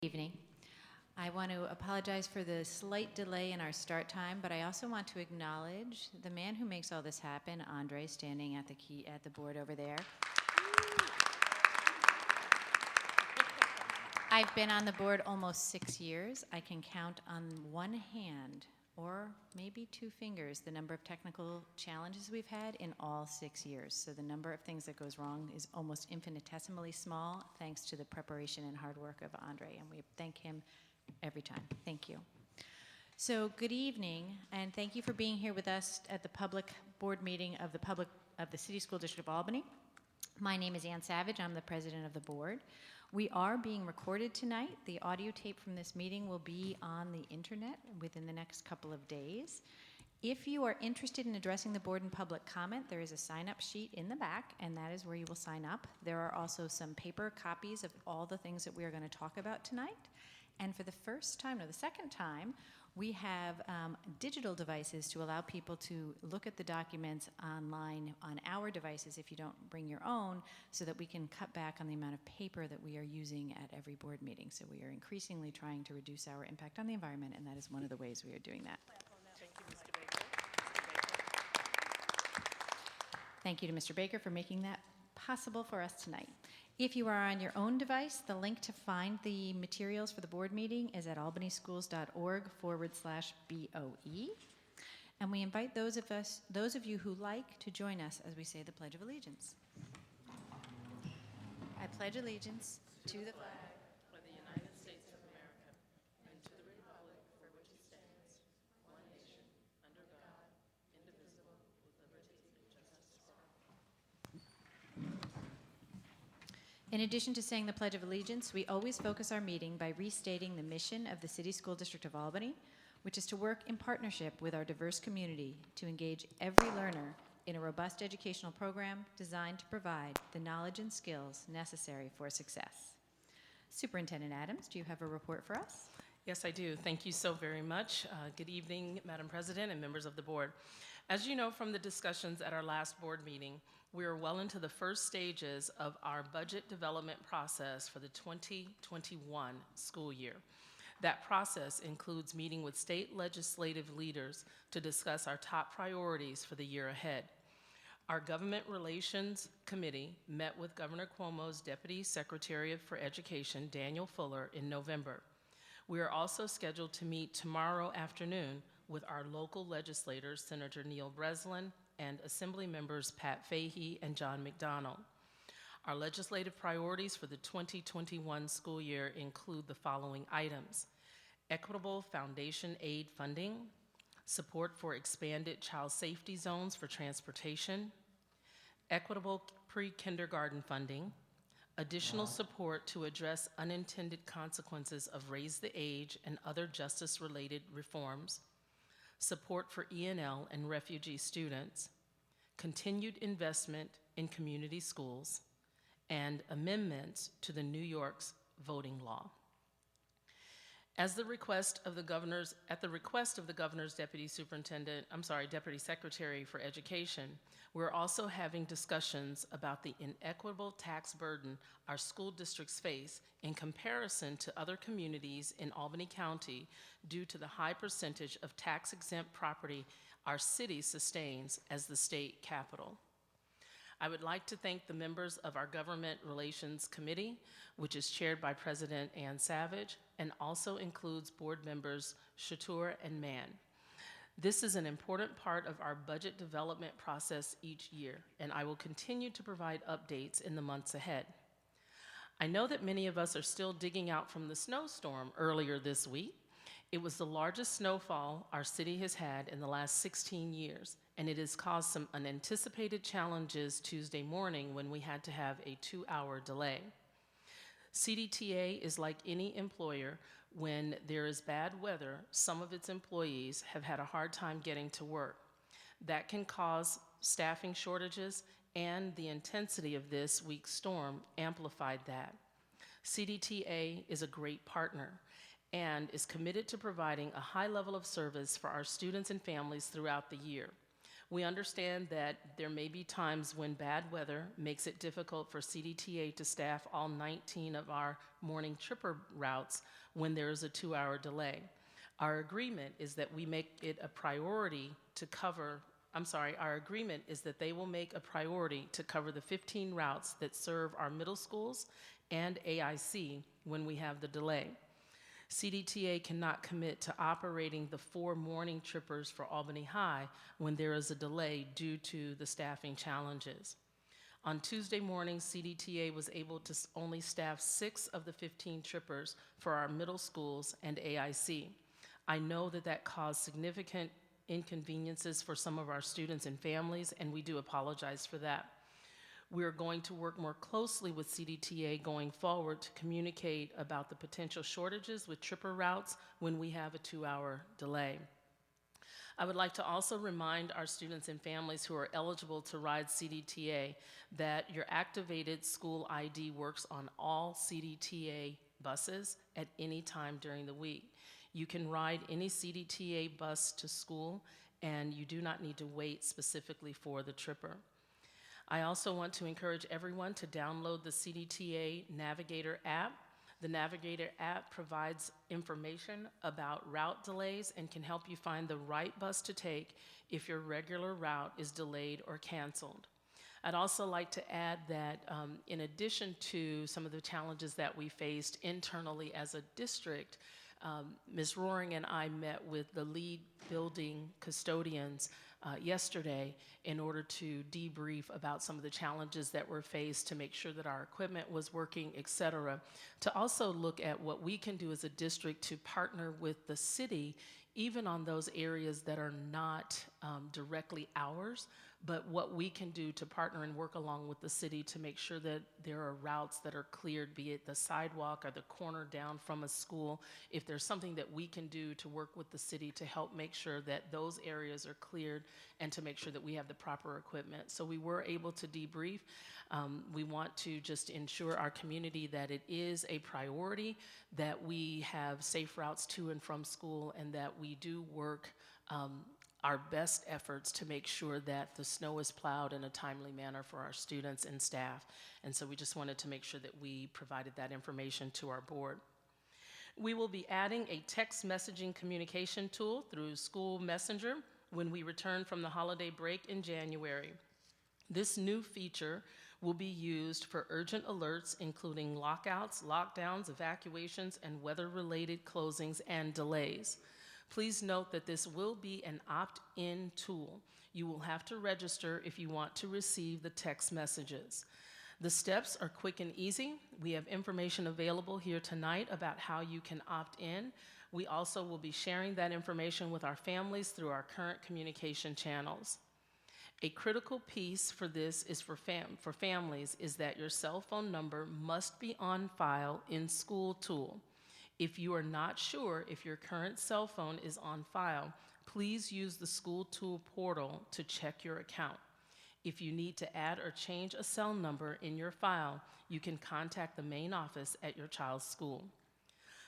Evening. I want to apologize for the slight delay in our start time, but I also want to acknowledge the man who makes all this happen, Andre, standing at the board over there. I've been on the board almost 6 years. I can count on one hand, or maybe two fingers, the number of technical challenges we've had in all 6 years. So the number of things that goes wrong is almost infinitesimally small, thanks to the preparation and hard work of Andre, and we thank him every time. Thank you. So good evening, and thank you for being here with us at the public board meeting of the City School District of Albany. My name is Ann Savage. I'm the president of the board. We are being recorded tonight. The audio tape from this meeting will be on the internet within the next couple of days. If you are interested in addressing the board in public comment, there is a sign-up sheet in the back, and that is where you will sign up. There are also some paper copies of all the things that we are going to talk about tonight. And for the second time, we have digital devices to allow people to look at the documents online on our devices if you don't bring your own, so that we can cut back on the amount of paper that we are using at every board meeting. So we are increasingly trying to reduce our impact on the environment, and that is one of the ways we are doing that. Thank you, Mr. Baker. Thank you to Mr. Baker for making that possible for us tonight. If you are on your own device, the link to find the materials for the board meeting is at albanyschools.org/BOE. And we invite those of you who like to join us as we say the Pledge of Allegiance. I pledge allegiance to the flag of the United States of America and to the republic for which it stands, one nation, under God, indivisible, with liberty and justice for all. In addition to saying the Pledge of Allegiance, we always focus our meeting by restating the mission of the City School District of Albany, which is to work in partnership with our diverse community to engage every learner in a robust educational program designed to provide the knowledge and skills necessary for success. Superintendent Adams, do you have a report for us? Yes, I do. Thank you so very much. Good evening, Madam President and members of the board. As you know from the discussions at our last board meeting, we are well into the first stages of our budget development process for the 2021 school year. That process includes meeting with state legislative leaders to discuss our top priorities for the year ahead. Our Government Relations Committee met with Governor Cuomo's Deputy Secretary for Education, Daniel Fuller, in November. We are also scheduled to meet tomorrow afternoon with our local legislators, Senator Neil Breslin and Assembly members Pat Fahey and John McDonnell. Our legislative priorities for the 2021 school year include the following items: equitable foundation aid funding, support for expanded child safety zones for transportation, equitable pre-kindergarten funding, additional support to address unintended consequences of Raise the Age and other justice-related reforms, support for ENL and refugee students, continued investment in community schools, and amendments to the New York's voting law. At the request of the governor's Deputy Secretary for Education, we're also having discussions about the inequitable tax burden our school districts face in comparison to other communities in Albany County due to the high percentage of tax-exempt property our city sustains as the state capital. I would like to thank the members of our Government Relations Committee, which is chaired by President Ann Savage and also includes board members Chatur and Mann. This is an important part of our budget development process each year, and I will continue to provide updates in the months ahead. I know that many of us are still digging out from the snowstorm earlier this week. It was the largest snowfall our city has had in the last 16 years, and it has caused some unanticipated challenges Tuesday morning when we had to have a 2-hour delay. CDTA is like any employer. When there is bad weather, some of its employees have had a hard time getting to work. That can cause staffing shortages, and the intensity of this week's storm amplified that. CDTA is a great partner and is committed to providing a high level of service for our students and families throughout the year. We understand that there may be times when bad weather makes it difficult for CDTA to staff all 19 of our morning tripper routes when there is a 2-hour delay. Our agreement is that we make it a priority to cover, our agreement is that they will make a priority to cover the 15 routes that serve our middle schools and AIC when we have the delay. CDTA cannot commit to operating the 4 morning trippers for Albany High when there is a delay due to the staffing challenges. On Tuesday morning, CDTA was able to only staff 6 of the 15 trippers for our middle schools and AIC. I know that that caused significant inconveniences for some of our students and families, and we do apologize for that. We're going to work more closely with CDTA going forward to communicate about the potential shortages with tripper routes when we have a 2-hour delay. I would like to also remind our students and families who are eligible to ride CDTA that your activated school ID works on all CDTA buses at any time during the week. You can ride any CDTA bus to school, and you do not need to wait specifically for the tripper. I also want to encourage everyone to download the CDTA Navigator app. The Navigator app provides information about route delays and can help you find the right bus to take if your regular route is delayed or canceled. I'd also like to add that in addition to some of the challenges that we faced internally as a district, Ms. Roaring and I met with the lead building custodians yesterday in order to debrief about some of the challenges that were faced, to make sure that our equipment was working, et cetera, to also look at what we can do as a district to partner with the city, even on those areas that are not directly ours, but what we can do to partner and work along with the city to make sure that there are routes that are cleared, be it the sidewalk or the corner down from a school. If there's something that we can do to work with the city to help make sure that those areas are cleared and to make sure that we have the proper equipment. So we were able to debrief. We want to just ensure our community that it is a priority, that we have safe routes to and from school, and that we do work our best efforts to make sure that the snow is plowed in a timely manner for our students and staff. And so we just wanted to make sure that we provided that information to our board. We will be adding a text messaging communication tool through School Messenger when we return from the holiday break in January. This new feature will be used for urgent alerts, including lockouts, lockdowns, evacuations, and weather-related closings and delays. Please note that this will be an opt-in tool. You will have to register if you want to receive the text messages. The steps are quick and easy. We have information available here tonight about how you can opt in. We also will be sharing that information with our families through our current communication channels. A critical piece for this is for families is that your cell phone number must be on file in School Tool. If you are not sure if your current cell phone is on file, please use the School Tool portal to check your account. If you need to add or change a cell number in your file, you can contact the main office at your child's school.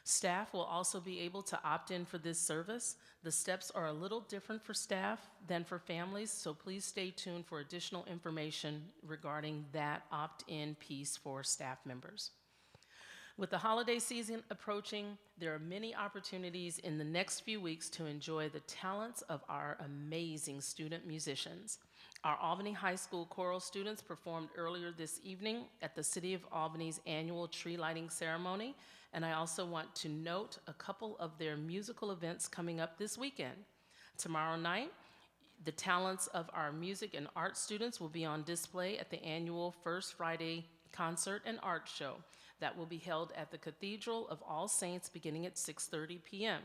Staff will also be able to opt in for this service. The steps are a little different for staff than for families, so please stay tuned for additional information regarding that opt-in piece for staff members. With the holiday season approaching, there are many opportunities in the next few weeks to enjoy the talents of our amazing student musicians. Our Albany High School choral students performed earlier this evening at the City of Albany's annual tree lighting ceremony, and I also want to note a couple of their musical events coming up this weekend. Tomorrow night, the talents of our music and art students will be on display at the annual First Friday Concert and Art Show. That will be held at the Cathedral of All Saints beginning at 6:30 p.m.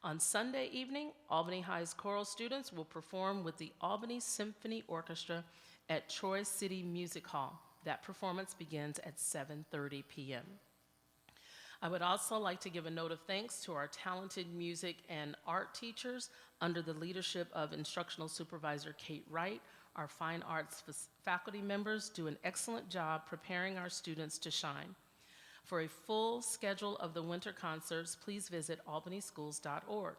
On Sunday evening, Albany High's choral students will perform with the Albany Symphony Orchestra at Troy City Music Hall. That performance begins at 7:30 p.m. I would also like to give a note of thanks to our talented music and art teachers under the leadership of Instructional Supervisor Kate Wright. Our fine arts faculty members do an excellent job preparing our students to shine. For a full schedule of the winter concerts, please visit albanyschools.org.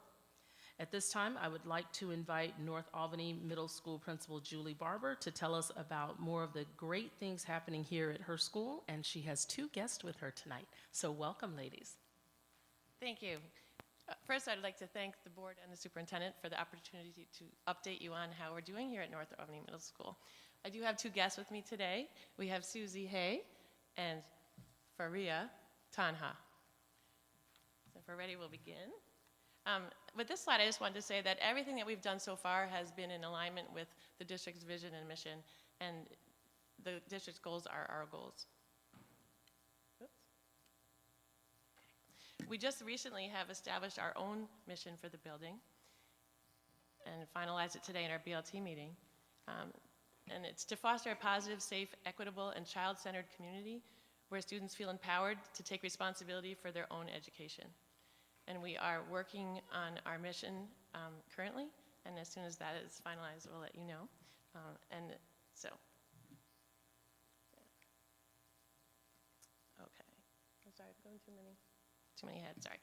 At this time, I would like to invite North Albany Middle School Principal Julie Barber to tell us about more of the great things happening here at her school, and she has 2 guests with her tonight. So welcome, ladies. Thank you. First, I'd like to thank the board and the superintendent for the opportunity to update you on how we're doing here at North Albany Middle School. I do have 2 guests with me today. We have Susie Hay and Faria Tanha. So if we're ready, we'll begin. With this slide, I just wanted to say that everything that we've done so far has been in alignment with the district's vision and mission, and the district's goals are our goals. Oops. We just recently have established our own mission for the building and finalized it today in our BLT meeting. And it's to foster a positive, safe, equitable, and child-centered community where students feel empowered to take responsibility for their own education. And we are working on our mission currently, and as soon as that is finalized, we'll let you know. Okay. I'm sorry, I'm going too many ahead, sorry.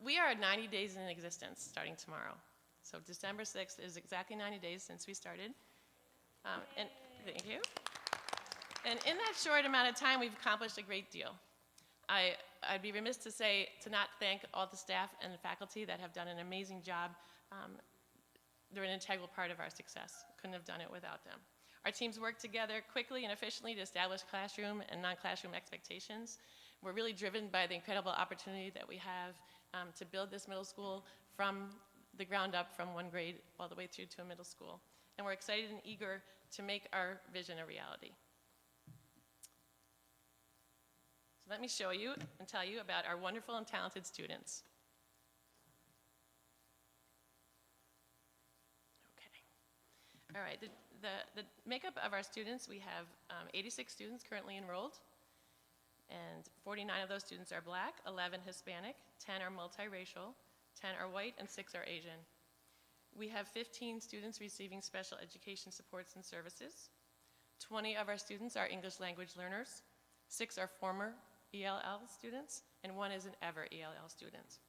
We are 90 days in existence starting tomorrow. So December 6th is exactly 90 days since we started. And thank you. And in that short amount of time, we've accomplished a great deal. I'd be remiss to not thank all the staff and the faculty that have done an amazing job. They're an integral part of our success. Couldn't have done it without them. Our teams work together quickly and efficiently to establish classroom and non-classroom expectations. We're really driven by the incredible opportunity that we have to build this middle school from the ground up, from 1 grade all the way through to a middle school. And we're excited and eager to make our vision a reality. So let me show you and tell you about our wonderful and talented students. Okay. All right, the makeup of our students, we have 86 students currently enrolled, and 49 of those students are Black, 11 Hispanic, 10 are multiracial, 10 are white, and 6 are Asian. We have 15 students receiving special education supports and services. 20 of our students are English language learners, 6 are former ELL students, and 1 is an ever ELL student.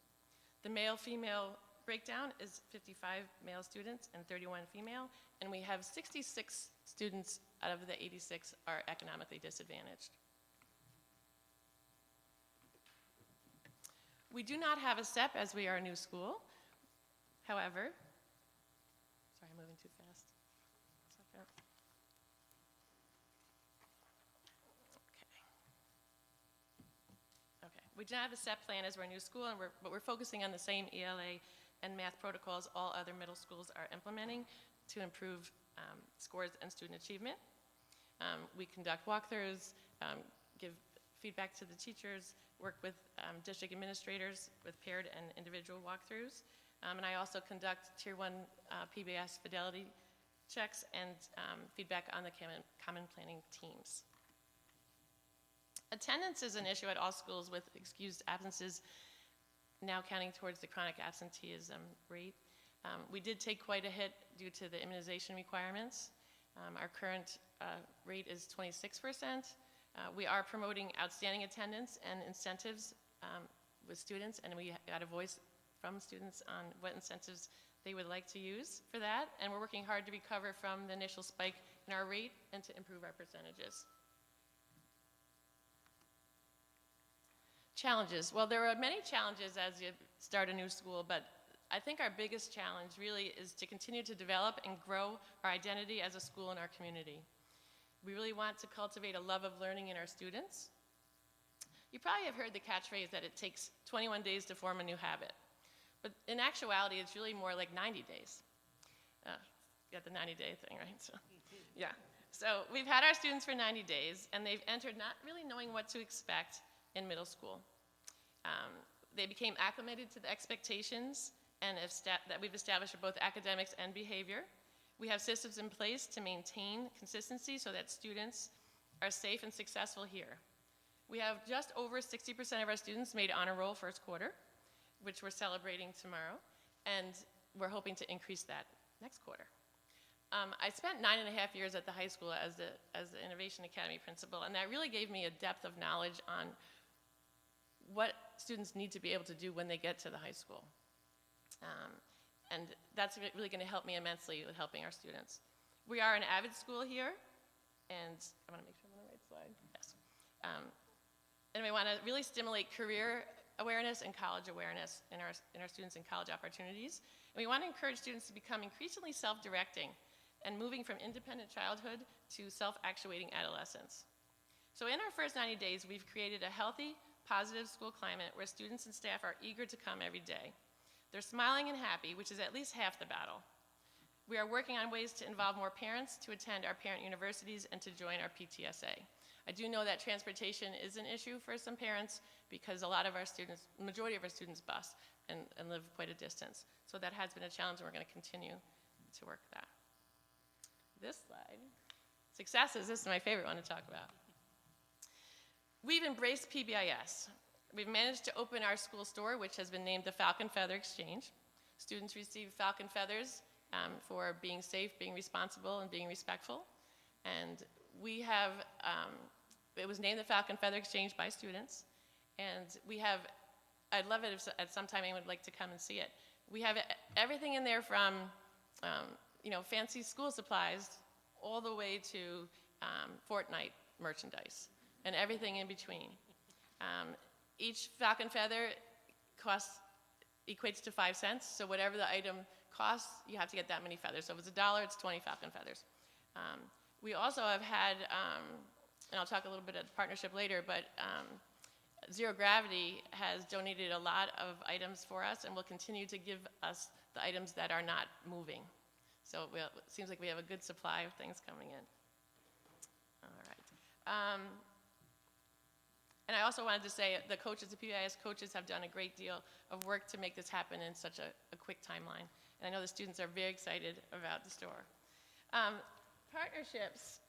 The male-female breakdown is 55 male students and 31 female, and we have 66 students out of the 86 are economically disadvantaged. We do not have a SEP as we are a new school. However, sorry, I'm moving too fast. Second. Okay, we do not have a SEP plan as we're a new school, but we're focusing on the same ELA and math protocols all other middle schools are implementing to improve scores and student achievement. We conduct walkthroughs, give feedback to the teachers, work with district administrators with paired and individual walkthroughs. And I also conduct Tier 1 PBS fidelity checks and feedback on the common planning teams. Attendance is an issue at all schools with excused absences now counting towards the chronic absenteeism rate. We did take quite a hit due to the immunization requirements. Our current rate is 26%. We are promoting outstanding attendance and incentives with students, and we got a voice from students on what incentives they would like to use for that, and we're working hard to recover from the initial spike in our rate and to improve our percentages. Challenges. Well, there are many challenges as you start a new school, but I think our biggest challenge really is to continue to develop and grow our identity as a school in our community. We really want to cultivate a love of learning in our students. You probably have heard the catchphrase that it takes 21 days to form a new habit. But in actuality, it's really more like 90 days. Got the 90-day thing, right? So, yeah. So we've had our students for 90 days, and they've entered not really knowing what to expect in middle school. They became acclimated to the expectations and that we've established for both academics and behavior. We have systems in place to maintain consistency so that students are safe and successful here. We have just over 60% of our students made honor roll first quarter, which we're celebrating tomorrow, and we're hoping to increase that next quarter. I spent 9.5 years at the high school as the Innovation Academy principal, and that really gave me a depth of knowledge on what students need to be able to do when they get to the high school. And that's really going to help me immensely with helping our students. We are an AVID school here, and I want to make sure I'm on the right slide. Yes. And we want to really stimulate career awareness and college awareness in our students and college opportunities. And we want to encourage students to become increasingly self-directing and moving from independent childhood to self-actuating adolescence. So in our first 90 days, we've created a healthy, positive school climate where students and staff are eager to come every day. They're smiling and happy, which is at least half the battle. We are working on ways to involve more parents to attend our parent universities and to join our PTSA. I do know that transportation is an issue for some parents because a lot of our students, the majority of our students bus and live quite a distance. So that has been a challenge, and we're going to continue to work that. This slide, successes, this is my favorite one to talk about. We've embraced PBIS. We've managed to open our school store, which has been named the Falcon Feather Exchange. Students receive falcon feathers for being safe, being responsible, and being respectful. And we have, it was named the Falcon Feather Exchange by students. And we have, I'd love it if at some time anyone would like to come and see it. We have everything in there from, you know, fancy school supplies all the way to Fortnite merchandise and everything in between. Each falcon feather equates to 5 cents, so whatever the item costs, you have to get that many feathers. So if it's $1, it's 20 falcon feathers. We also have had, and I'll talk a little bit about the partnership later, but Zero Gravity has donated a lot of items for us and will continue to give us the items that are not moving. So it seems like we have a good supply of things coming in. All right. And I also wanted to say the coaches, the PBIS coaches have done a great deal of work to make this happen in such a quick timeline. And I know the students are very excited about the store. Partnerships.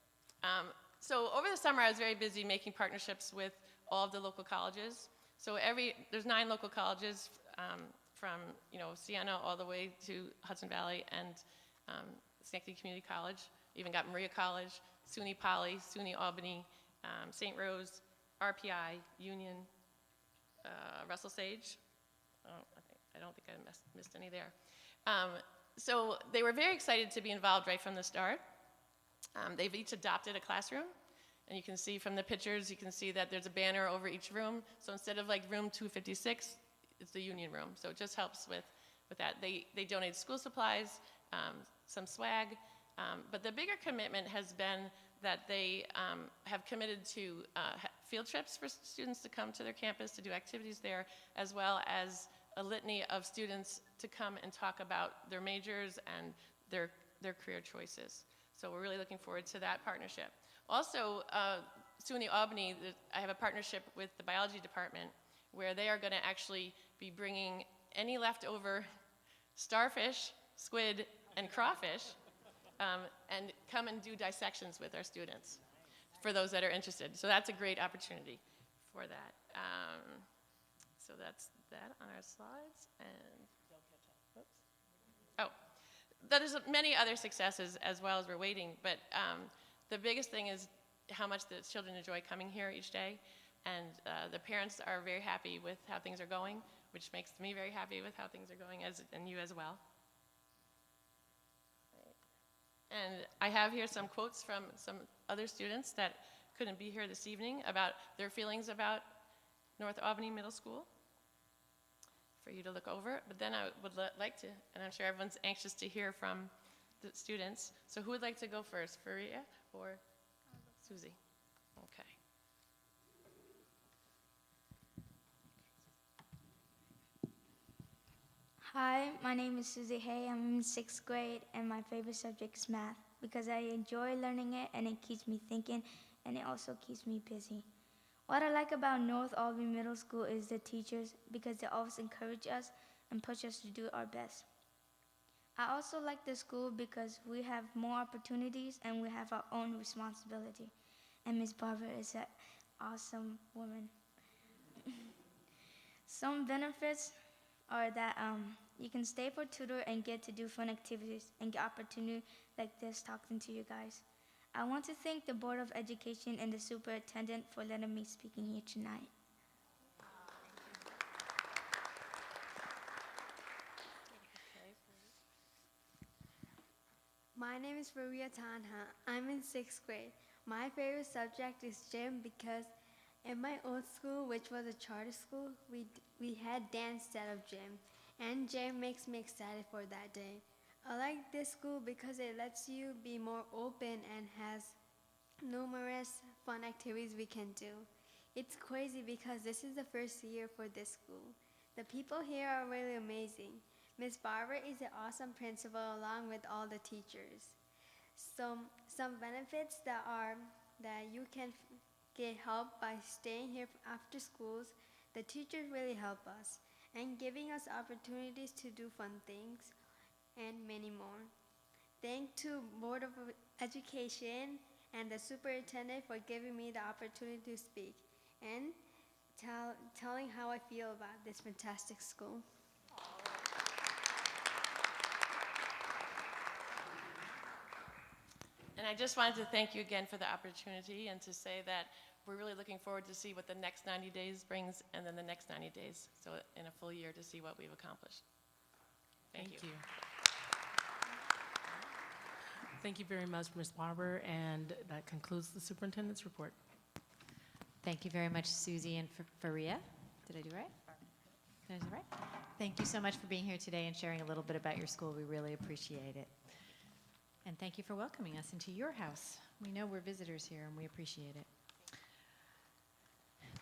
So over the summer, I was very busy making partnerships with all of the local colleges. So there's 9 local colleges from Siena all the way to Hudson Valley and Schenectady Community College. Even got Maria College, SUNY Poly, SUNY Albany, St. Rose, RPI, Union, Russell Sage. I don't think I missed any there. So they were very excited to be involved right from the start. They've each adopted a classroom. And you can see from the pictures, you can see that there's a banner over each room. So instead of like room 256, it's the Union room. So it just helps with that. They donate school supplies, some swag. But the bigger commitment has been that they have committed to field trips for students to come to their campus to do activities there, as well as a litany of students to come and talk about their majors and their career choices. So we're really looking forward to that partnership. Also, SUNY Albany, I have a partnership with the biology department where they are going to actually be bringing any leftover starfish, squid, and crawfish and come and do dissections with our students for those that are interested. So that's a great opportunity for that. So that's that on our slides. And oops. Oh, there's many other successes as well as we're waiting, but the biggest thing is how much the children enjoy coming here each day, and the parents are very happy with how things are going, which makes me very happy with how things are going, and you as well. And I have here some quotes from some other students that couldn't be here this evening about their feelings about North Albany Middle School for you to look over. But then I would like to, and I'm sure everyone's anxious to hear from the students. So who would like to go first, Faria or Susie? Okay. Hi, my name is Susie Hay. I'm in 6th grade, and my favorite subject is math because I enjoy learning it, and it keeps me thinking, and it also keeps me busy. What I like about North Albany Middle School is the teachers because they always encourage us and push us to do our best. I also like the school because we have more opportunities and we have our own responsibility. And Ms. Barber is an awesome woman. Some benefits are that you can stay for tutor and get to do fun activities and get opportunity like this talking to you guys. I want to thank the Board of Education and the superintendent for letting me speaking here tonight. My name is Faria Tanha. I'm in 6th grade. My favorite subject is gym because in my old school, which was a charter school, we had dance instead of gym. And gym makes me excited for that day. I like this school because it lets you be more open and has numerous fun activities we can do. It's crazy because this is the first year for this school. The people here are really amazing. Miss Barber is an awesome principal along with all the teachers. Some benefits that you can get help by staying here after schools. The teachers really help us and giving us opportunities to do fun things and many more. Thank to Board of Education and the superintendent for giving me the opportunity to speak and telling how I feel about this fantastic school. And I just wanted to thank you again for the opportunity and to say that we're really looking forward to see what the next 90 days brings and then the next 90 days, so in a full year to see what we've accomplished. Thank you. Thank you very much, Ms. Barber, and that concludes the superintendent's report. Thank you very much, Susie and Faria. Did I do right? Did I do right? Thank you so much for being here today and sharing a little bit about your school. We really appreciate it. And thank you for welcoming us into your house. We know we're visitors here and we appreciate it.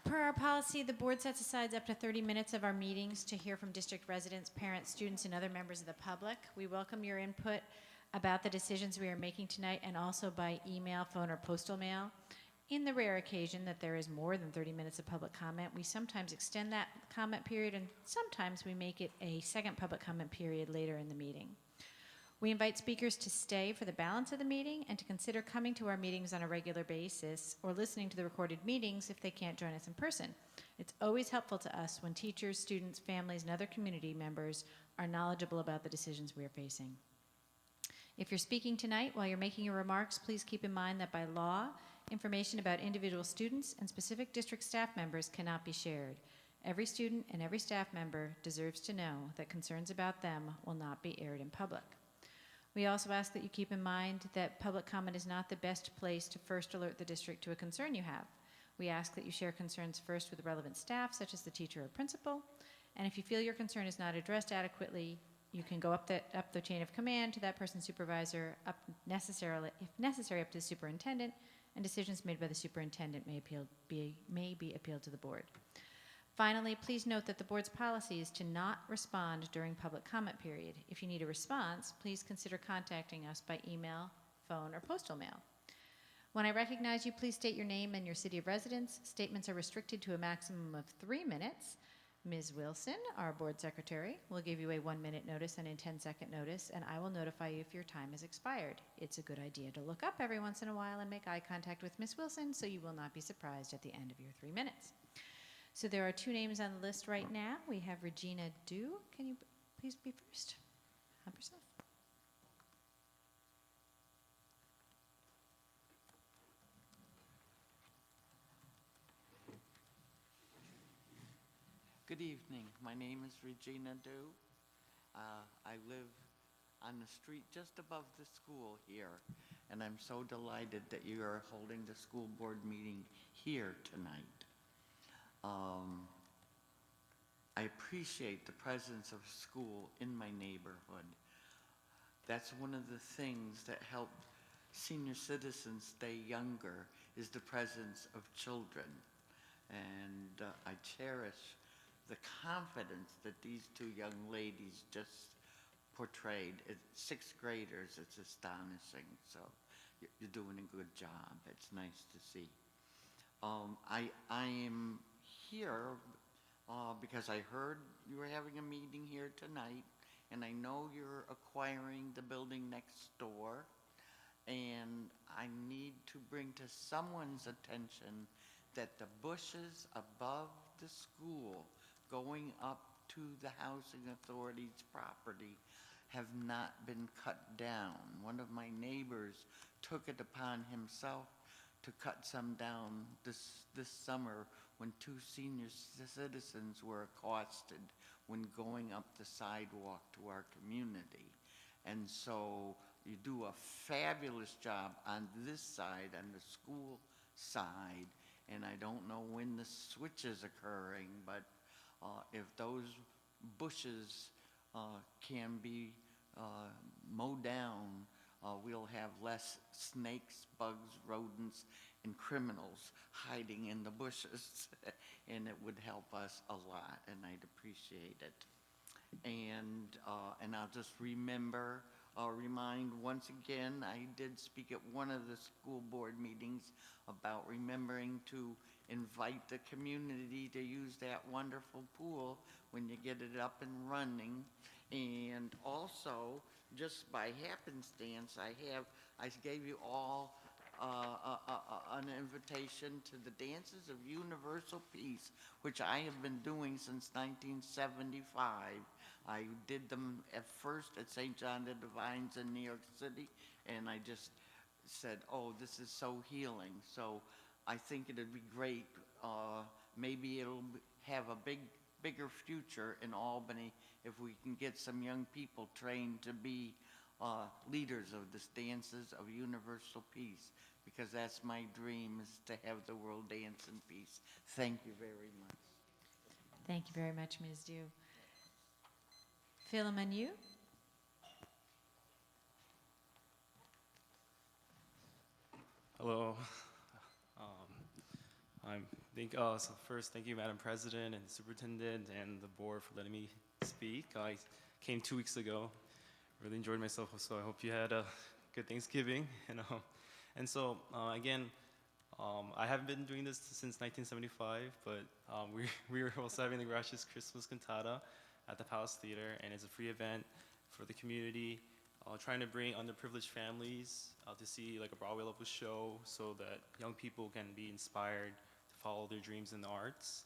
Per our policy, the board sets aside up to 30 minutes of our meetings to hear from district residents, parents, students, and other members of the public. We welcome your input about the decisions we are making tonight and also by email, phone, or postal mail. In the rare occasion that there is more than 30 minutes of public comment, we sometimes extend that comment period and sometimes we make it a second public comment period later in the meeting. We invite speakers to stay for the balance of the meeting and to consider coming to our meetings on a regular basis or listening to the recorded meetings if they can't join us in person. It's always helpful to us when teachers, students, families, and other community members are knowledgeable about the decisions we are facing. If you're speaking tonight while you're making your remarks, please keep in mind that by law, information about individual students and specific district staff members cannot be shared. Every student and every staff member deserves to know that concerns about them will not be aired in public. We also ask that you keep in mind that public comment is not the best place to first alert the district to a concern you have. We ask that you share concerns first with relevant staff, such as the teacher or principal, and if you feel your concern is not addressed adequately, you can go up the chain of command to that person's supervisor, if necessary, up to the superintendent, and decisions made by the superintendent may be appealed to the board. Finally, please note that the board's policy is to not respond during public comment period. If you need a response, please consider contacting us by email, phone, or postal mail. When I recognize you, please state your name and your city of residence. Statements are restricted to a maximum of 3 minutes. Ms. Wilson, our board secretary, will give you a 1-minute notice and a 10-second notice, and I will notify you if your time has expired. It's a good idea to look up every once in a while and make eye contact with Ms. Wilson so you will not be surprised at the end of your 3 minutes. So there are 2 names on the list right now. We have Regina Dew. Can you please be first? Help yourself. Good evening. My name is Regina Dew. I live on the street just above the school here, and I'm so delighted that you are holding the school board meeting here tonight. I appreciate the presence of school in my neighborhood. That's one of the things that help senior citizens stay younger is the presence of children. And I cherish the confidence that these 2 young ladies just portrayed. As 6th graders, it's astonishing. So you're doing a good job. It's nice to see. I am here because I heard you were having a meeting here tonight, and I know you're acquiring the building next door, and I need to bring to someone's attention that the bushes above the school going up to the Housing Authority's property have not been cut down. One of my neighbors took it upon himself to cut some down this summer when 2 senior citizens were accosted when going up the sidewalk to our community. And so you do a fabulous job on this side, on the school side, and I don't know when the switch is occurring, but if those bushes can be mowed down, we'll have less snakes, bugs, rodents, and criminals hiding in the bushes, and it would help us a lot, and I'd appreciate it. And I'll just remind once again, I did speak at one of the school board meetings about remembering to invite the community to use that wonderful pool when you get it up and running. And also, just by happenstance, I gave you all an invitation to the Dances of Universal Peace, which I have been doing since 1975. I did them at first at St. John the Divines in New York City, and I just said, oh, this is so healing. So I think it'd be great. Maybe it'll have a bigger future in Albany if we can get some young people trained to be leaders of the Dances of Universal Peace, because that's my dream, is to have the world dance in peace. Thank you very much. Thank you very much, Ms. Dew. Philemon, you? Hello. So first, thank you, Madam President and Superintendent and the board for letting me speak. I came 2 weeks ago. Really enjoyed myself, so I hope you had a good Thanksgiving. So again, I haven't been doing this since 1975, but we are also having the Gracias Christmas Cantata at the Palace Theater, and it's a free event for the community, trying to bring underprivileged families to see like a Broadway level show so that young people can be inspired to follow their dreams in the arts.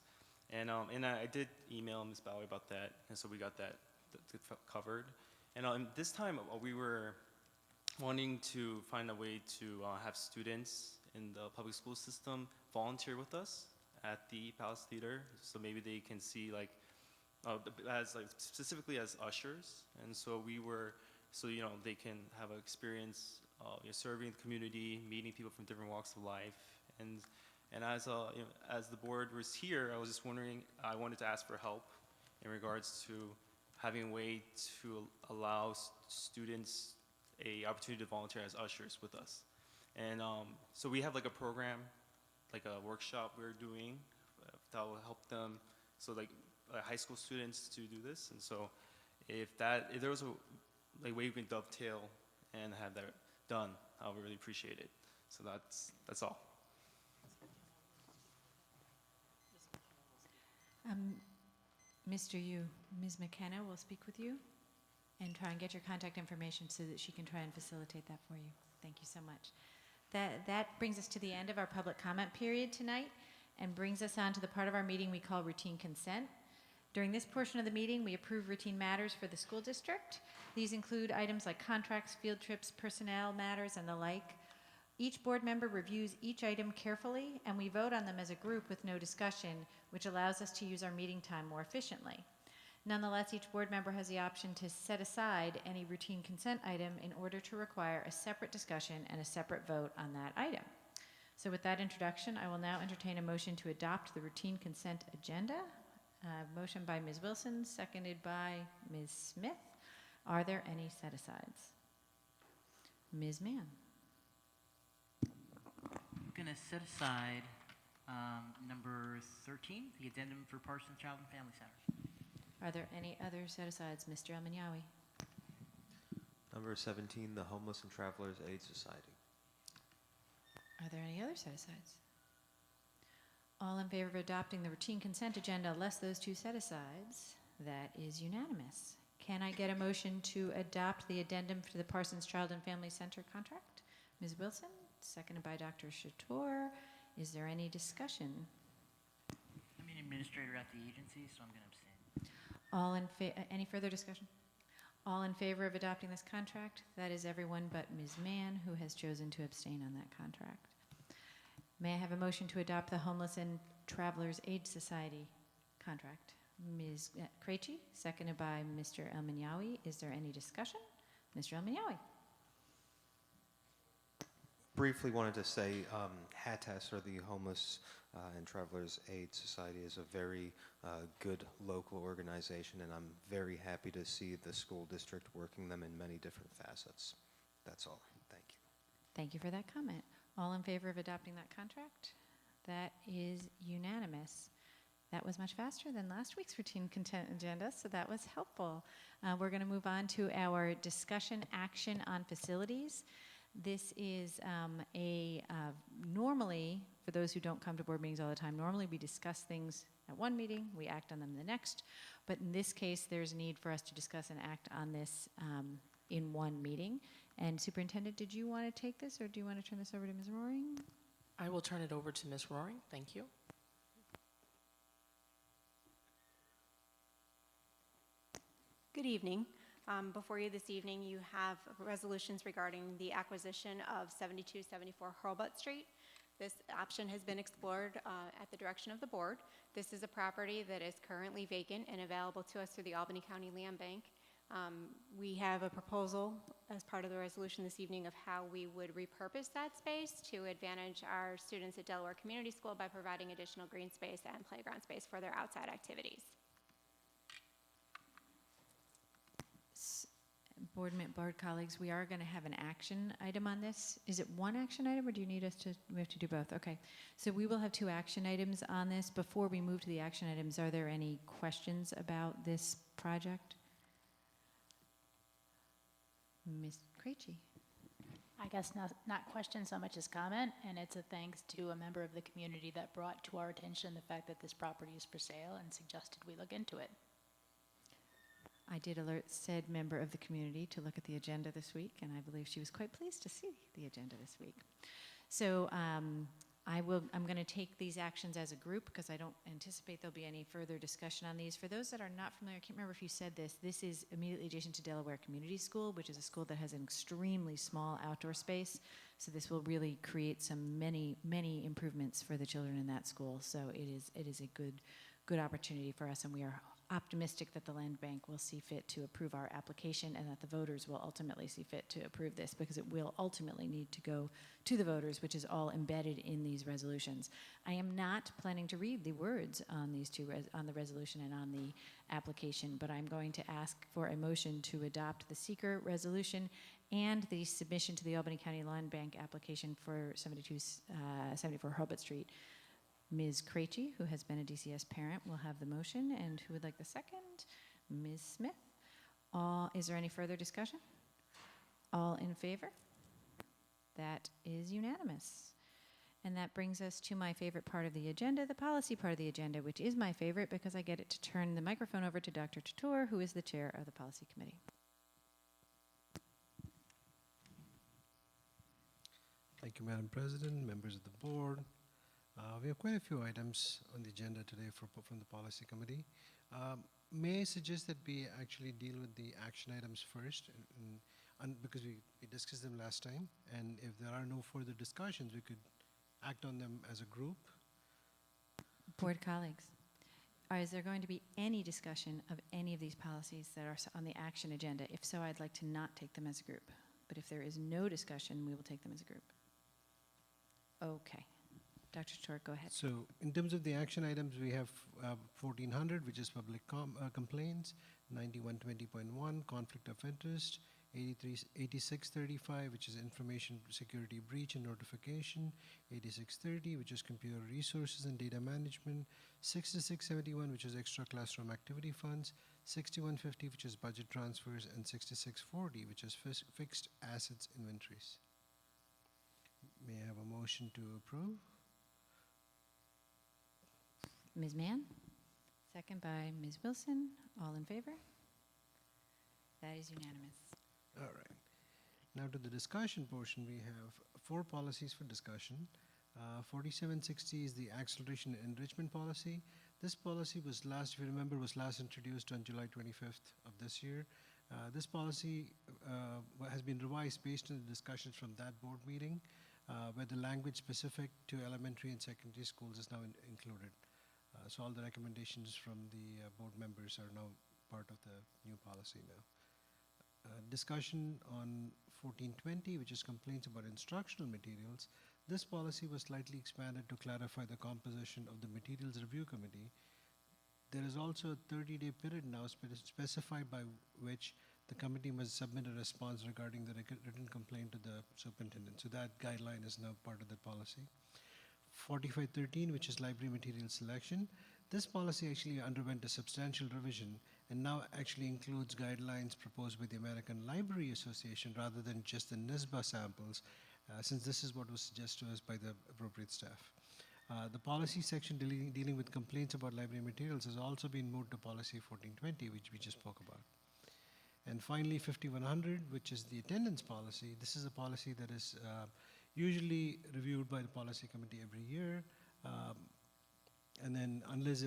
And I did email Ms. Bowie about that, and so we got that covered. And this time we were wanting to find a way to have students in the public school system volunteer with us at the Palace Theater, so maybe they can see specifically as ushers. And so they can have an experience serving the community, meeting people from different walks of life. And as the board was here, I was just wondering, I wanted to ask for help in regards to having a way to allow students a opportunity to volunteer as ushers with us. And so we have like a program, like a workshop we're doing that will help them, so like high school students to do this. And so if there was a way we can dovetail and have that done, I would really appreciate it. So that's all. Mr. Yu, Ms. McKenna will speak with you and try and get your contact information so that she can try and facilitate that for you. Thank you so much. That brings us to the end of our public comment period tonight and brings us on to the part of our meeting we call routine consent. During this portion of the meeting, we approve routine matters for the school district. These include items like contracts, field trips, personnel matters, and the like. Each board member reviews each item carefully, and we vote on them as a group with no discussion, which allows us to use our meeting time more efficiently. Nonetheless, each board member has the option to set aside any routine consent item in order to require a separate discussion and a separate vote on that item. So with that introduction, I will now entertain a motion to adopt the routine consent agenda. Motion by Ms. Wilson, seconded by Ms. Smith. Are there any set-asides? Ms. Mann. I'm going to set aside number 13, the addendum for Parsons Child and Family Centers. Are there any other set-asides? Mr. El-Manyawi. Number 17, the Homeless and Travelers Aid Society. Are there any other set-asides? All in favor of adopting the routine consent agenda, less those two set-asides? That is unanimous. Can I get a motion to adopt the addendum for the Parsons Child and Family Center contract? Ms. Wilson, seconded by Dr. Chator. Is there any discussion? I'm an administrator at the agency, so I'm going to abstain. Any further discussion? All in favor of adopting this contract? That is everyone but Ms. Mann, who has chosen to abstain on that contract. May I have a motion to adopt the Homeless and Travelers Aid Society contract? Ms. Krejci, seconded by Mr. El-Manyawi. Is there any discussion? Mr. El-Manyawi. briefly wanted to say HATAS, or the Homeless and Travelers Aid Society, is a very good local organization, and I'm very happy to see the school district working them in many different facets. That's all. Thank you. Thank you for that comment. All in favor of adopting that contract? That is unanimous. That was much faster than last week's routine content agenda, so that was helpful. We're going to move on to our discussion action on facilities. This is normally, for those who don't come to board meetings all the time, normally we discuss things at one meeting, we act on them the next, but in this case, there's a need for us to discuss and act on this in one meeting. And Superintendent, did you want to take this, or do you want to turn this over to Ms. Roaring? I will turn it over to Ms. Roaring. Thank you. Good evening. Before you this evening, you have resolutions regarding the acquisition of 7274 Hurlbut Street. This option has been explored at the direction of the board. This is a property that is currently vacant and available to us through the Albany County Land Bank. We have a proposal as part of the resolution this evening of how we would repurpose that space to advantage our students at Delaware Community School by providing additional green space and playground space for their outside activities. Board colleagues, we are going to have an action item on this. Is it one action item, or do you need us to, we have to do both? Okay. So we will have 2 action items on this. Before we move to the action items, are there any questions about this project? Ms. Krejci. I guess not question so much as comment, and it's a thanks to a member of the community that brought to our attention the fact that this property is for sale and suggested we look into it. I did alert said member of the community to look at the agenda this week, and I believe she was quite pleased to see the agenda this week. So I'm going to take these actions as a group because I don't anticipate there'll be any further discussion on these. For those that are not familiar, I can't remember if you said this, this is immediately adjacent to Delaware Community School, which is a school that has an extremely small outdoor space. So this will really create many improvements for the children in that school. So it is a good opportunity for us, and we are optimistic that the Land Bank will see fit to approve our application and that the voters will ultimately see fit to approve this, because it will ultimately need to go to the voters, which is all embedded in these resolutions. I am not planning to read the words on these on the resolution and on the application, but I'm going to ask for a motion to adopt the seeker resolution and the submission to the Albany County Land Bank application for 7274 Hurlbut Street. Ms. Krejci, who has been a DCS parent, will have the motion, and who would like the second? Ms. Smith. Is there any further discussion? All in favor? That is unanimous. And that brings us to my favorite part of the agenda, the policy part of the agenda, which is my favorite because I get it to turn the microphone over to Dr. Tatur, who is the chair of the policy committee. Thank you, Madam President, members of the board. We have quite a few items on the agenda today from the policy committee. May I suggest that we actually deal with the action items first, and because we discussed them last time, and if there are no further discussions, we could act on them as a group. Board colleagues, is there going to be any discussion of any of these policies that are on the action agenda? If so, I'd like to not take them as a group. But if there is no discussion, we will take them as a group. Okay. Dr. Tatur, go ahead. So in terms of the action items, we have 1400, which is public complaints, 9120.1, conflict of interest, 8635, which is information security breach and notification, 8630, which is computer resources and data management, 6671, which is extra classroom activity funds, 6150, which is budget transfers, and 6640, which is fixed assets inventories. May I have a motion to approve? Ms. Mann, second by Ms. Wilson. All in favor? That is unanimous. All right. Now to the discussion portion, we have 4 policies for discussion. 4760 is the acceleration and enrichment policy. This policy was last, if you remember, was last introduced on July 25th of this year. This policy has been revised based on the discussions from that board meeting, where the language specific to elementary and secondary schools is now included. So all the recommendations from the board members are now part of the new policy now. discussion on 1420, which is complaints about instructional materials. This policy was slightly expanded to clarify the composition of the Materials Review Committee. There is also a 30-day period now specified by which the committee must submit a response regarding the written complaint to the superintendent. So that guideline is now part of the policy. 4513, which is library material selection. This policy actually underwent a substantial revision and now actually includes guidelines proposed by the American Library Association rather than just the NISBA samples, since this is what was suggested to us by the appropriate staff. The policy section dealing with complaints about library materials has also been moved to policy 1420, which we just spoke about. And finally, 5100, which is the attendance policy. This is a policy that is usually reviewed by the policy committee every year. And then unless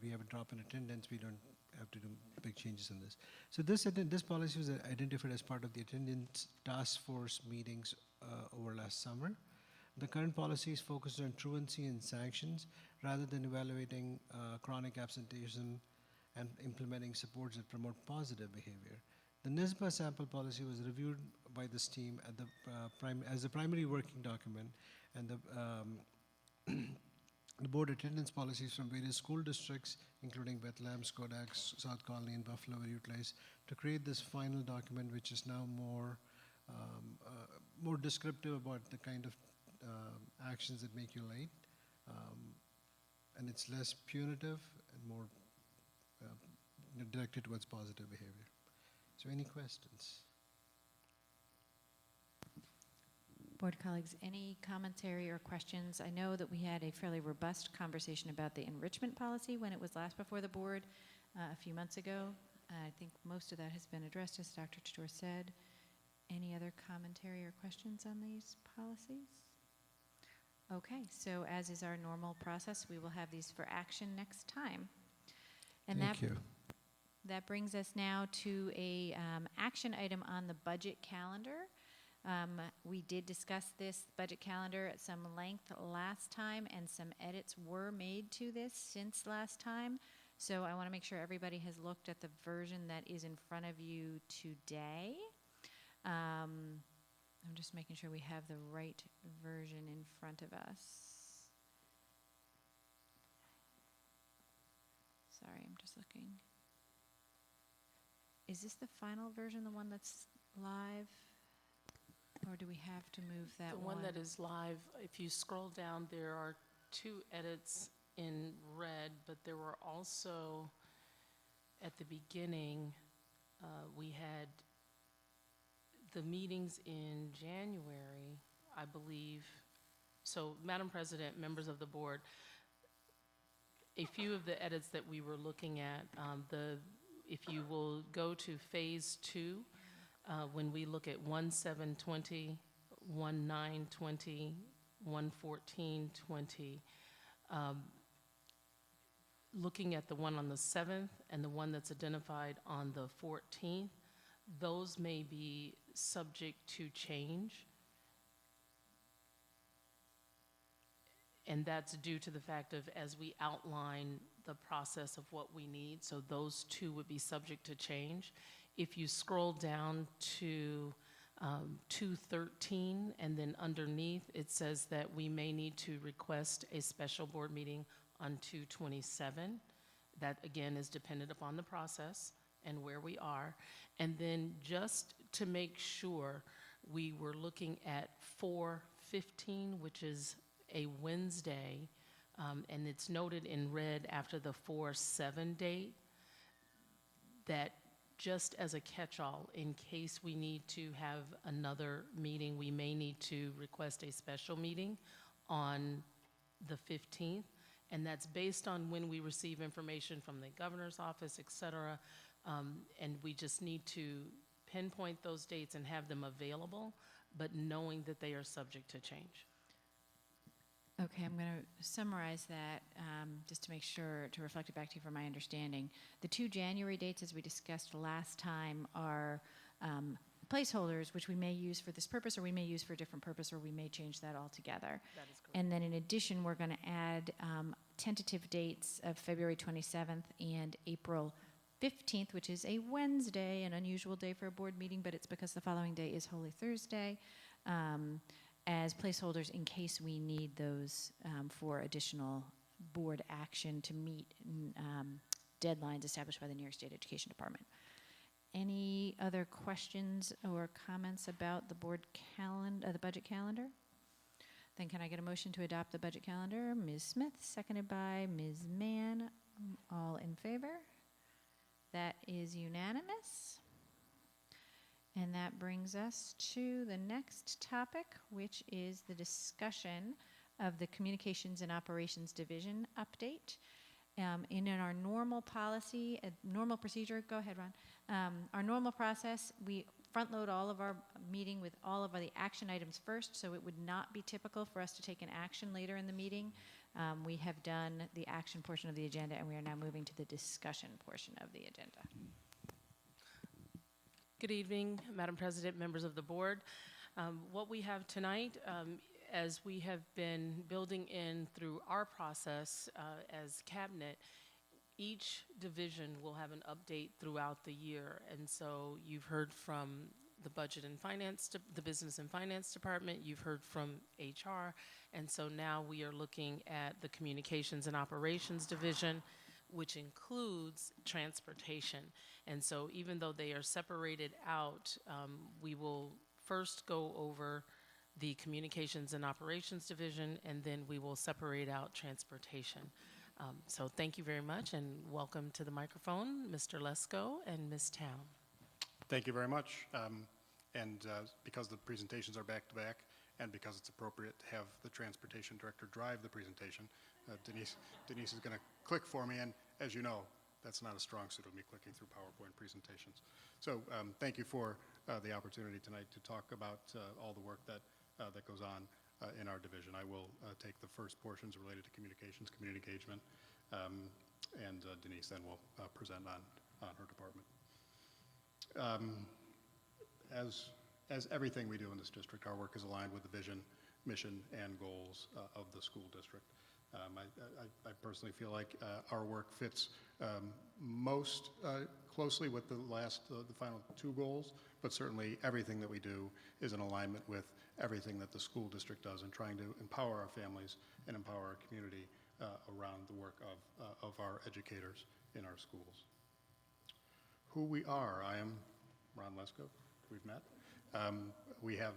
we have a drop in attendance, we don't have to do big changes in this. So this policy was identified as part of the attendance task force meetings over last summer. The current policy is focused on truancy and sanctions rather than evaluating chronic absenteeism and implementing supports that promote positive behavior. The NISBA sample policy was reviewed by this team at as the primary working document, and the board attendance policies from various school districts, including Bethlehem, Skodak, South Colony, and Buffalo, were utilized to create this final document, which is now more descriptive about the kind of actions that make you late, and it's less punitive and more directed towards positive behavior. So any questions? Board colleagues, any commentary or questions? I know that we had a fairly robust conversation about the enrichment policy when it was last before the board a few months ago. I think most of that has been addressed, as Dr. Chittor said. Any other commentary or questions on these policies? Okay, so as is our normal process, we will have these for action next time. And Thank you. That brings us now to a action item on the budget calendar. We did discuss this budget calendar at some length last time, and some edits were made to this since last time. So I want to make sure everybody has looked at the version that is in front of you today. I'm just making sure we have the right version in front of us. Sorry, I'm just looking. Is this the final version, the one that's live? Or do we have to move that The one that is live, if you scroll down, there are 2 edits in red, but there were also, at the beginning, we had the meetings in January, I believe. So, Madam President, members of the board, a few of the edits that we were looking at, if you will go to phase 2, when we look at 1720, 1920, 11420, looking at the one on the 7th and the one that's identified on the 14th, those may be subject to change. And that's due to the fact of, as we outline the process of what we need, so those 2 would be subject to change. If you scroll down to 213, and then underneath, it says that we may need to request a special board meeting on 227. That, again, is dependent upon the process and where we are. And then just to make sure, we were looking at 415, which is a Wednesday, and it's noted in red after the 4/7 date, that just as a catch-all, in case we need to have another meeting, we may need to request a special meeting on the 15th, and that's based on when we receive information from the governor's office, et cetera, and we just need to pinpoint those dates and have them available, but knowing that they are subject to change. Okay, I'm going to summarize that just to make sure, to reflect it back to you for my understanding. The 2 January dates, as we discussed last time, are placeholders, which we may use for this purpose, or we may use for a different purpose, or we may change that altogether. That is correct. And then in addition, we're going to add tentative dates of February 27th and April 15th, which is a Wednesday, an unusual day for a board meeting, but it's because the following day is Holy Thursday, as placeholders in case we need those for additional board action to meet deadlines established by the New York State Education Department. Any other questions or comments about the board calendar, the budget calendar? Then can I get a motion to adopt the budget calendar? Ms. Smith, seconded by Ms. Mann. All in favor? That is unanimous. And that brings us to the next topic, which is the discussion of the Communications and Operations Division update. In our normal policy, normal procedure, go ahead, Ron. Our normal process, we front load all of our meeting with all of the action items first, so it would not be typical for us to take an action later in the meeting. We have done the action portion of the agenda, and we are now moving to the discussion portion of the agenda. Good evening, Madam President, members of the board. What we have tonight, as we have been building in through our process as cabinet, each division will have an update throughout the year. And so you've heard from the budget and finance, the business and finance department, you've heard from HR, and so now we are looking at the communications and operations division, which includes transportation. And so even though they are separated out, we will first go over the communications and operations division, and then we will separate out transportation. So thank you very much, and welcome to the microphone, Mr. Lesko and Ms. Town. Thank you very much. Because the presentations are back-to-back, and because it's appropriate to have the transportation director drive the presentation, Denise is going to click for me, and as you know, that's not a strong suit of me clicking through PowerPoint presentations. So thank you for the opportunity tonight to talk about all the work that goes on in our division. I will take the first portions related to communications, community engagement, and Denise then will present on her department. As everything we do in this district, our work is aligned with the vision, mission, and goals of the school district. I personally feel like our work fits most closely with the final two goals, but certainly everything that we do is in alignment with everything that the school district does in trying to empower our families and empower our community around the work of our educators in our schools. Who we are, I am Ron Lesko, we've met. We have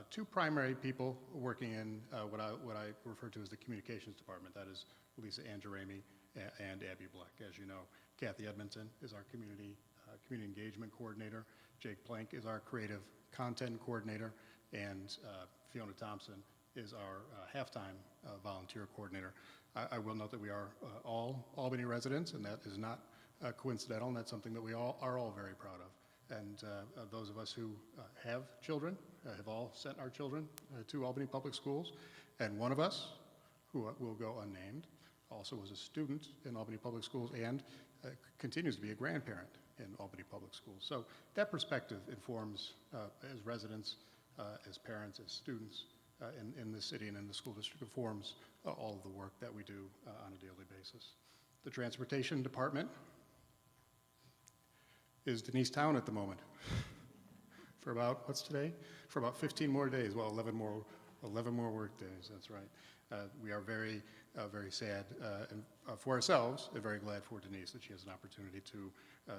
two primary people working in what I refer to as the communications department. That is Lisa Angerami and Abby Black. As you know, Kathy Edmonton is our community engagement coordinator. Jake Plank is our creative content coordinator, and Fiona Thompson is our halftime volunteer coordinator. I will note that we are all Albany residents, and that is not coincidental, and that's something that we are all very proud of. And those of us who have children have all sent our children to Albany Public Schools, and one of us, who will go unnamed, also was a student in Albany Public Schools and continues to be a grandparent in Albany Public Schools. So that perspective informs, as residents, as parents, as students in the city and in the school district, informs all of the work that we do on a daily basis. The transportation department is Denise Town at the moment for about, what's today? For about 15 more days, well, 11 more work days, that's right. We are very sad and, for ourselves, and very glad for Denise that she has an opportunity to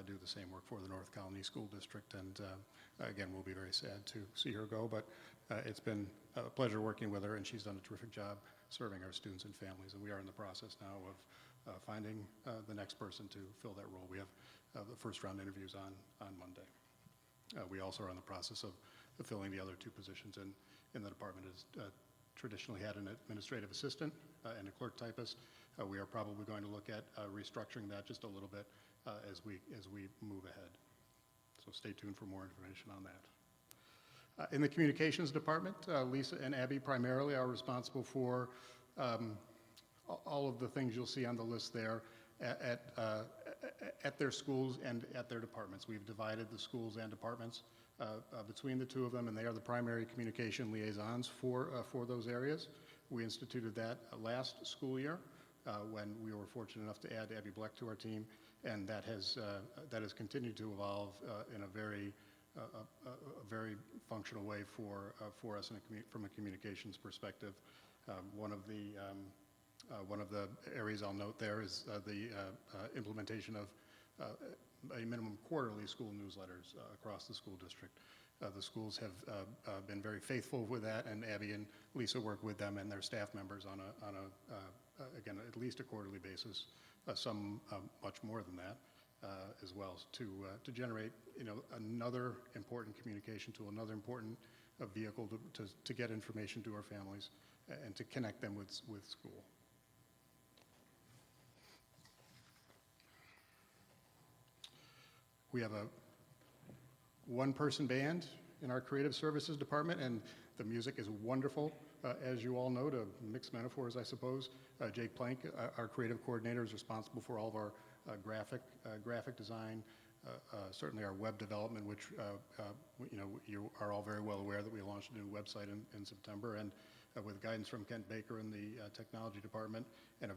do the same work for the North Colony School District, and again, we'll be very sad to see her go, but it's been a pleasure working with her, and she's done a terrific job serving our students and families, and we are in the process now of finding the next person to fill that role. We have the first round interviews on Monday. We also are in the process of filling the other two positions in the department. Has traditionally had an administrative assistant and a clerk typist. We are probably going to look at restructuring that just a little bit as we move ahead. So stay tuned for more information on that. In the communications department, Lisa and Abby primarily are responsible for all of the things you'll see on the list there at their schools and at their departments. We've divided the schools and departments between the two of them, and they are the primary communication liaisons for those areas. We instituted that last school year when we were fortunate enough to add Abby Black to our team, and that has continued to evolve in a very functional way for us from a communications perspective. One of the areas I'll note there is the implementation of a minimum quarterly school newsletters across the school district. The schools have been very faithful with that, and Abby and Lisa work with them and their staff members on again, at least a quarterly basis, some much more than that as well, to generate, another important communication tool, another important vehicle to get information to our families and to connect them with school. We have a one-person band in our creative services department, and the music is wonderful, as you all know, to mix metaphors, I suppose. Jake Plank, our creative coordinator, is responsible for all of our graphic design, certainly our web development, which you are all very well aware that we launched a new website in September, and with guidance from Kent Baker in the technology department, and a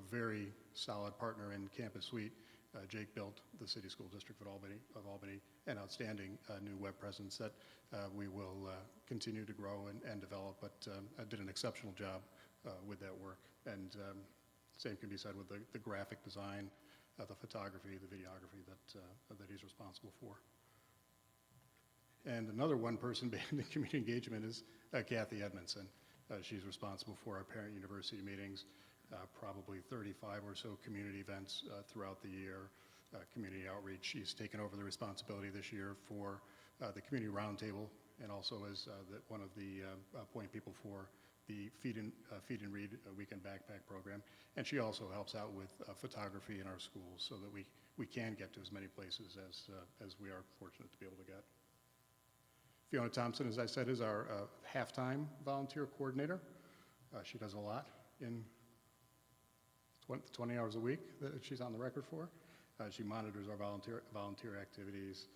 very solid partner in Campus Suite. Jake built the City School District of Albany, an outstanding new web presence that we will continue to grow and develop, but did an exceptional job with that work. And same can be said with the graphic design, the photography, the videography that he's responsible for. And another one-person band in community engagement is Kathy Edmondson. She's responsible for our parent university meetings, probably 35 or so community events throughout the year, community outreach. She's taken over the responsibility this year for the community roundtable, and also as one of the point people for the Feed and Read Weekend Backpack program. And she also helps out with photography in our schools so that we can get to as many places as we are fortunate to be able to get. Fiona Thompson, as I said, is our halftime volunteer coordinator. She does a lot in 20 hours a week that she's on the record for. She monitors our volunteer activities,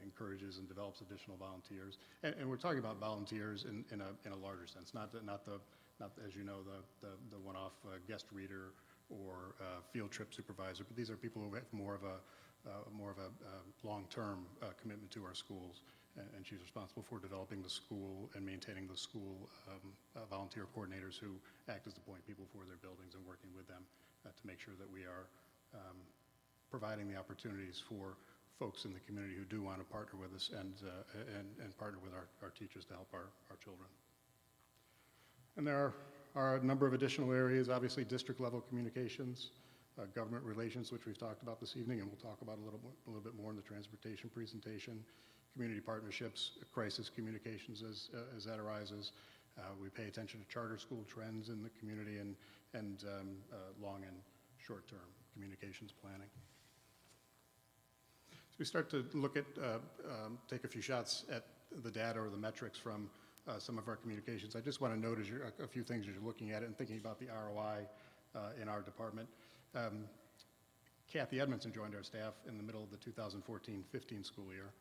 encourages and develops additional volunteers. And we're talking about volunteers in a larger sense, not as you know, the one-off guest reader or field trip supervisor, but these are people who have more of a long-term commitment to our schools. And she's responsible for developing the school and maintaining the school volunteer coordinators who act as the point people for their buildings and working with them to make sure that we are providing the opportunities for folks in the community who do want to partner with us and partner with our teachers to help our children. And there are a number of additional areas, obviously district level communications, government relations, which we've talked about this evening, and we'll talk about a little bit more in the transportation presentation, community partnerships, crisis communications as that arises. We pay attention to charter school trends in the community and long and short-term communications planning. So we start to look at, take a few shots at the data or the metrics from some of our communications. I just want to note a few things as you're looking at it and thinking about the ROI in our department. Kathy Edmondson joined our staff in the middle of the 2014-15 school year.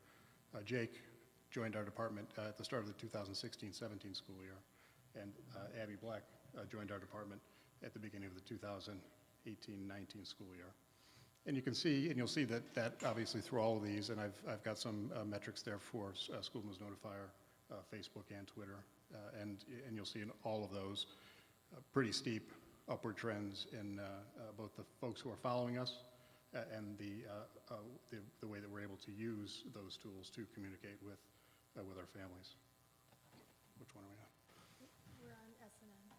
Jake joined our department at the start of the 2016-17 school year, and Abby Black joined our department at the beginning of the 2018-19 school year. And you can see, and you'll see that obviously through all of these, and I've got some metrics there for School News Notifier, Facebook and Twitter, and you'll see in all of those pretty steep upward trends in both the folks who are following us and the way that we're able to use those tools to communicate with our families. Which one are we on? We're on SNN.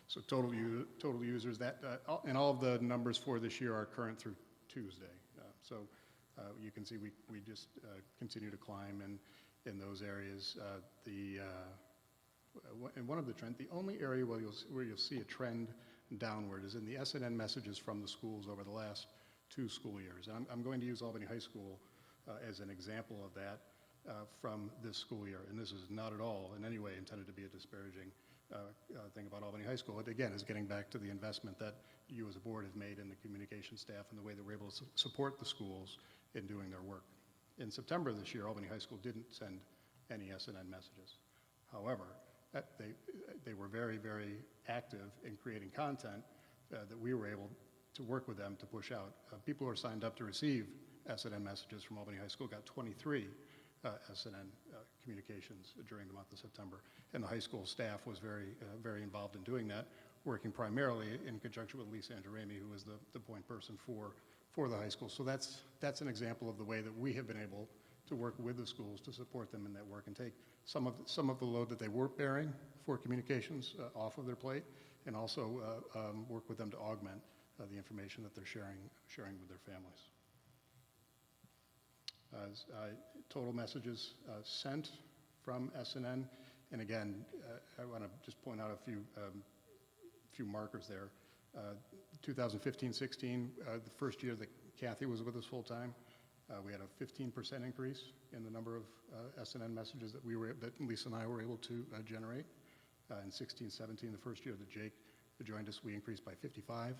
So total users, and all of the numbers for this year are current through Tuesday. So you can see we just continue to climb in those areas. In one of the trends, the only area where you'll see a trend downward is in the SNN messages from the schools over the last 2 school years. And I'm going to use Albany High School as an example of that from this school year. And this is not at all in any way intended to be a disparaging thing about Albany High School. It again is getting back to the investment that you as a board have made in the communication staff and the way that we're able to support the schools in doing their work. In September this year, Albany High School didn't send any SNN messages. However, they were very, very active in creating content that we were able to work with them to push out. People who are signed up to receive SNN messages from Albany High School got 23 SNN communications during the month of September. And the high school staff was very involved in doing that, working primarily in conjunction with Lisa Andarami, who is the point person for the high school. So that's an example of the way that we have been able to work with the schools to support them in that work and take some of the load that they were bearing for communications off of their plate, and also work with them to augment the information that they're sharing with their families. Total messages sent from SNN, and again, I want to just point out a few markers there. 2015-16, the first year that Kathy was with us full time, we had a 15% increase in the number of SNN messages that Lisa and I were able to generate. In 16-17, the first year that Jake joined us, we increased by 55%.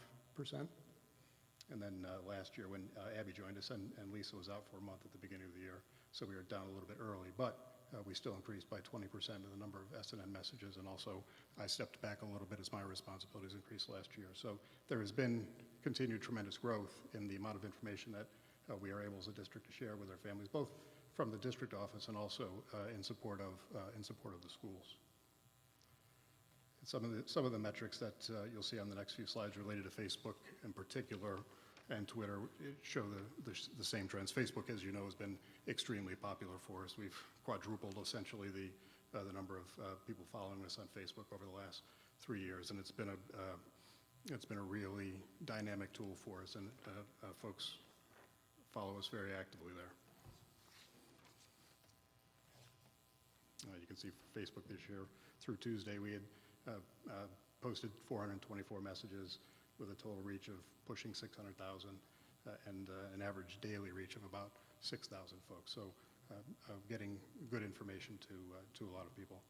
And then last year when Abby joined us and Lisa was out for a month at the beginning of the year, so we were down a little bit early, but we still increased by 20% in the number of SNN messages, and also I stepped back a little bit as my responsibilities increased last year. So there has been continued tremendous growth in the amount of information that we are able as a district to share with our families, both from the district office and also in support of the schools. Some of the metrics that you'll see on the next few slides related to Facebook in particular and Twitter show the same trends. Facebook, as you know, has been extremely popular for us. We've quadrupled essentially the number of people following us on Facebook over the last 3 years, and it's been a really dynamic tool for us, and folks follow us very actively there. You can see for Facebook this year through Tuesday we had posted 424 messages with a total reach of pushing 600,000 and an average daily reach of about 6,000 folks. So getting good information to a lot of people.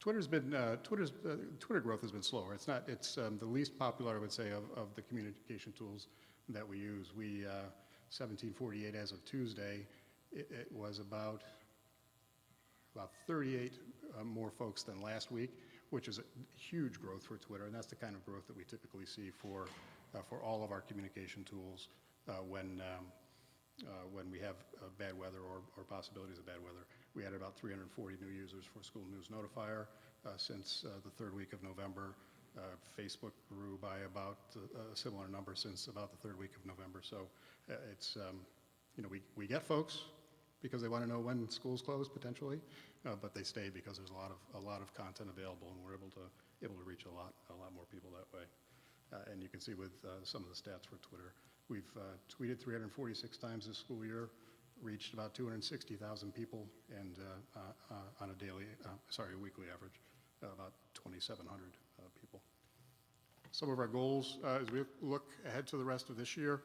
Twitter growth has been slower. It's the least popular, I would say, of the communication tools that we use. 1748 as of Tuesday, it was about 38 more folks than last week, which is a huge growth for Twitter, and that's the kind of growth that we typically see for all of our communication tools when we have bad weather or possibilities of bad weather. We had about 340 new users for School News Notifier since the third week of November. Facebook grew by about a similar number since about the third week of November. So it's, we get folks because they want to know when schools close potentially, but they stay because there's a lot of content available, and we're able to reach a lot more people that way. And you can see with some of the stats for Twitter, we've tweeted 346 times this school year, reached about 260,000 people, and on a weekly average, about 2,700 people. Some of our goals as we look ahead to the rest of this year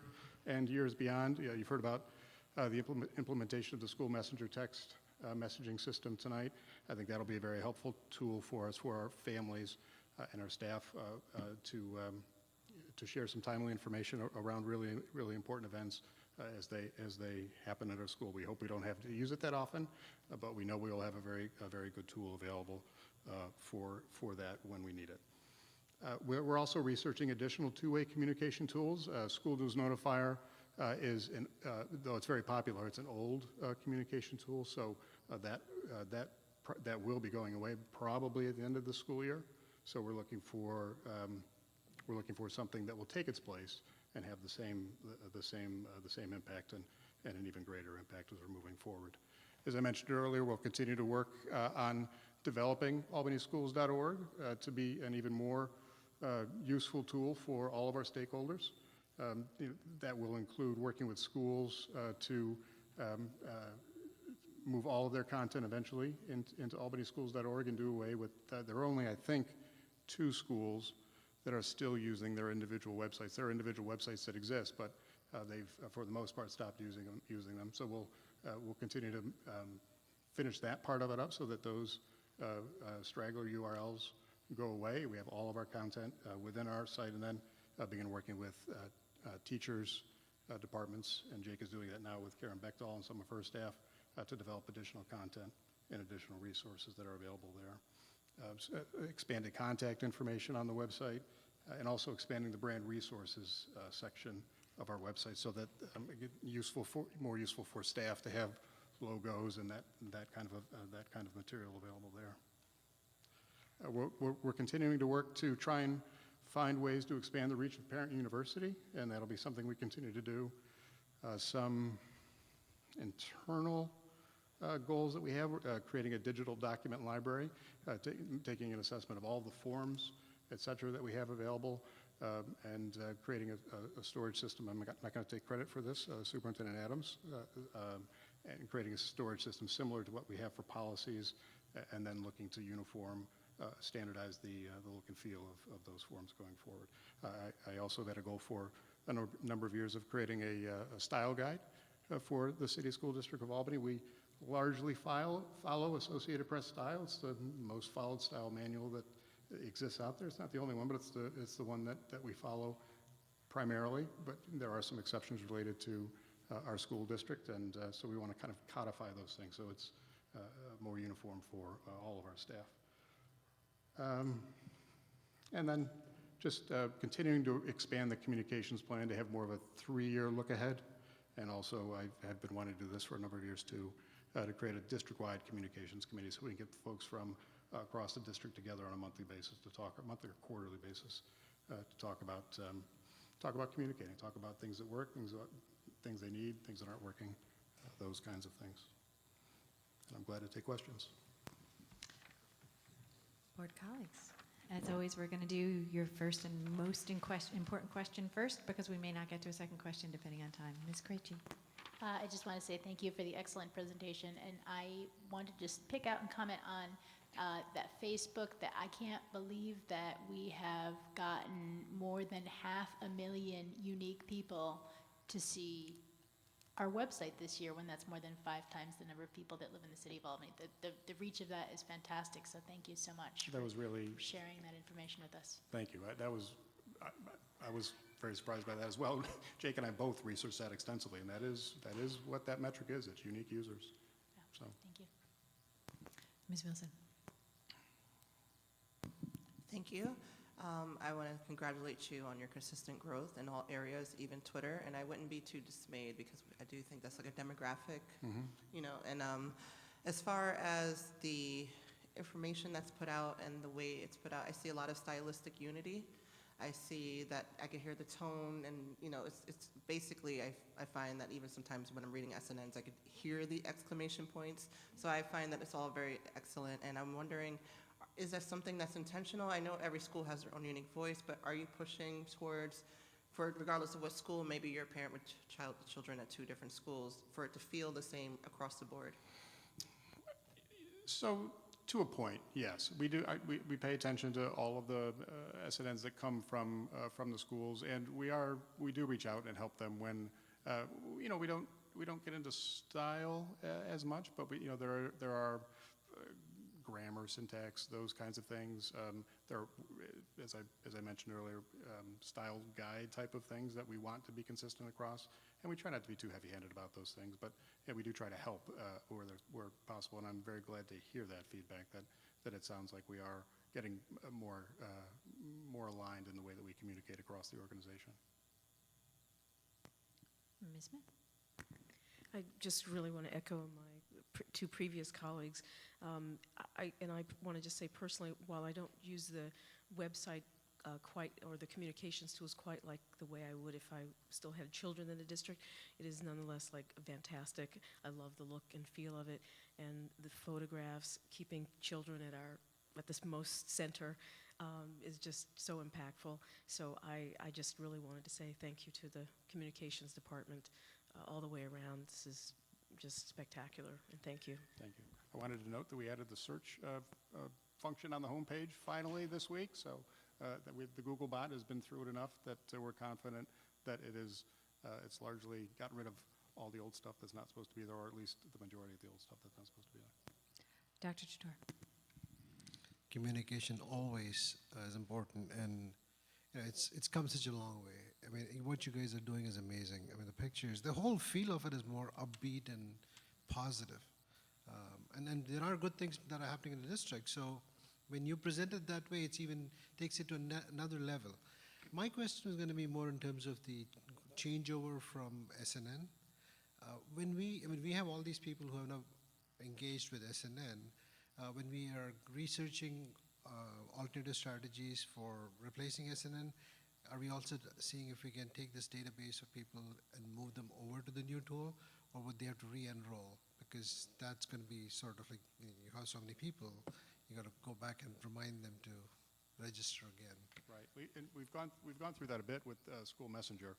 and years beyond, you've heard about the implementation of the school messenger text messaging system tonight. I think that'll be a very helpful tool for us, for our families and our staff to share some timely information around really important events as they happen at our school. We hope we don't have to use it that often, but we know we will have a very good tool available for that when we need it. We're also researching additional two-way communication tools. School News Notifier though it's very popular, it's an old communication tool, so that will be going away probably at the end of the school year. So we're looking for something that will take its place and have the same impact and an even greater impact as we're moving forward. As I mentioned earlier, we'll continue to work on developing albanyschools.org to be an even more useful tool for all of our stakeholders. That will include working with schools to move all of their content eventually into albanyschools.org and do away with, there are only, I think, 2 schools that are still using their individual websites. There are individual websites that exist, but they've, for the most part, stopped using them. So we'll continue to finish that part of it up so that those straggler URLs go away. We have all of our content within our site, and then begin working with teachers, departments, and Jake is doing that now with Karen Bechtel and some of her staff to develop additional content and additional resources that are available there. Expanded contact information on the website, and also expanding the brand resources section of our website so that more useful for staff to have logos and that kind of material available there. We're continuing to work to try and find ways to expand the reach of Parent University, and that'll be something we continue to do. Some internal goals that we have, creating a digital document library, taking an assessment of all the forms, et cetera, that we have available, and creating a storage system. I'm not going to take credit for this, Superintendent Adams, and creating a storage system similar to what we have for policies, and then looking to uniform, standardize the look and feel of those forms going forward. I also had a goal for a number of years of creating a style guide for the City School District of Albany. We largely follow Associated Press style. It's the most followed style manual that exists out there. It's not the only one, but it's the one that we follow primarily, but there are some exceptions related to our school district, and so we want to kind of codify those things so it's more uniform for all of our staff. And then just continuing to expand the communications plan to have more of a 3-year look ahead, and also I have been wanting to do this for a number of years too, to create a district-wide communications committee so we can get folks from across the district together on a monthly basis to talk, or monthly or quarterly basis, to talk about communicating, talk about things that work, things they need, things that aren't working, those kinds of things. And I'm glad to take questions. Board colleagues, as always, we're going to do your first and most important question first, because we may not get to a second question depending on time. Ms. Krejci. I just want to say thank you for the excellent presentation, and I want to just pick out and comment on that Facebook, that I can't believe that we have gotten more than 500,000 unique people to see our website this year, when that's more than 5 times the number of people that live in the city of Albany. The reach of that is fantastic, so thank you so much That was really for sharing that information with us. Thank you. I was very surprised by that as well. Jake and I both researched that extensively, and that is what that metric is. It's unique users. Yeah, So thank you. Ms. Wilson. Thank you. I want to congratulate you on your consistent growth in all areas, even Twitter, and I wouldn't be too dismayed because I do think that's like a demographic, you know, and as far as the information that's put out and the way it's put out, I see a lot of stylistic unity. I see that I can hear the tone, and you know, it's basically, I find that even sometimes when I'm reading SNNs, I could hear the exclamation points, so I find that it's all very excellent, and I'm wondering, is that something that's intentional? I know every school has their own unique voice, but are you pushing towards, for regardless of what school, maybe you're a parent with children at 2 different schools, for it to feel the same across the board? So, to a point, yes. We do. We pay attention to all of the SNNs that come from the schools, and we do reach out and help them when, you know, we don't get into style as much, but there are grammar, syntax, those kinds of things. There are, as I mentioned earlier, style guide type of things that we want to be consistent across, and we try not to be too heavy-handed about those things, but yeah, we do try to help where possible, and I'm very glad to hear that feedback, that it sounds like we are getting more aligned in the way that we communicate across the organization. Ms. Smith. I just really want to echo my 2 previous colleagues. I want to just say personally, while I don't use the website quite, or the communications tools quite like the way I would if I still had children in the district, it is nonetheless like fantastic. I love the look and feel of it, and the photographs, keeping children at this most center is just so impactful. So I just really wanted to say thank you to the communications department all the way around. This is just spectacular, and thank you. Thank you. I wanted to note that we added the search function on the homepage finally this week, so the Google bot has been through it enough that we're confident that it's largely gotten rid of all the old stuff that's not supposed to be there, or at least the majority of the old stuff that's not supposed to be there. Dr. Chaudhuri. Communication always is important, and you know, it's come such a long way. I mean, what you guys are doing is amazing. I mean, the pictures, the whole feel of it is more upbeat and positive. And then there are good things that are happening in the district. So when you present it that way, it's even takes it to another level. My question was going to be more in terms of the changeover from SNN. We have all these people who have now engaged with SNN. When we are researching alternative strategies for replacing SNN, are we also seeing if we can take this database of people and move them over to the new tool, or would they have to re-enroll? Because that's going to be sort of like, you have so many people, you got to go back and remind them to register again. Right. We've gone through that a bit with School Messenger.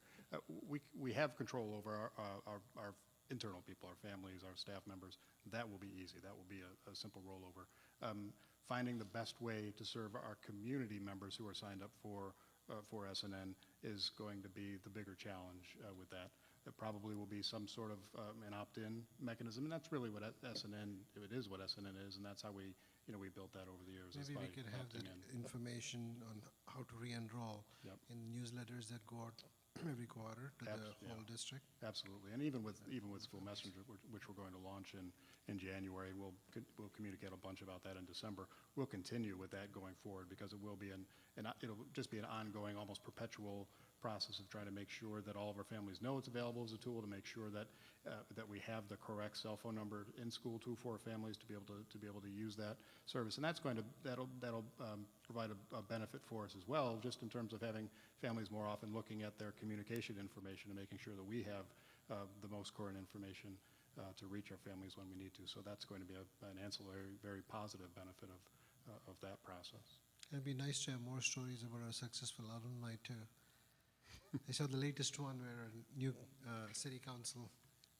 We have control over our internal people, our families, our staff members. That will be easy. That will be a simple rollover. Finding the best way to serve our community members who are signed up for SNN is going to be the bigger challenge with that. There probably will be some sort of an opt-in mechanism, and that's really what SNN, it is what SNN is, and that's how we built that over the years. Maybe we could have that information on how to re-enroll in newsletters that go out every quarter to the whole district. Absolutely, and even with School Messenger, which we're going to launch in January, we'll communicate a bunch about that in December. We'll continue with that going forward because it will be it'll just be an ongoing, almost perpetual process of trying to make sure that all of our families know it's available as a tool, to make sure that that we have the correct cell phone number in school too for our families to be able to use that service, and that'll provide a benefit for us as well, just in terms of having families more often looking at their communication information and making sure that we have the most current information to reach our families when we need to. So that's going to be an ancillary, very positive benefit of that process. It'd be nice to have more stories about our successful alumni too. I saw the latest one where a new city council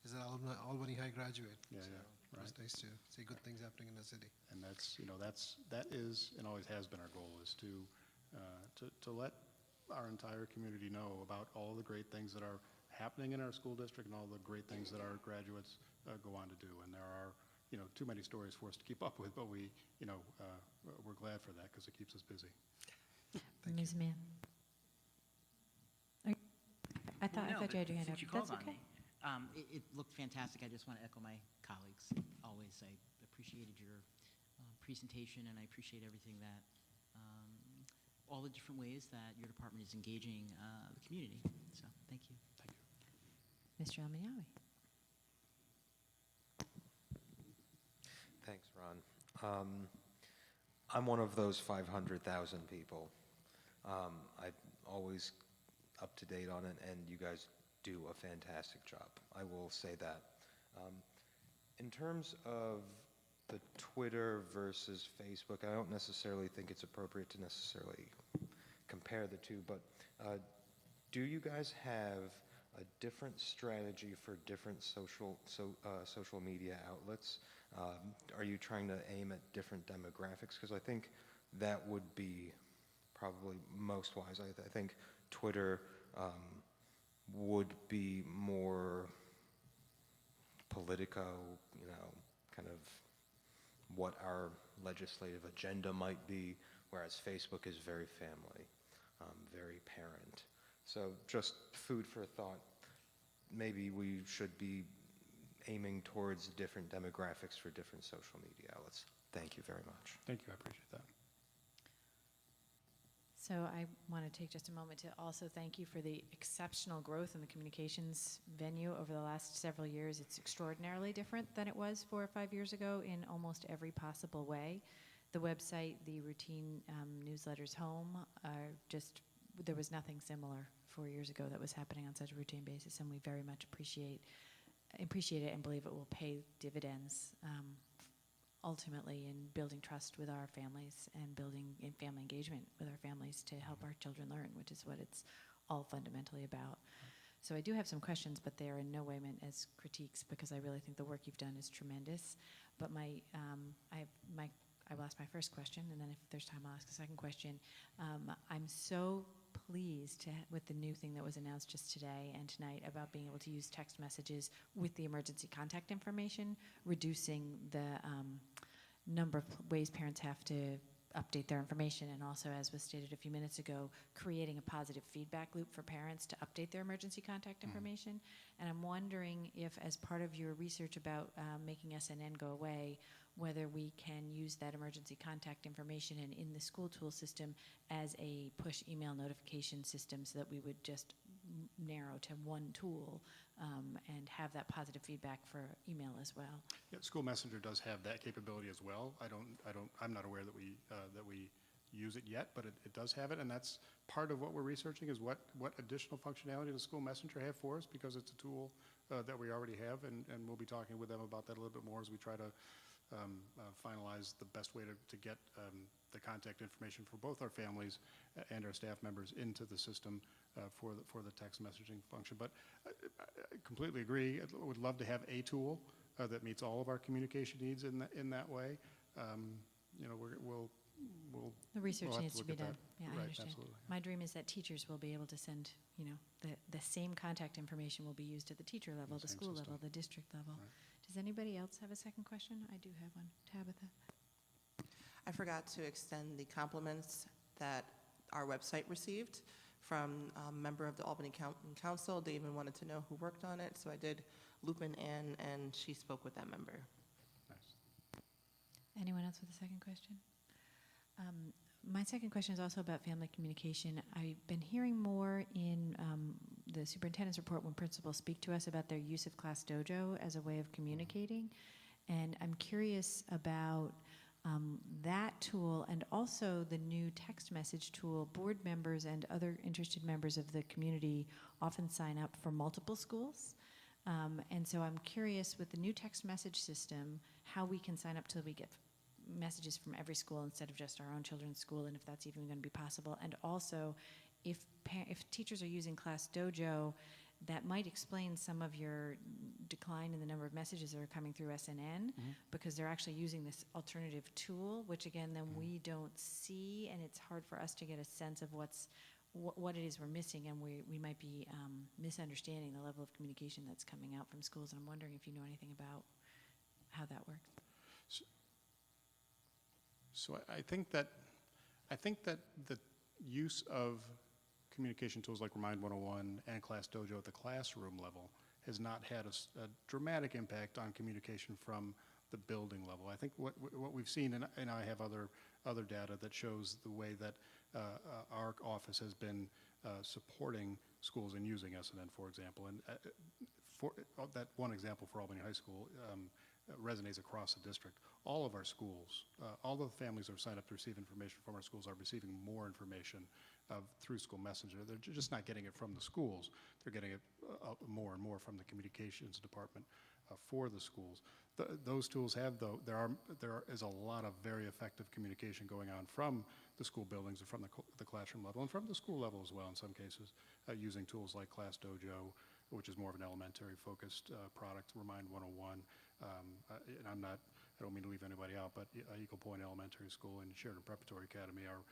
is an Albany High graduate. Yeah, so right. It's nice to see good things happening in the city. And that is and always has been our goal, is to let our entire community know about all the great things that are happening in our school district and all the great things that our graduates go on to do. And there are too many stories for us to keep up with, but we're glad for that because it keeps us busy. Ms. Mann. I thought you had your hand up. Since you called That's on okay. me, it looked fantastic. I just want to echo my colleagues. Always, I appreciated your presentation, and I appreciate everything that, all the different ways that your department is engaging the community. So, thank you. Thank you. Mr. Almanawi. Thanks, Ron. I'm one of those 500,000 people. I'm always up to date on it, and you guys do a fantastic job. I will say that. In terms of the Twitter versus Facebook, I don't necessarily think it's appropriate to necessarily compare the two, but do you guys have a different strategy for different social media outlets? Are you trying to aim at different demographics? Because I think that would be probably most wise. I think Twitter would be more politico, kind of what our legislative agenda might be, whereas Facebook is very family, very parent. So just food for thought. Maybe we should be aiming towards different demographics for different social media outlets. Thank you very much. Thank you. I appreciate that. So I want to take just a moment to also thank you for the exceptional growth in the communications venue over the last several years. It's extraordinarily different than it was 4 or 5 years ago in almost every possible way. The website, the routine newsletters home, there was nothing similar 4 years ago that was happening on such a routine basis, and we very much appreciate it and believe it will pay dividends ultimately in building trust with our families and building in family engagement with our families to help our children learn, which is what it's all fundamentally about. So I do have some questions, but they are in no way meant as critiques because I really think the work you've done is tremendous. But I will ask my first question, and then if there's time, I'll ask a second question. I'm so pleased with the new thing that was announced just today and tonight about being able to use text messages with the emergency contact information, reducing the number of ways parents have to update their information, and also, as was stated a few minutes ago, creating a positive feedback loop for parents to update their emergency contact information. And I'm wondering if, as part of your research about making SNN go away, whether we can use that emergency contact information and in the school tool system as a push email notification system, so that we would just narrow to one tool and have that positive feedback for email as well. Yeah, School Messenger does have that capability as well. I'm not aware that we use it yet, but it does have it, and that's part of what we're researching, is what additional functionality does School Messenger have for us, because it's a tool that we already have, and we'll be talking with them about that a little bit more as we try to finalize the best way to get the contact information for both our families and our staff members into the system for the text messaging function. But I completely agree. I would love to have a tool that meets all of our communication needs in that way. You know, we'll The research we'll have needs to look be at that. done. Yeah, I Right, understand. absolutely. My dream is that teachers will be able to send, you know, the same contact information will be used at the teacher level, the same school system. level, the district level. Right. Does anybody else have a second question? I do have one. Tabitha? I forgot to extend the compliments that our website received from a member of the Albany Council. They even wanted to know who worked on it, so I did loop in Ann, and she spoke with that member. Nice. Anyone else with a second question? My second question is also about family communication. I've been hearing more in the superintendent's report when principals speak to us about their use of Class Dojo as a way of communicating. And I'm curious about that tool, and also the new text message tool. Board members and other interested members of the community often sign up for multiple schools. And so I'm curious, with the new text message system, how we can sign up till we get messages from every school instead of just our own children's school, and if that's even going to be possible. And also, if teachers are using Class Dojo, that might explain some of your decline in the number of messages that are coming through SNN, because they're actually using this alternative tool, which again, then we don't see, and it's hard for us to get a sense of what it is we're missing, and we might be misunderstanding the level of communication that's coming out from schools. And I'm wondering if you know anything about how that works. So I think that the use of communication tools like Remind 101 and Class Dojo at the classroom level has not had a dramatic impact on communication from the building level. I think what we've seen, and I have other data that shows the way that our office has been supporting schools in using SNN, for example. And for that one example for Albany High School resonates across the district. All of our schools, all the families that are signed up to receive information from our schools are receiving more information through School Messenger. They're just not getting it from the schools. They're getting it more and more from the communications department for the schools. Those tools have, though, there is a lot of very effective communication going on from the school buildings and from the classroom level and from the school level as well in some cases, using tools like Class Dojo, which is more of an elementary focused product, Remind 101. And I don't mean to leave anybody out, but Eagle Point Elementary School and Sheridan Preparatory Academy are,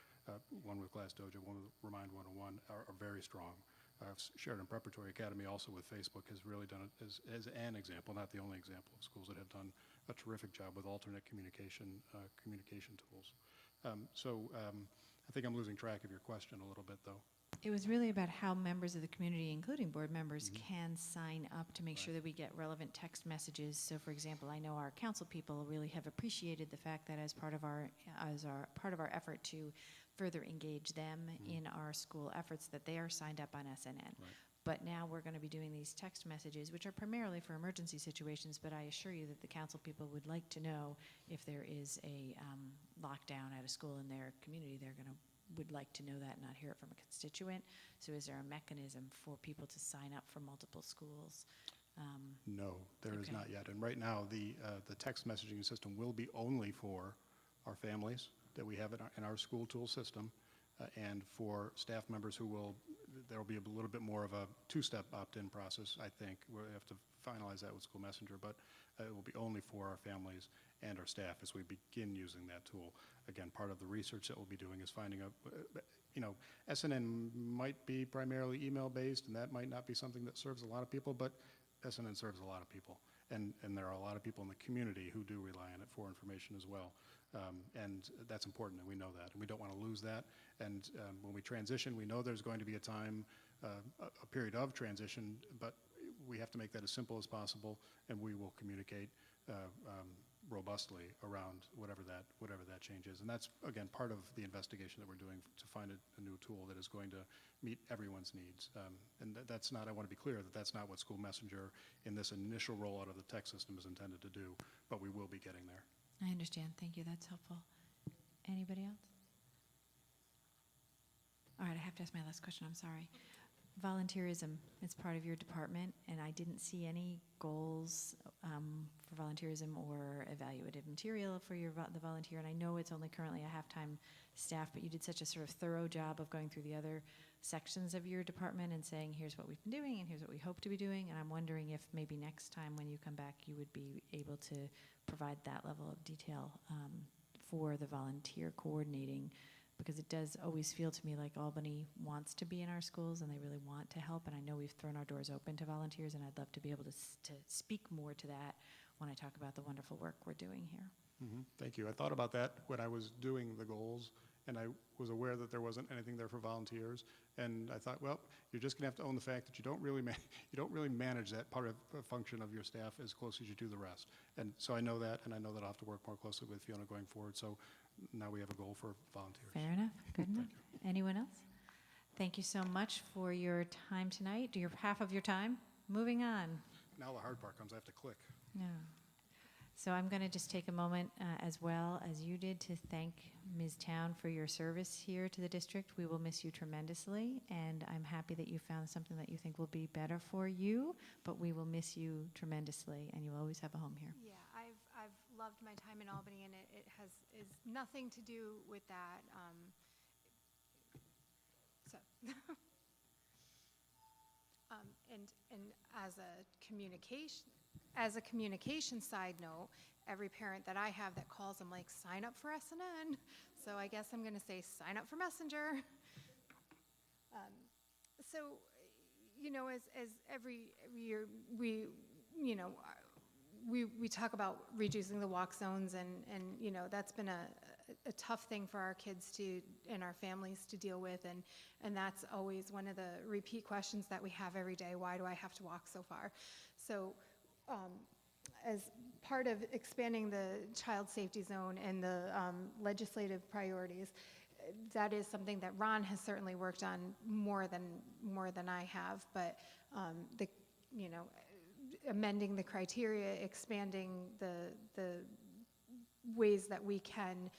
one with Class Dojo, one with Remind 101, are very strong. Sheridan Preparatory Academy, also with Facebook, has really done it as an example, not the only example of schools that have done a terrific job with alternate communication tools. I think I'm losing track of your question a little bit, though. It was really about how members of the community, including board members, can sign up to make sure that we get relevant text messages. So, for example, I know our council people really have appreciated the fact that as part of our effort to further engage them in our school efforts, that they are signed up on SNN. Right. But now we're going to be doing these text messages, which are primarily for emergency situations, but I assure you that the council people would like to know if there is a lockdown at a school in their community. Would like to know that, not hear it from a constituent. So is there a mechanism for people to sign up for multiple schools? No, there is Okay. not yet. And right now, the text messaging system will be only for our families that we have in our school tool system, and for staff members there will be a little bit more of a two-step opt-in process, I think. We'll have to finalize that with School Messenger, but it will be only for our families and our staff as we begin using that tool. Again, part of the research that we'll be doing is finding out, SNN might be primarily email-based, and that might not be something that serves a lot of people, but SNN serves a lot of people. and there are a lot of people in the community who do rely on it for information as well. And that's important, and we know that, and we don't want to lose that. And when we transition, we know there's going to be a time, a period of transition, but we have to make that as simple as possible, and we will communicate robustly around whatever that change is. And that's, again, part of the investigation that we're doing to find a new tool that is going to meet everyone's needs. And that's not, I want to be clear that that's not what School Messenger in this initial rollout of the tech system is intended to do, but we will be getting there. I understand. Thank you. That's helpful. Anybody else? All right, I have to ask my last question. I'm sorry. Volunteerism is part of your department, and I didn't see any goals for volunteerism or evaluative material for the volunteer. And I know it's only currently a half-time staff, but you did such a sort of thorough job of going through the other sections of your department and saying, here's what we've been doing and here's what we hope to be doing. And I'm wondering if maybe next time when you come back, you would be able to provide that level of detail for the volunteer coordinating, because it does always feel to me like Albany wants to be in our schools and they really want to help. And I know we've thrown our doors open to volunteers, and I'd love to be able to speak more to that when I talk about the wonderful work we're doing here. Thank you. I thought about that when I was doing the goals, and I was aware that there wasn't anything there for volunteers. And I thought, well, you're just going to have to own the fact that you don't really manage that part of a function of your staff as close as you do the rest. And so I know that, and I know that I'll have to work more closely with Fiona going forward. So now we have a goal for volunteers. Fair enough. Good enough. Anyone else? Thank you so much for your time tonight. Half of your time. Moving on. Now the hard part comes. I have to click. Yeah. So I'm going to just take a moment, as well as you did, to thank Ms. Town for your service here to the district. We will miss you tremendously, and I'm happy that you found something that you think will be better for you, but we will miss you tremendously, and you'll always have a home here. Yeah, I've loved my time in Albany, and it is nothing to do with that. And as a communication side note, every parent that I have that calls, I'm like, sign up for SNN. So I guess I'm going to say sign up for Messenger. So, as every year we talk about reducing the walk zones, and that's been a tough thing for our kids and our families to deal with, and that's always one of the repeat questions that we have every day. Why do I have to walk so far? So as part of expanding the child safety zone and the legislative priorities, that is something that Ron has certainly worked on more than I have, but amending the criteria, expanding the ways that we can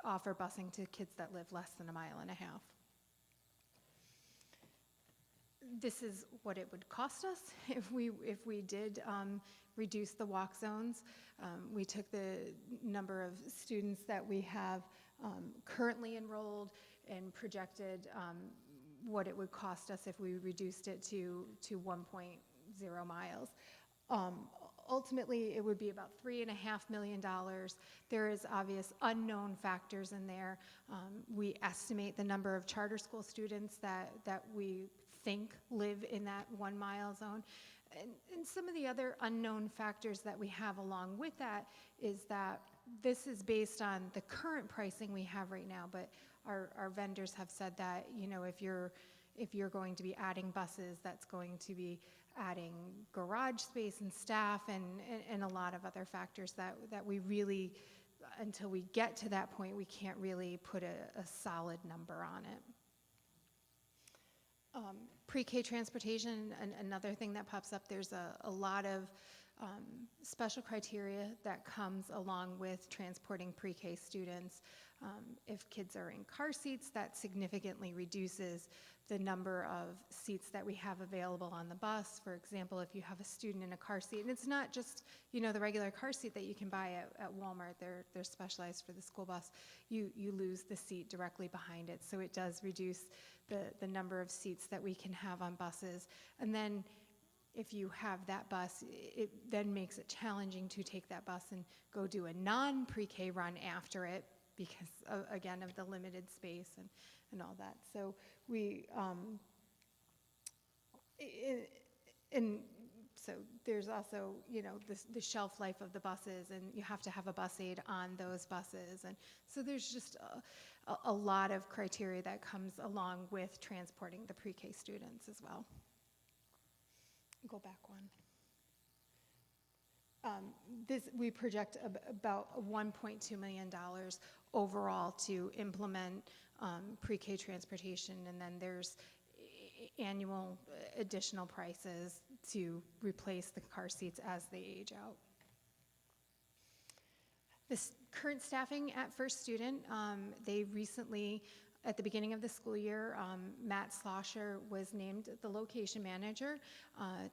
offer busing to kids that live less than 1.5 miles. This is what it would cost us if we did reduce the walk zones. We took the number of students that we have currently enrolled and projected what it would cost us if we reduced it to 1.0 miles. Ultimately, it would be about $3.5 million. There is obvious unknown factors in there. We estimate the number of charter school students that we think live in that 1 mile zone. And some of the other unknown factors that we have along with that is that this is based on the current pricing we have right now, but our vendors have said that, if you're going to be adding buses, that's going to be adding garage space and staff and a lot of other factors that we really, until we get to that point, we can't really put a solid number on it. Pre-K transportation, another thing that pops up, there's a lot of special criteria that comes along with transporting pre-K students. If kids are in car seats, that significantly reduces the number of seats that we have available on the bus. For example, if you have a student in a car seat, and it's not just the regular car seat that you can buy at Walmart, they're specialized for the school bus, you lose the seat directly behind it. So it does reduce the number of seats that we can have on buses. And then if you have that bus, it then makes it challenging to take that bus and go do a non-pre-K run after it because, again, of the limited space and all that. So So there's also, the shelf life of the buses, and you have to have a bus aid on those buses. And so there's just a lot of criteria that comes along with transporting the pre-K students as well. Go back one. We project about $1.2 million overall to implement pre-K transportation, and then there's annual additional prices to replace the car seats as they age out. This current staffing at First Student, they recently, at the beginning of the school year, Matt Slosher was named the location manager.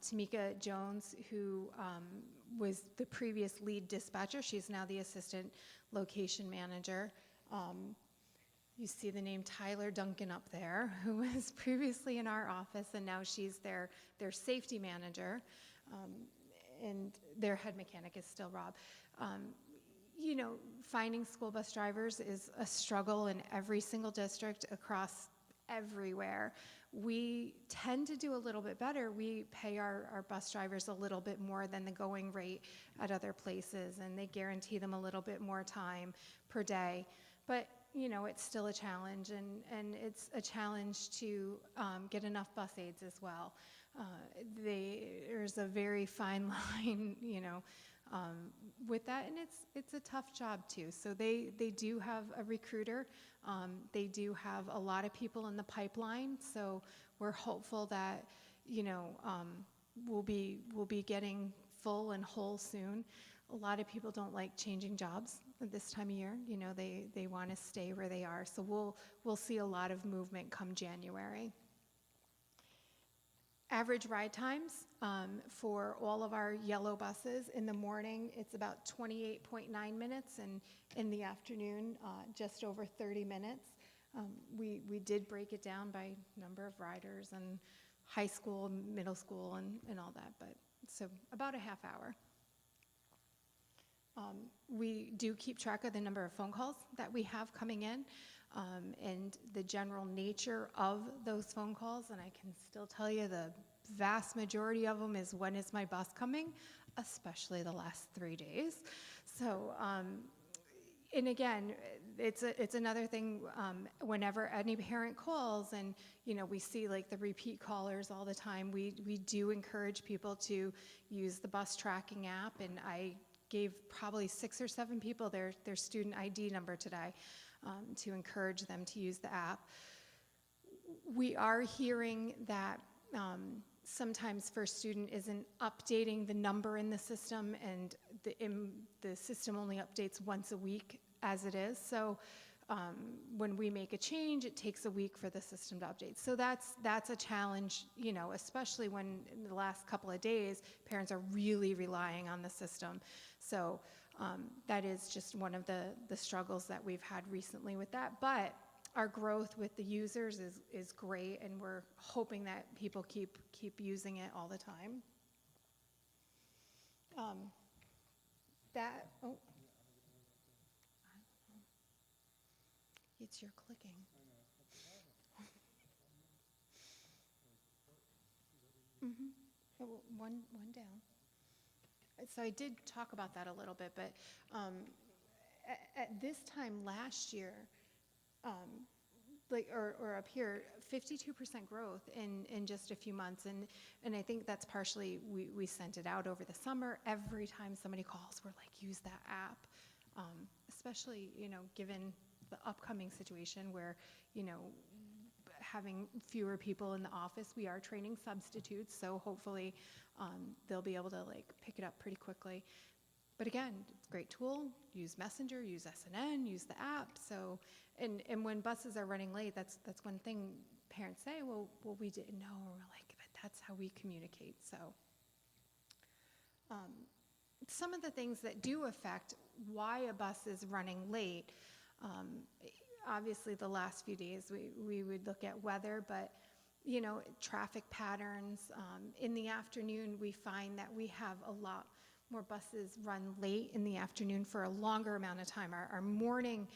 Tamika Jones, who was the previous lead dispatcher, she's now the assistant location manager. You see the name Tyler Duncan up there, who was previously in our office, and now she's their safety manager, and their head mechanic is still Rob. Finding school bus drivers is a struggle in every single district across everywhere. We tend to do a little bit better. We pay our bus drivers a little bit more than the going rate at other places, and they guarantee them a little bit more time per day. But it's still a challenge, and it's a challenge to get enough bus aids as well. There's a very fine line, with that, and it's a tough job too. So they do have a recruiter. They do have a lot of people in the pipeline. So we're hopeful that we'll be getting full and whole soon. A lot of people don't like changing jobs at this time of year. They want to stay where they are. So we'll see a lot of movement come January. Average ride times for all of our yellow buses in the morning, it's about 28.9 minutes, and in the afternoon, just over 30 minutes. We did break it down by number of riders and high school, middle school, and all that, but so about a half hour. We do keep track of the number of phone calls that we have coming in, and the general nature of those phone calls, and I can still tell you the vast majority of them is, when is my bus coming, especially the last 3 days. So, and again, it's another thing, whenever any parent calls and, we see like the repeat callers all the time, we do encourage people to use the bus tracking app, and I gave probably 6 or 7 people their student ID number today, to encourage them to use the app. We are hearing that sometimes First Student isn't updating the number in the system, and the system only updates once a week as it is. So when we make a change, it takes a week for the system to update. So that's a challenge, especially when in the last couple of days, parents are really relying on the system. So that is just one of the struggles that we've had recently with that. But our growth with the users is great, and we're hoping that people keep using it all the time. It's your clicking. One down. So I did talk about that a little bit, but at this time last year, or up here, 52% growth in just a few months, and I think that's partially we sent it out over the summer. Every time somebody calls, we're like, use that app, especially given the upcoming situation where having fewer people in the office, we are training substitutes, so hopefully they'll be able to pick it up pretty quickly. But again, it's a great tool. Use Messenger, use SNN, use the app. So, and when buses are running late, that's one thing parents say. Well, we didn't know. Or we're like, but that's how we communicate. So, some of the things that do affect why a bus is running late. Obviously, the last few days we would look at weather, but traffic patterns. In the afternoon, we find that we have a lot more buses run late in the afternoon for a longer amount of time. Our morning,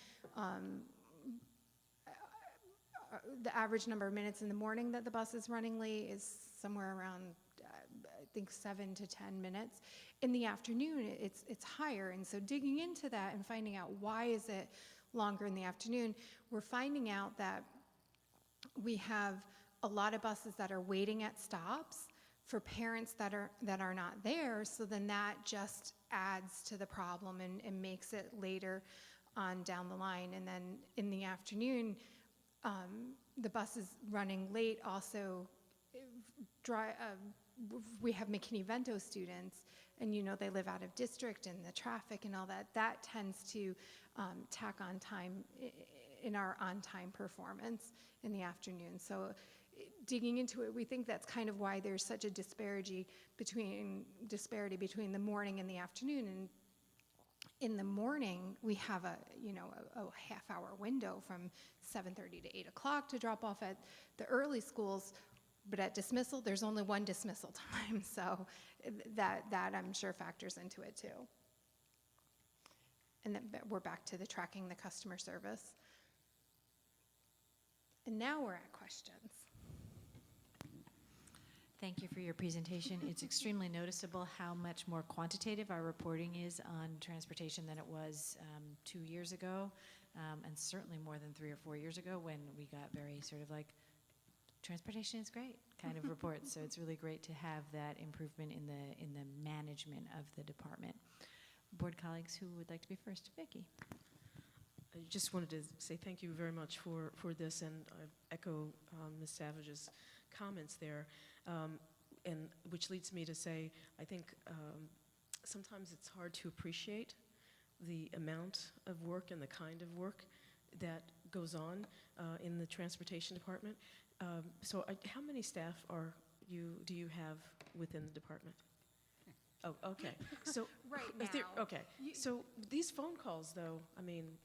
the average number of minutes in the morning that the bus is running late is somewhere around, I think 7 to 10 minutes. In the afternoon, it's higher. And so digging into that and finding out why is it longer in the afternoon, we're finding out that we have a lot of buses that are waiting at stops for parents that are not there. So then that just adds to the problem and makes it later on down the line. And then in the afternoon, the buses running late also we have McKinney-Vento students, and they live out of district, and the traffic and all that tends to tack on time in our on-time performance in the afternoon. So digging into it, we think that's kind of why there's such a disparity between the morning and the afternoon. And in the morning, we have a half-hour window from 7:30 to 8 o'clock to drop off at the early schools. But at dismissal, there's only one dismissal time, so that I'm sure factors into it too. And then we're back to the tracking the customer service. And now we're at questions. Thank you for your presentation. It's extremely noticeable how much more quantitative our reporting is on transportation than it was 2 years ago, and certainly more than 3 or 4 years ago when we got very sort of like, transportation is great kind of reports. So it's really great to have that improvement in the management of the department. Board colleagues who would like to be first? Vicki. I just wanted to say thank you very much for this, and I echo Ms. Savage's comments there, and which leads me to say I think sometimes it's hard to appreciate the amount of work and the kind of work that goes on in the transportation department. So how many staff do you have within the department? Oh, okay. So right is there, now. okay. So these phone calls, though, I mean,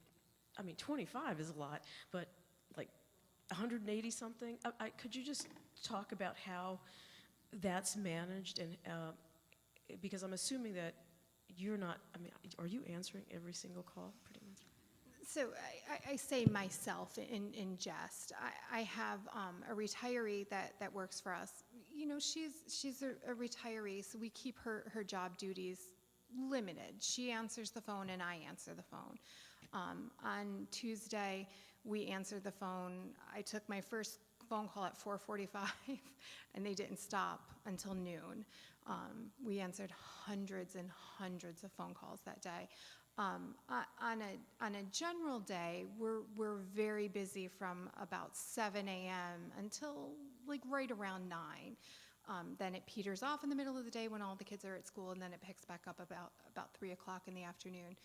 25 is a lot, but like 180 something. Could you just talk about how that's managed, and because I'm assuming that you're not. I mean, are you answering every single call, pretty much? So I say myself in jest. I have a retiree that works for us. She's a retiree, so we keep her job duties limited. She answers the phone and I answer the phone. On Tuesday, we answered the phone. I took my first phone call at 4:45, and they didn't stop until noon. We answered hundreds and hundreds of phone calls that day. On a general day, we're very busy from about 7 a.m. until like right around 9. Then it peters off in the middle of the day when all the kids are at school, and then it picks back up about 3 o'clock in the afternoon.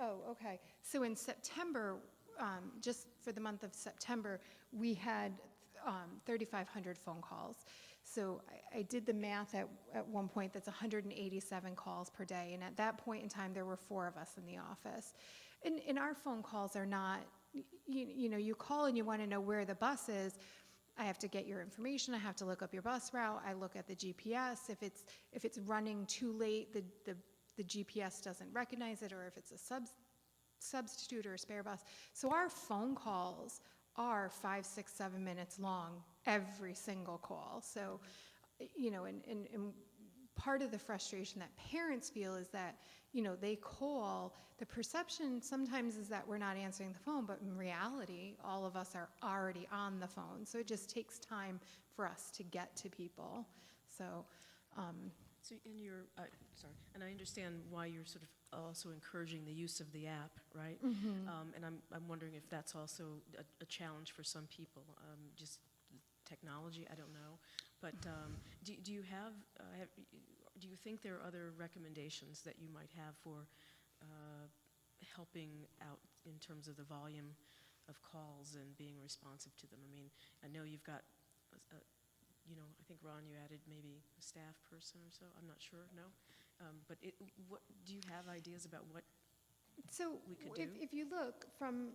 Okay. So in September, just for the month of September, we had 3,500 phone calls. So I did the math at one point. That's 187 calls per day. And at that point in time, there were 4 of us in the office. And our phone calls are not, you call and you want to know where the bus is. I have to get your information. I have to look up your bus route. I look at the GPS. If it's running too late, the GPS doesn't recognize it, or if it's a substitute or a spare bus. So our phone calls are 5, 6, 7 minutes long, every single call. So, and part of the frustration that parents feel is that, they call, the perception sometimes is that we're not answering the phone, but in reality, all of us are already on the phone. So it just takes time for us to get to people. So, So in your, sorry, and I understand why you're sort of also encouraging the use of the app, right? Mm-hmm. And I'm wondering if that's also a challenge for some people, just technology, I don't know. But do you have, do you think there are other recommendations that you might have for helping out in terms of the volume of calls and being responsive to them? I mean, I know you've got I think, Ron, you added maybe a staff person or so. I'm not sure, no? But what do you have ideas about what we could do? If you look, from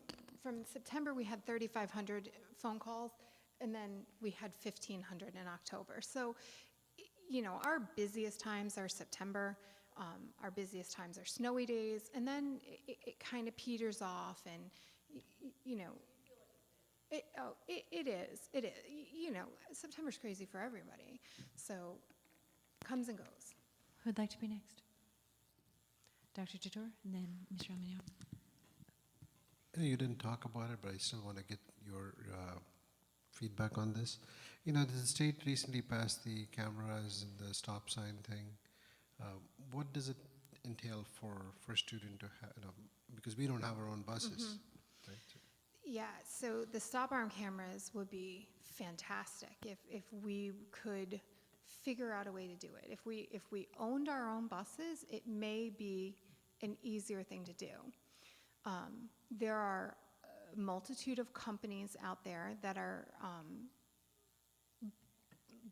September, we had 3,500 phone calls, and then we had 1,500 in October. So, our busiest times are September. Our busiest times are snowy days, and then it kind of peters off, and, It is. It is. You know, September's crazy for everybody. So, comes and goes. Who'd like to be next? Dr. Jator, and then Mr. Amanio. I know you didn't talk about it, but I still want to get your feedback on this. You know, the state recently passed the cameras and the stop sign thing. What does it entail for a student to have, because we don't have our own buses, right? Yeah, so the stop arm cameras would be fantastic if we could figure out a way to do it. If we owned our own buses, it may be an easier thing to do. There are a multitude of companies out there that are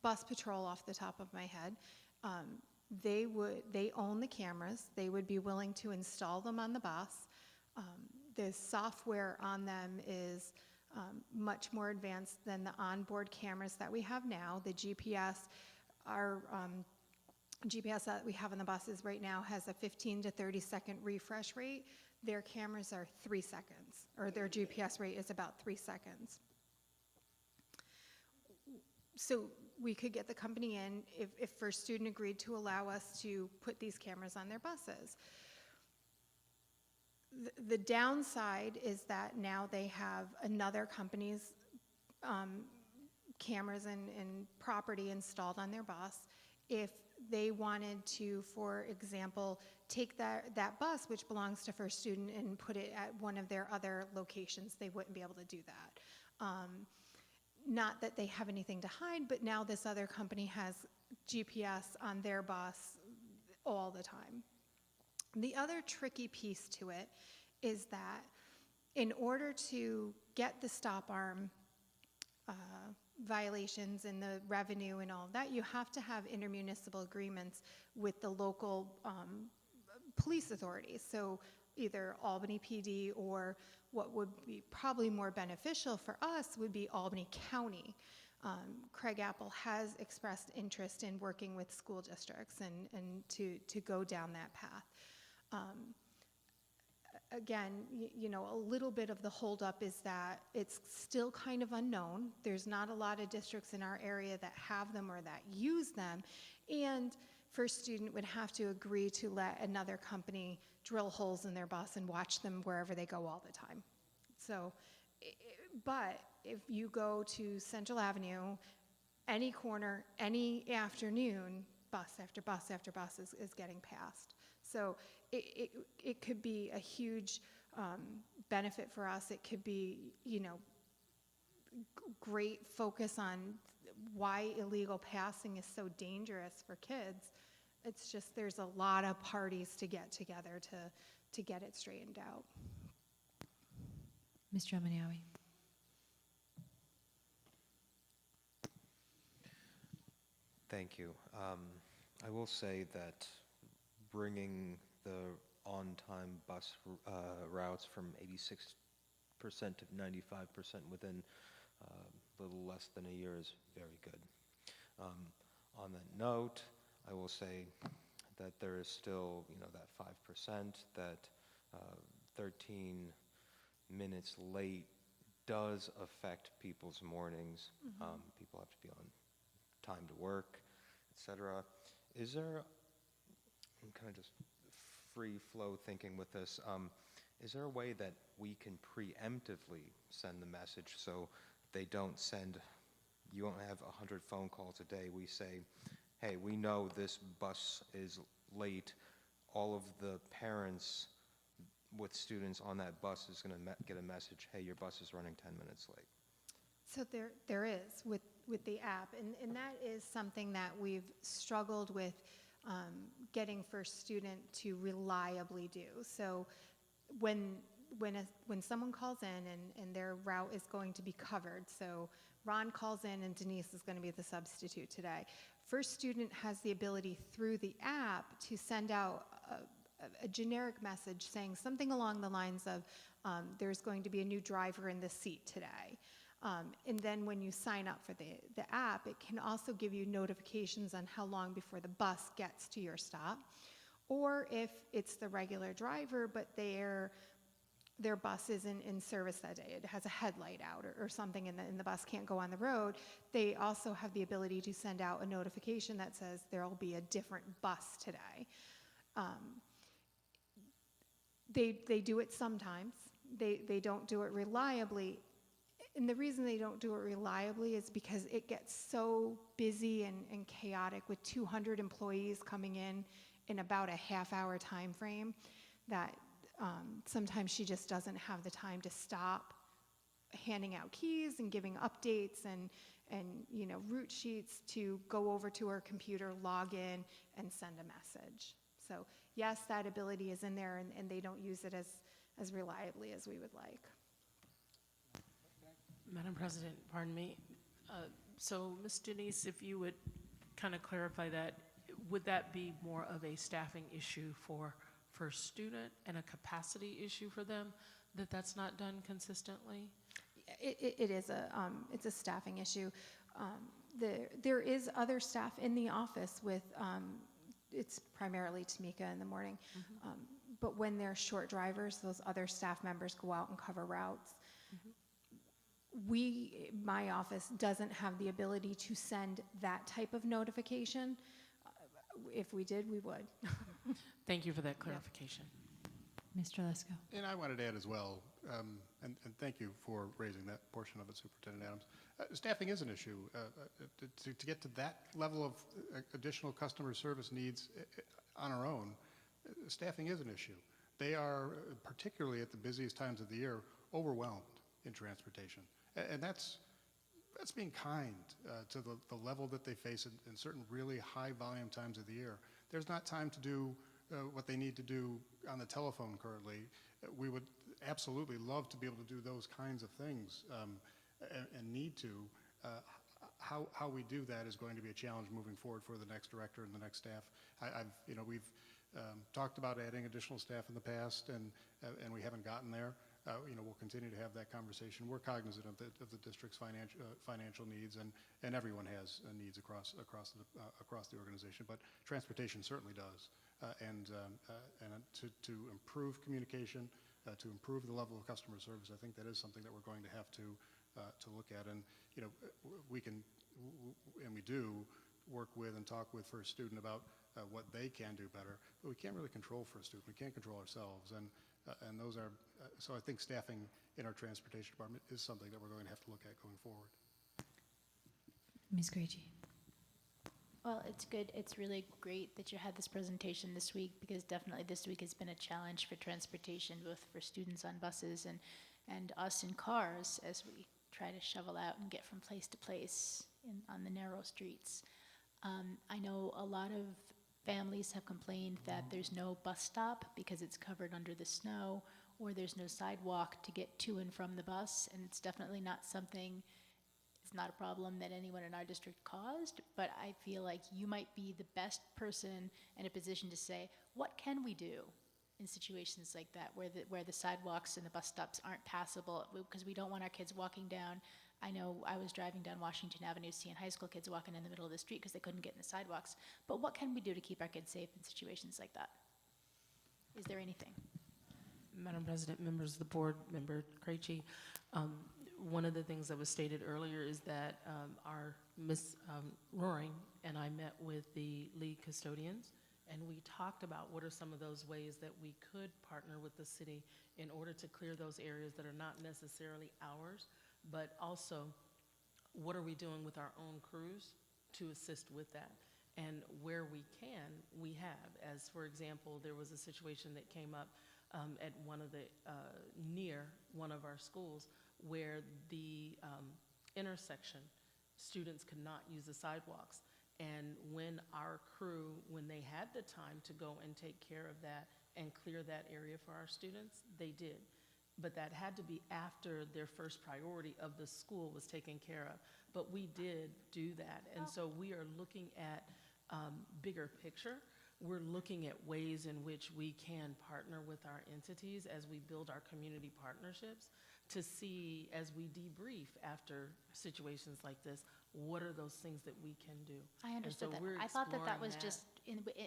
Bus Patrol off the top of my head. They own the cameras. They would be willing to install them on the bus. The software on them is much more advanced than the onboard cameras that we have now. The GPS, our GPS that we have on the buses right now has a 15 to 30 second refresh rate. Their cameras are 3 seconds, or their GPS rate is about 3 seconds. So we could get the company in if First Student agreed to allow us to put these cameras on their buses. The downside is that now they have another company's cameras and property installed on their bus. If they wanted to, for example, take that bus, which belongs to First Student, and put it at one of their other locations, they wouldn't be able to do that. Not that they have anything to hide, but now this other company has GPS on their bus all the time. The other tricky piece to it is that in order to get the stop arm violations and the revenue and all of that, you have to have intermunicipal agreements with the local police authorities. So either Albany PD, or what would be probably more beneficial for us would be Albany County. Craig Apple has expressed interest in working with school districts and to go down that path. Again, you know, a little bit of the holdup is that it's still kind of unknown. There's not a lot of districts in our area that have them or that use them, and First Student would have to agree to let another company drill holes in their bus and watch them wherever they go all the time. So, but if you go to Central Avenue, any corner, any afternoon, bus after bus after bus is getting passed. So it could be a huge benefit for us. It could be, you know, great focus on why illegal passing is so dangerous for kids. It's just there's a lot of parties to get together to get it straightened out. Mr. Amaniawi. Thank you. I will say that bringing the on-time bus routes from 86% to 95% within a little less than a year is very good. On that note, I will say that there is still, you know, that 5%, that 13 minutes late does affect people's mornings. Mm-hmm. People have to be on time to work, etc. Is there, I'm kind of just free flow thinking with this, is there a way that we can preemptively send the message so they don't send, you won't have 100 phone calls a day. We say, hey, we know this bus is late. All of the parents with students on that bus is going to get a message, hey, your bus is running 10 minutes late. So there is with the app, and that is something that we've struggled with getting First Student to reliably do. So when someone calls in and their route is going to be covered, so Ron calls in and Denise is going to be the substitute today, First Student has the ability through the app to send out a generic message saying something along the lines of, there's going to be a new driver in the seat today. And then when you sign up for the app, it can also give you notifications on how long before the bus gets to your stop. Or if it's the regular driver, but they're their bus isn't in service that day, it has a headlight out or something, and the bus can't go on the road, they also have the ability to send out a notification that says there will be a different bus today. They do it sometimes. They don't do it reliably. And the reason they don't do it reliably is because it gets so busy and chaotic with 200 employees coming in about a half-hour time frame that sometimes she just doesn't have the time to stop handing out keys and giving updates and you know, route sheets to go over to her computer, log in, and send a message. So yes, that ability is in there, and they don't use it as reliably as we would like. Madam President, pardon me. So, Ms. Denise, if you would kind of clarify that, would that be more of a staffing issue for first student and a capacity issue for them, that's not done consistently? It is it's a staffing issue. There is other staff in the office with, it's primarily Tamika in the morning, but when they're short drivers, those other staff members go out and cover routes. My office doesn't have the ability to send that type of notification. If we did, we would. Thank you for that clarification. Mr. Lesko. And I wanted to add as well, and thank you for raising that portion of it, Superintendent Adams. Staffing is an issue. To get to that level of additional customer service needs on our own, staffing is an issue. They are, particularly at the busiest times of the year, overwhelmed in transportation. And that's being kind to the level that they face in certain really high volume times of the year. There's not time to do what they need to do on the telephone currently. We would absolutely love to be able to do those kinds of things and need to. How we do that is going to be a challenge moving forward for the next director and the next staff. We've talked about adding additional staff in the past, and we haven't gotten there. We'll continue to have that conversation. We're cognizant of the district's financial needs, and everyone has needs across the organization. But transportation certainly does, and to improve communication, to improve the level of customer service, I think that is something that we're going to have to look at. And we can and we do work with and talk with First Student about what they can do better, but we can't really control First Student. We can't control ourselves, and those are, so I think staffing in our transportation department is something that we're going to have to look at going forward. Ms. Grady. Well, it's good. It's really great that you had this presentation this week, because definitely this week has been a challenge for transportation, both for students on buses and us in cars as we try to shovel out and get from place to place on the narrow streets. I know a lot of families have complained that there's no bus stop because it's covered under the snow, or there's no sidewalk to get to and from the bus, and it's definitely not something, it's not a problem that anyone in our district caused, but I feel like you might be the best person in a position to say, what can we do in situations like that where the sidewalks and the bus stops aren't passable, because we don't want our kids walking down. I know I was driving down Washington Avenue seeing high school kids walking in the middle of the street because they couldn't get in the sidewalks. But what can we do to keep our kids safe in situations like that? Is there anything? Madam President, members of the board, Member Krejci, one of the things that was stated earlier is that our Ms. Roaring and I met with the lead custodians, and we talked about what are some of those ways that we could partner with the city in order to clear those areas that are not necessarily ours, but also what are we doing with our own crews to assist with that. And where we can, we have. As for example, there was a situation that came up at one of the, near one of our schools, where the intersection, students could not use the sidewalks. And when our crew, when they had the time to go and take care of that and clear that area for our students, they did. But that had to be after their first priority of the school was taken care of. But we did do that. And so we are looking at bigger picture. We're looking at ways in which we can partner with our entities as we build our community partnerships to see, as we debrief after situations like this, what are those things that we can do. I understood so that. I thought that was that. just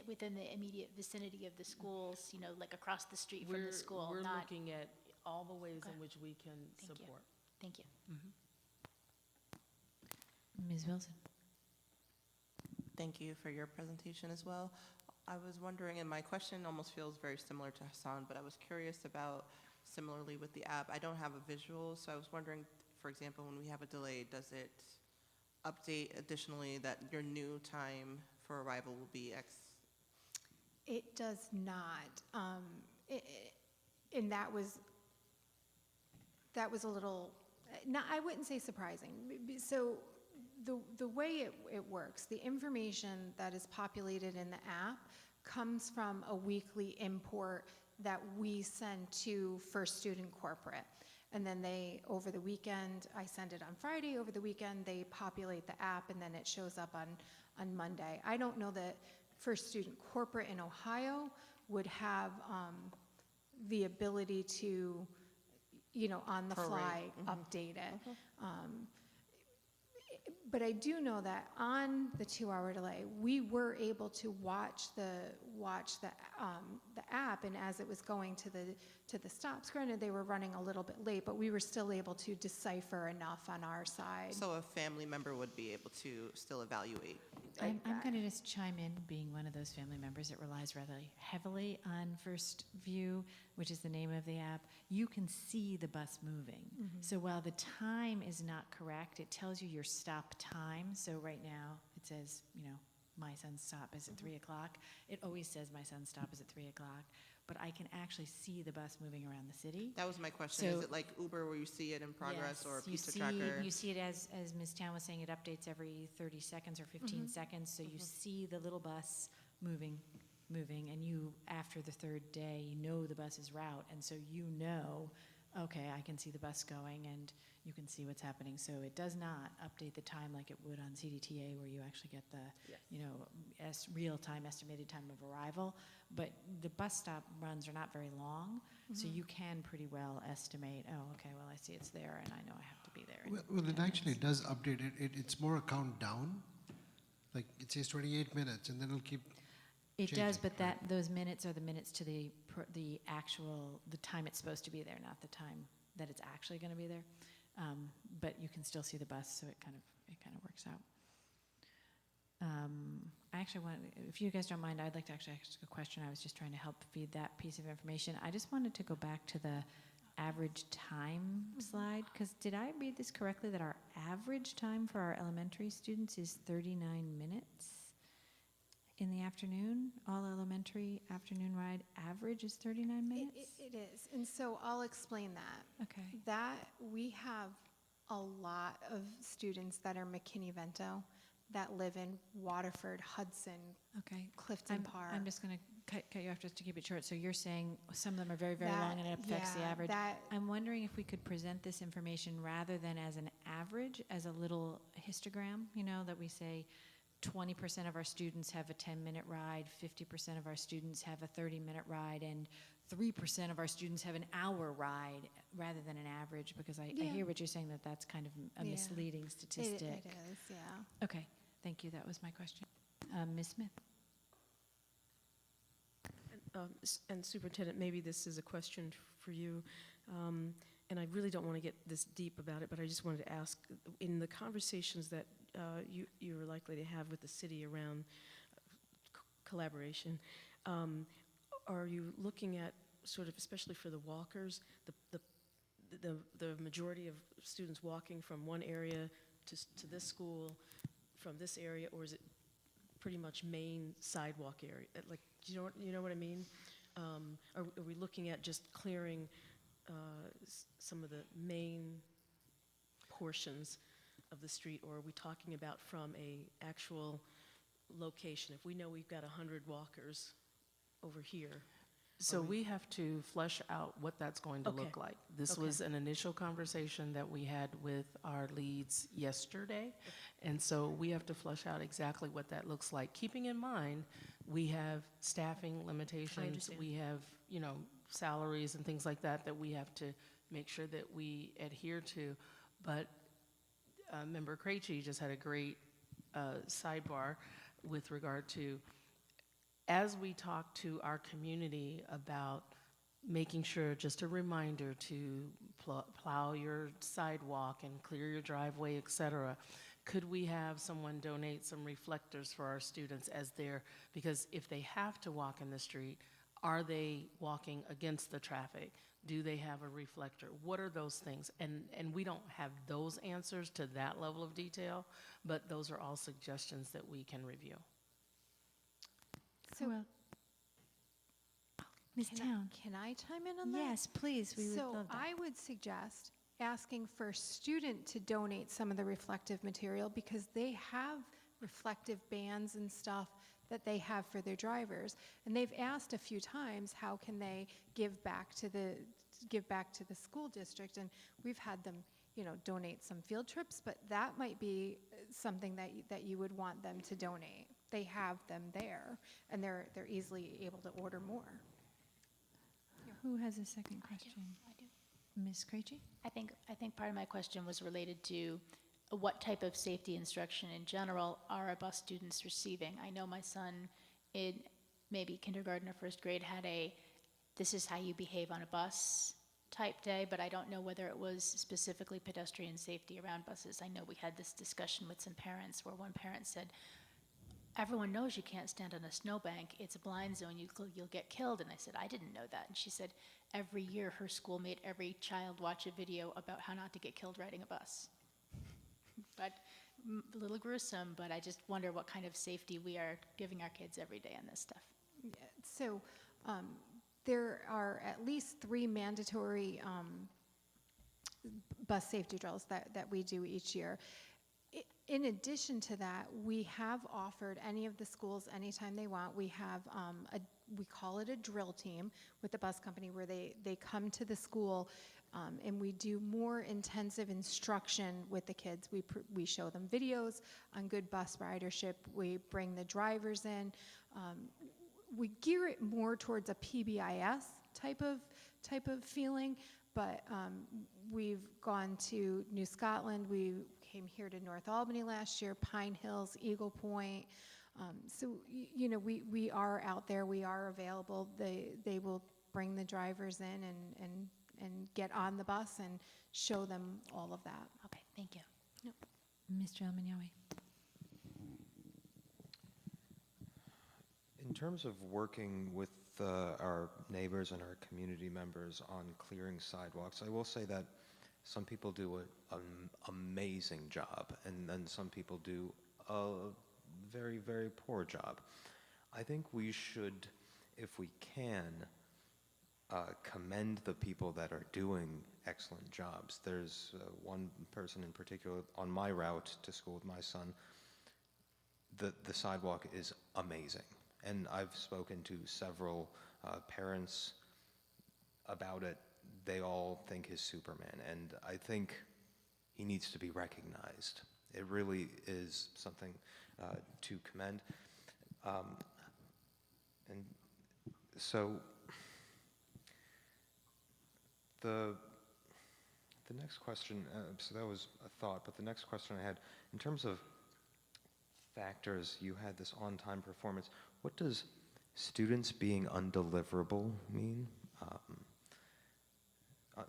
within the immediate vicinity of the schools, like across the street from the school. We're not looking at all the ways in Okay. which we can Thank you. support. Thank you. Ms. Wilson? Thank you for your presentation as well. I was wondering, and my question almost feels very similar to Hassan, but I was curious about, similarly with the app, I don't have a visual, so I was wondering, for example, when we have a delay, does it update additionally that your new time for arrival will be X? It does not. And that was a little, I wouldn't say surprising. So the way it works, the information that is populated in the app comes from a weekly import that we send to First Student Corporate. And then over the weekend, I send it on Friday, over the weekend, they populate the app, and then it shows up on Monday. I don't know that First Student Corporate in Ohio would have the ability to, on the fly, update it. But I do know that on the 2-hour delay, we were able to watch the app, and as it was going to the stops, granted they were running a little bit late, but we were still able to decipher enough on our side. So a family member would be able to still evaluate. I'm going to just chime in, being one of those family members that relies rather heavily on First View, which is the name of the app. You can see the bus moving. So while the time is not correct, it tells you your stop time. So right now it says, my son's stop is at 3 o'clock. It always says my son's stop is at 3 o'clock. But I can actually see the bus moving around the city. That was my question. So- Is it like Uber where you see it in progress, Yes, or you Pizza see- Tracker? You see it as Ms. Town was saying, it updates every 30 seconds or 15 seconds, so you see the little bus moving, and you, after the third day, you know the bus's route, and so you know, okay, I can see the bus going, and you can see what's happening. So it does not update the time like it would on CDTA, where you actually get the, real-time estimated time of arrival. But the bus stop runs are not very long, so you can pretty well estimate, oh, okay, well, I see it's there, and I know I have to be there. in Well, it 10 actually minutes. does update it. It's more a countdown. Like, it says 28 minutes, and then it'll keep It does, changing, but right? those minutes are the minutes to the time it's supposed to be there, not the time that it's actually going to be there. But you can still see the bus, so it kind of works out. I actually want, if you guys don't mind, I'd like to actually ask a question. I was just trying to help feed that piece of information. I just wanted to go back to the average time slide, because did I read this correctly, that our average time for our elementary students is 39 minutes in the afternoon? All elementary afternoon ride average is 39 minutes? It is, and so I'll explain that. Okay. That, we have a lot of students that are McKinney-Vento that live in Waterford, Hudson, Okay. Clifton Park. I'm just going to cut you off just to keep it short. So you're saying some of them are very, very That- long and it affects the yeah, average. that- I'm wondering if we could present this information rather than as an average, as a little histogram, that we say 20% of our students have a 10-minute ride, 50% of our students have a 30-minute ride, and 3% of our students have an hour ride rather than an average, because I hear what you're saying, that's kind of a Yeah. misleading statistic. It is, yeah. Okay, thank you. That was my question. Ms. Smith? And Superintendent, maybe this is a question for you, and I really don't want to get this deep about it, but I just wanted to ask, in the conversations that you're likely to have with the city around collaboration, are you looking at sort of, especially for the walkers, the majority of students walking from one area to this school, from this area, or is it pretty much main sidewalk area? Like, you know what I mean? Are we looking at just clearing some of the main portions of the street, or are we talking about from a actual location? If we know we've got 100 walkers over here. So we have to flesh out what that's going to look Okay. like. This Okay. was an initial conversation that we had with our leads yesterday, and so we have to flesh out exactly what that looks like, keeping in mind we have staffing limitations, understand. we have, salaries and things like that we have to make sure that we adhere to. But Member Krejci just had a great sidebar with regard to, as we talk to our community about making sure, just a reminder to plow your sidewalk and clear your driveway, et cetera. Could we have someone donate some reflectors for our students as they're, because if they have to walk in the street, are they walking against the traffic? Do they have a reflector? What are those things? And we don't have those answers to that level of detail, but those are all suggestions that we can review. So, Ms. Town. Can I chime in on that? Yes, please, we would love that. So I would suggest asking for a student to donate some of the reflective material because they have reflective bands and stuff that they have for their drivers. And they've asked a few times, how can they give back to the school district? And we've had them, donate some field trips, but that might be something that you would want them to donate. They have them there, and they're easily able to order more. Who has a second question? I do. Ms. Krejci? I think part of my question was related to what type of safety instruction in general are our bus students receiving? I know my son in maybe kindergarten or first grade had a this is how you behave on a bus type day, but I don't know whether it was specifically pedestrian safety around buses. I know we had this discussion with some parents where one parent said, everyone knows you can't stand on a snowbank. It's a blind zone. You'll get killed. And I said, I didn't know that. And she said, every year her school made every child watch a video about how not to get killed riding a bus. But a little gruesome, but I just wonder what kind of safety we are giving our kids every day on this stuff. Yeah, so there are at least 3 mandatory bus safety drills that we do each year. In addition to that, we have offered any of the schools anytime they want. We have we call it a drill team with the bus company where they come to the school and we do more intensive instruction with the kids. We show them videos on good bus ridership. We bring the drivers in. We gear it more towards a PBIS type of feeling, but we've gone to New Scotland. We came here to North Albany last year, Pine Hills, Eagle Point. So, we are out there. We are available. They will bring the drivers in and get on the bus and show them all of that. Okay, thank you. Yep. Mr. Almanyawi. In terms of working with our neighbors and our community members on clearing sidewalks, I will say that some people do an amazing job, and then some people do a very, very poor job. I think we should, if we can, commend the people that are doing excellent jobs. There's one person in particular on my route to school with my son. The sidewalk is amazing. And I've spoken to several parents about it. They all think he's Superman, and I think he needs to be recognized. It really is something to commend. And so the next question, so that was a thought, but the next question I had, in terms of factors, you had this on-time performance. What does students being undeliverable mean?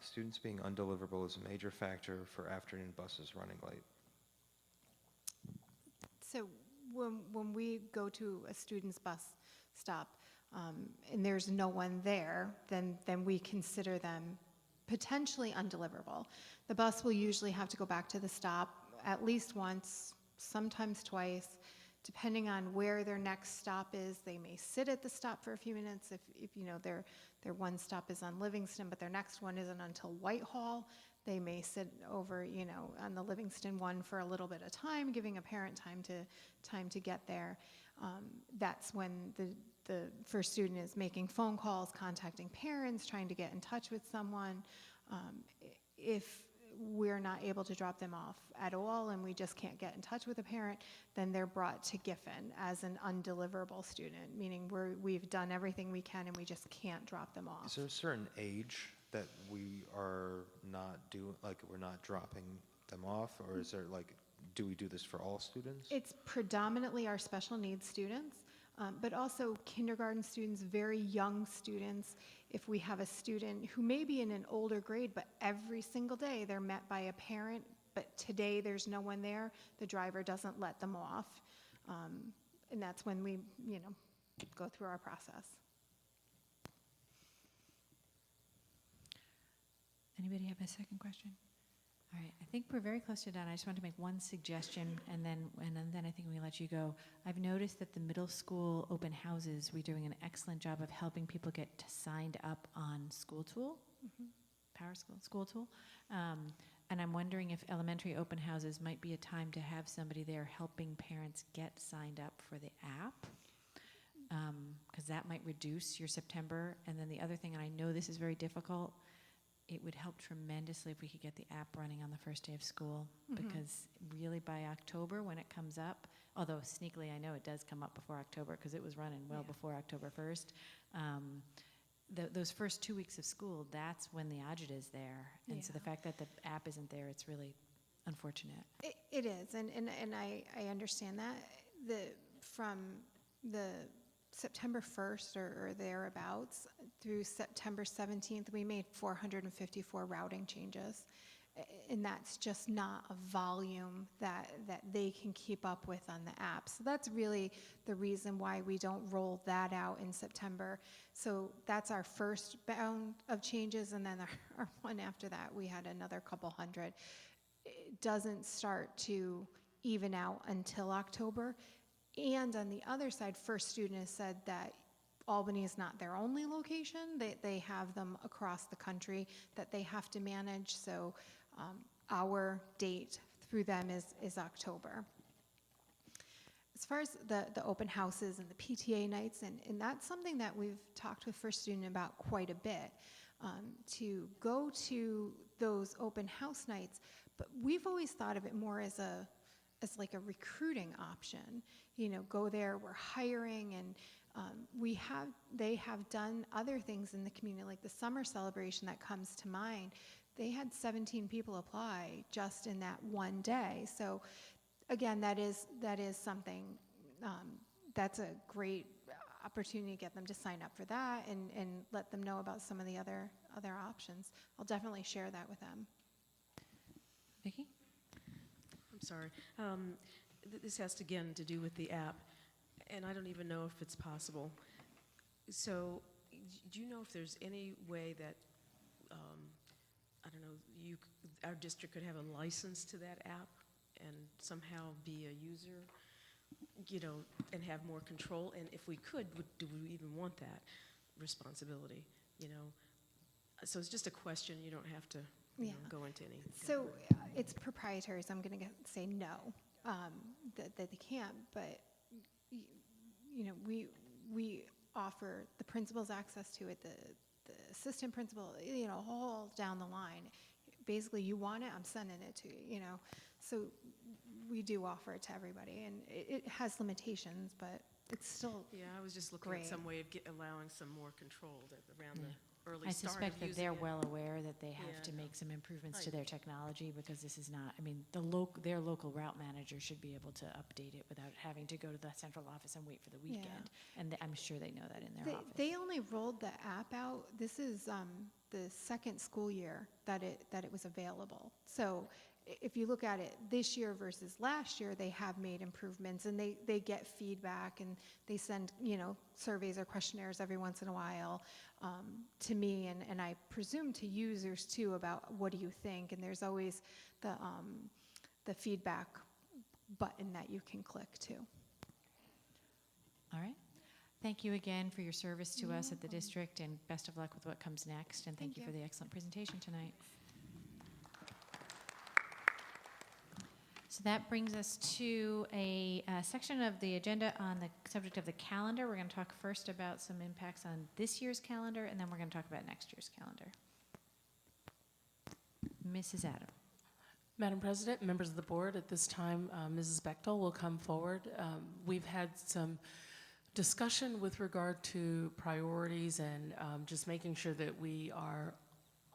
Students being undeliverable is a major factor for afternoon buses running late. So when we go to a student's bus stop and there's no one there, then we consider them potentially undeliverable. The bus will usually have to go back to the stop at least once, sometimes twice. Depending on where their next stop is, they may sit at the stop for a few minutes. If their one stop is on Livingston, but their next one isn't until Whitehall, they may sit over, on the Livingston one for a little bit of time, giving a parent time to get there. That's when the first student is making phone calls, contacting parents, trying to get in touch with someone. If we're not able to drop them off at all and we just can't get in touch with a parent, then they're brought to Giffen as an undeliverable student, meaning we've done everything we can and we just can't drop them off. Is there a certain age that we are not doing, like we're not dropping them off, or is there do we do this for all students? It's predominantly our special needs students. but also kindergarten students, very young students. If we have a student who may be in an older grade, but every single day they're met by a parent, but today there's no one there, the driver doesn't let them off. And that's when we, go through our process. Anybody have a second question? All right, I think we're very close to done. I just want to make one suggestion, and then I think we can let you go. I've noticed that the middle school open houses, we're doing an excellent job of helping people get signed up on School Tool, Power School, School Tool. And I'm wondering if elementary open houses might be a time to have somebody there helping parents get signed up for the app, because that might reduce your September. And then the other thing, and I know this is very difficult, it would help tremendously if we could get the app running on the first day of school, because really by October when it comes up, although sneakily I know it does come up before October because it was running well before October 1st, those first 2 weeks of school, that's when the agita is there. And so the fact that the app isn't there, it's really unfortunate. It is, and I understand that. From the September 1st or thereabouts through September 17th, we made 454 routing changes. And that's just not a volume that they can keep up with on the app. So that's really the reason why we don't roll that out in September. So that's our first bound of changes, and then our one after that, we had another couple hundred. It doesn't start to even out until October. And on the other side, First Student has said that Albany is not their only location. They have them across the country that they have to manage. So our date through them is October. As far as the open houses and the PTA nights, and that's something that we've talked with First Student about quite a bit, to go to those open house nights, but we've always thought of it more as like a recruiting option. Go there, we're hiring, and they have done other things in the community, like the summer celebration that comes to mind. They had 17 people apply just in that one day. So again, that is something, that's a great opportunity to get them to sign up for that and let them know about some of the other options. I'll definitely share that with them. Vicki? I'm sorry. This has, again, to do with the app, and I don't even know if it's possible. So do you know if there's any way that, I don't know, our district could have a license to that app and somehow be a user, and have more control? And if we could, do we even want that responsibility, So it's just a question. You don't have to go into any. So it's proprietary, so I'm going to say no, that they can't. But we offer the principal's access to it, the assistant principal, all down the line. Basically, you want it, I'm sending it to you. So we do offer it to everybody, and it has limitations, but it's still I was just looking great. at some way of allowing some more control around the early I start suspect of that using they're it. well aware that they have to make some improvements to their technology, because this is not, their local route manager should be able to update it without having to go to the central office and wait for the weekend. And I'm sure they know that in their office. They only rolled the app out. This is the second school year that it was available. So if you look at it this year versus last year, they have made improvements, and they get feedback, and they send surveys or questionnaires every once in a while to me, and I presume to users too, about what do you think. And there's always the feedback button that you can click to. All right. Thank you again for your service to us at the district, and best of luck with what comes next. And thank you for the excellent presentation tonight. So that brings us to a section of the agenda on the subject of the calendar. We're going to talk first about some impacts on this year's calendar, and then we're going to talk about next year's calendar. Mrs. Adam. Madam President, members of the board, at this time, Mrs. Bechtel will come forward. We've had some discussion with regard to priorities and just making sure that we are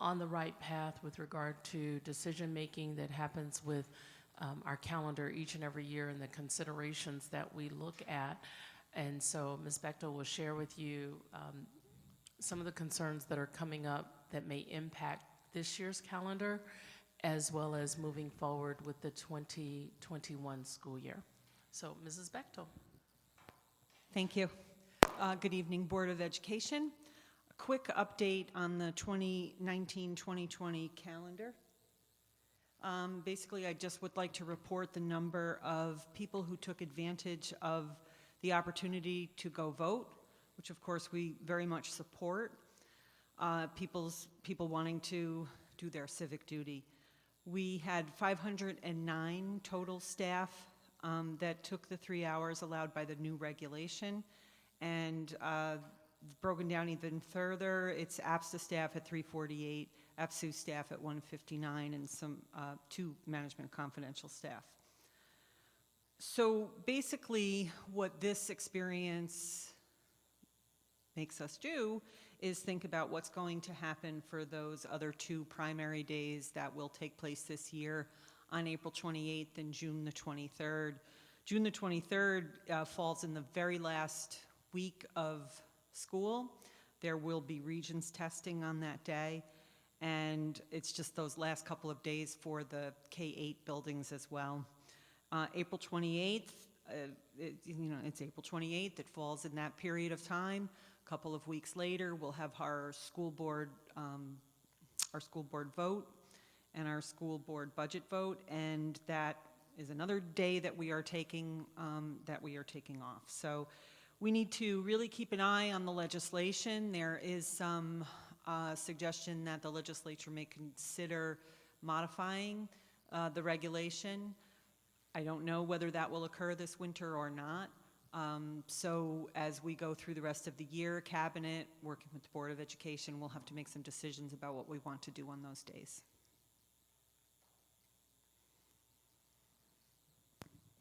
on the right path with regard to decision-making that happens with our calendar each and every year, and the considerations that we look at. And so Ms. Bechtel will share with you some of the concerns that are coming up that may impact this year's calendar, as well as moving forward with the 2021 school year. So, Mrs. Bechtel. Thank you. Good evening, Board of Education. A quick update on the 2019-2020 calendar. Basically, I just would like to report the number of people who took advantage of the opportunity to go vote, which of course we very much support. People wanting to do their civic duty. We had 509 total staff that took the 3 hours allowed by the new regulation, and broken down even further, it's APSTA staff at 348, APSU staff at 159, and some 2 management confidential staff. So basically, what this experience makes us do is think about what's going to happen for those other 2 primary days that will take place this year on April 28th and June the 23rd. June the 23rd falls in the very last week of school. There will be Regents testing on that day, and it's just those last couple of days for the K-8 buildings as well. April 28th, it's April 28th. It falls in that period of time. A couple of weeks later, we'll have our school board vote and our school board budget vote, and that is another day that we are taking off. So we need to really keep an eye on the legislation. There is some suggestion that the legislature may consider modifying the regulation. I don't know whether that will occur this winter or not. So as we go through the rest of the year, Cabinet, working with the Board of Education, will have to make some decisions about what we want to do on those days.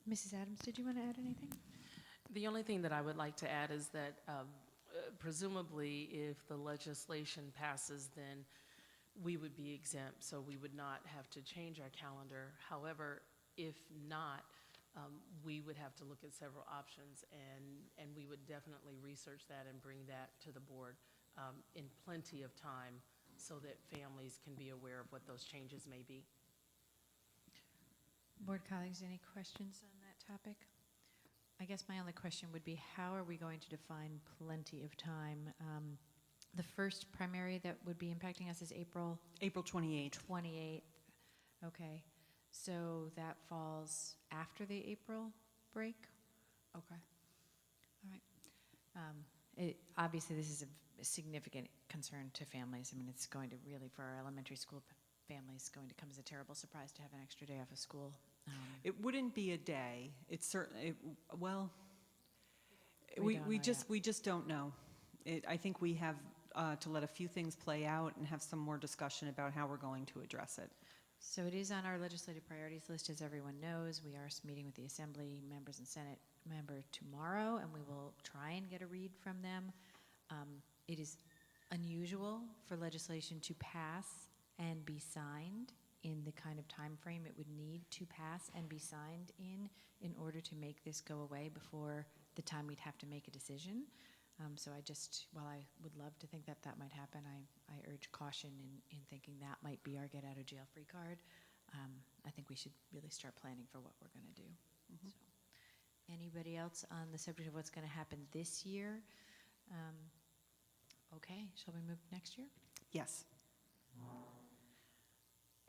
Mrs. Adams, did you want to add anything? The only thing that I would like to add is that presumably if the legislation passes, then we would be exempt, so we would not have to change our calendar. However, if not, we would have to look at several options, and we would definitely research that and bring that to the board in plenty of time so that families can be aware of what those changes may be. Board colleagues, any questions on that topic? I guess my only question would be, how are we going to define plenty of time? The first primary that would be impacting us is April 28th. 28th. Okay. So that falls after the April break? Okay. All right. Obviously, this is a significant concern to families. I mean, it's going to really, for our elementary school families, going to come as a terrible surprise to have an extra day off of school. It wouldn't be a day. It's certainly, well, We we don't just don't know. I think we have to let a few things play out and have some more discussion about how we're going to address it. So it is on our legislative priorities list, as everyone knows. We are meeting with the Assembly members and Senate member tomorrow, and we will try and get a read from them. It is unusual for legislation to pass and be signed in the kind of time frame it would need to pass and be signed in order to make this go away before the time we'd have to make a decision. So while I would love to think that that might happen, I urge caution in thinking that might be our get out of jail free card. I think we should really start planning for what we're going to do. Mm-hmm. So, anybody else on the subject of what's going to happen this year? Okay, shall we move next year? Yes.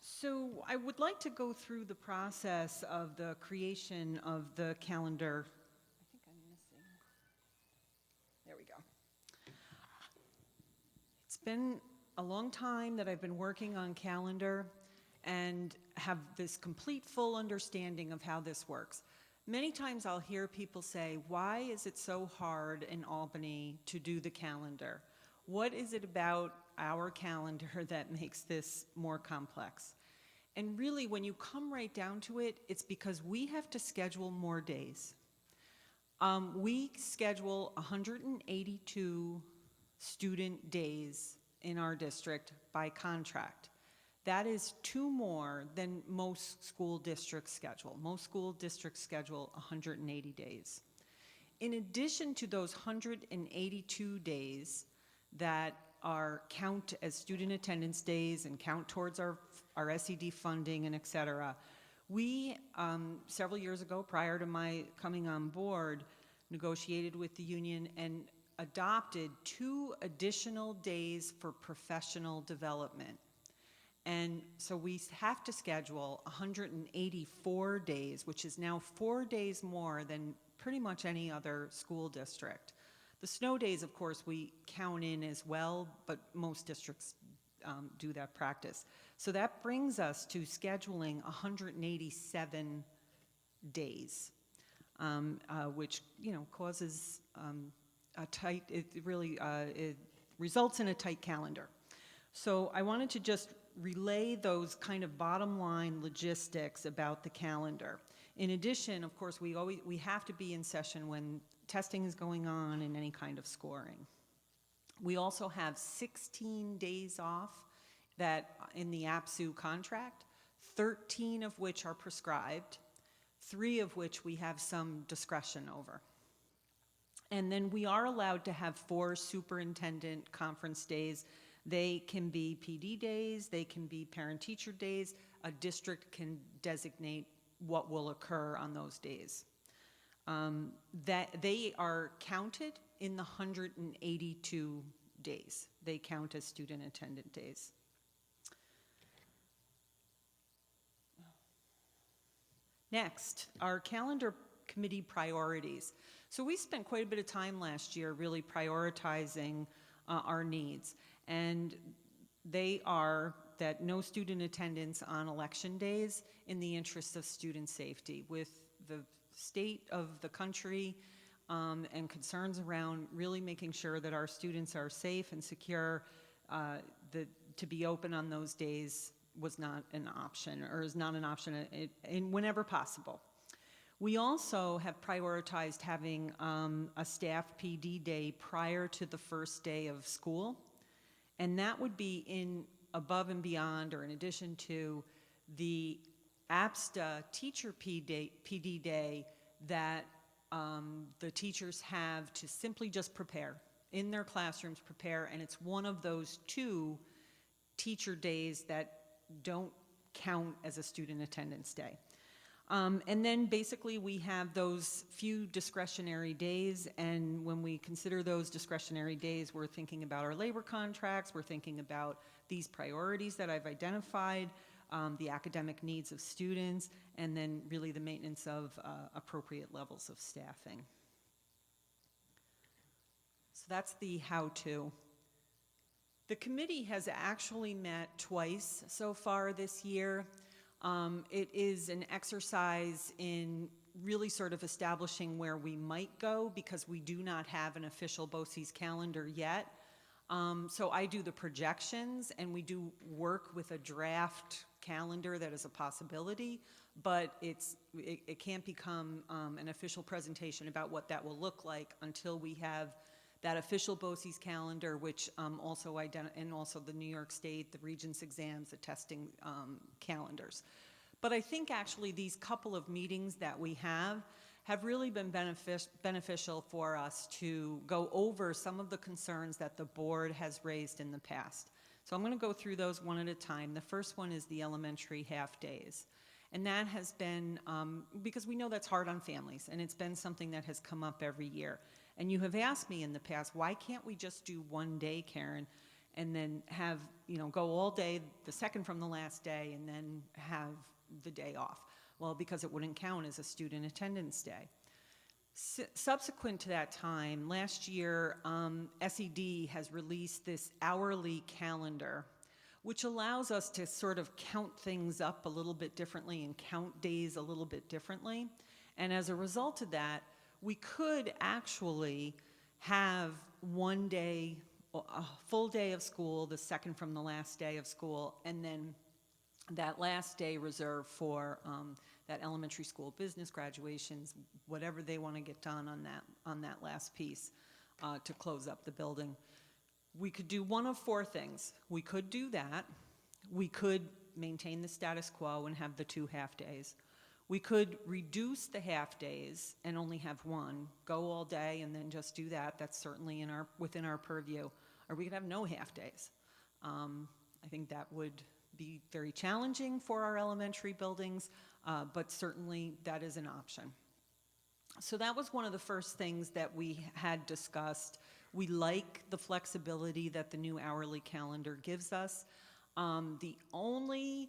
So I would like to go through the process of the creation of the calendar. I think I'm missing. There we go. It's been a long time that I've been working on calendar and have this complete full understanding of how this works. Many times I'll hear people say, why is it so hard in Albany to do the calendar? What is it about our calendar that makes this more complex? And really, when you come right down to it, it's because we have to schedule more days. We schedule 182 student days in our district by contract. That is 2 more than most school districts schedule. Most school districts schedule 180 days. In addition to those 182 days that are count as student attendance days and count towards our SED funding and et cetera, we, several years ago, prior to my coming on board, negotiated with the union and adopted 2 additional days for professional development. And so we have to schedule 184 days, which is now 4 days more than pretty much any other school district. The snow days, of course, we count in as well, but most districts do that practice. So that brings us to scheduling 187 days, which, you know, causes a tight, it results in a tight calendar. So I wanted to just relay those kind of bottom line logistics about the calendar. In addition, of course, we have to be in session when testing is going on and any kind of scoring. We also have 16 days off that in the APSU contract, 13 of which are prescribed, 3 of which we have some discretion over. And then we are allowed to have 4 superintendent conference days. They can be PD days, they can be parent-teacher days. A district can designate what will occur on those days. That they are counted in the 182 days. They count as student attendant days. Next, our calendar committee priorities. So we spent quite a bit of time last year really prioritizing our needs. And they are that no student attendance on election days in the interest of student safety. With the state of the country and concerns around really making sure that our students are safe and secure, to be open on those days was not an option, or is not an option whenever possible. We also have prioritized having a staff PD day prior to the first day of school, and that would be in above and beyond, or in addition to, the APSTA teacher PD day that the teachers have to simply just prepare, in their classrooms prepare, and it's one of those 2 teacher days that don't count as a student attendance day. And then basically we have those few discretionary days, and when we consider those discretionary days, we're thinking about our labor contracts, we're thinking about these priorities that I've identified, the academic needs of students, and then really the maintenance of appropriate levels of staffing. So that's the how-to. The committee has actually met twice so far this year. It is an exercise in really sort of establishing where we might go, because we do not have an official BOCES calendar yet. So I do the projections, and we do work with a draft calendar that is a possibility, but it can't become an official presentation about what that will look like until we have that official BOCES calendar, which and also the New York State, the Regents exams, the testing calendars. But I think actually these couple of meetings that we have really been beneficial for us to go over some of the concerns that the board has raised in the past. So I'm going to go through those one at a time. The first one is the elementary half days. And that has been, because we know that's hard on families, and it's been something that has come up every year. And you have asked me in the past, why can't we just do one day, Karen, and then have, go all day, the second from the last day, and then have the day off? Well, because it wouldn't count as a student attendance day. Subsequent to that time, last year, SED has released this hourly calendar, which allows us to sort of count things up a little bit differently and count days a little bit differently. And as a result of that, we could actually have one day, a full day of school, the second from the last day of school, and then that last day reserved for that elementary school business graduations, whatever they want to get done on that last piece to close up the building. We could do one of 4 things. We could do that. We could maintain the status quo and have the 2 half days. We could reduce the half-days and only have one, go all day and then just do that. That's certainly within our purview. Or we could have no half-days. I think that would be very challenging for our elementary buildings, but certainly that is an option. So that was one of the first things that we had discussed. We like the flexibility that the new hourly calendar gives us. The only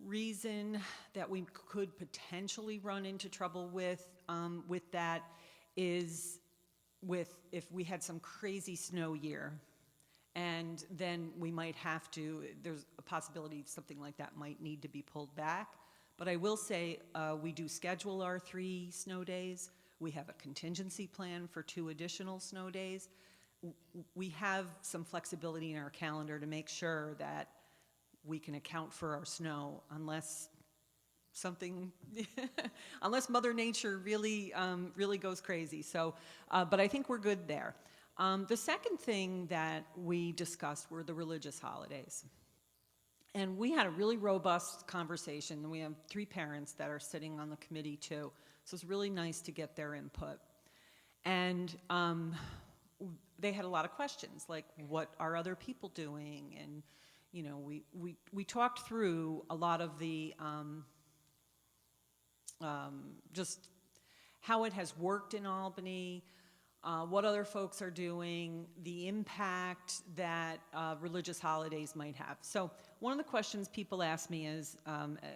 reason that we could potentially run into trouble with that is if we had some crazy snow year, and then we might have to, there's a possibility something like that might need to be pulled back. But I will say we do schedule our 3 snow days. We have a contingency plan for 2 additional snow days. We have some flexibility in our calendar to make sure that we can account for our snow unless something, unless Mother Nature really, really goes crazy. So, but I think we're good there. The second thing that we discussed were the religious holidays. And we had a really robust conversation, and we have 3 parents that are sitting on the committee too. So it's really nice to get their input. And they had a lot of questions, like what are other people doing? And you know, we talked through a lot of the just how it has worked in Albany, what other folks are doing, the impact that religious holidays might have. So one of the questions people ask me is,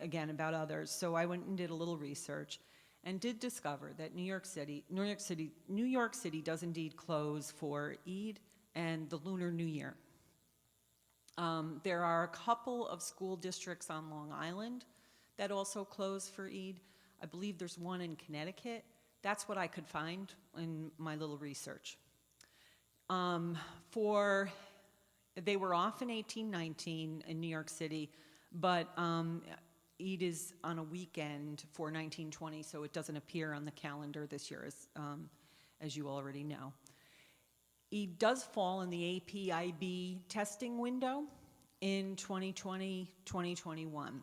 again, about others. So I went and did a little research and did discover that New York City does indeed close for Eid and the Lunar New Year. There are a couple of school districts on Long Island that also close for Eid. I believe there's one in Connecticut. That's what I could find in my little research. They were off in 1819 in New York City, but Eid is on a weekend for 1920, so it doesn't appear on the calendar this year, as you already know. Eid does fall in the APIB testing window in 2020-2021.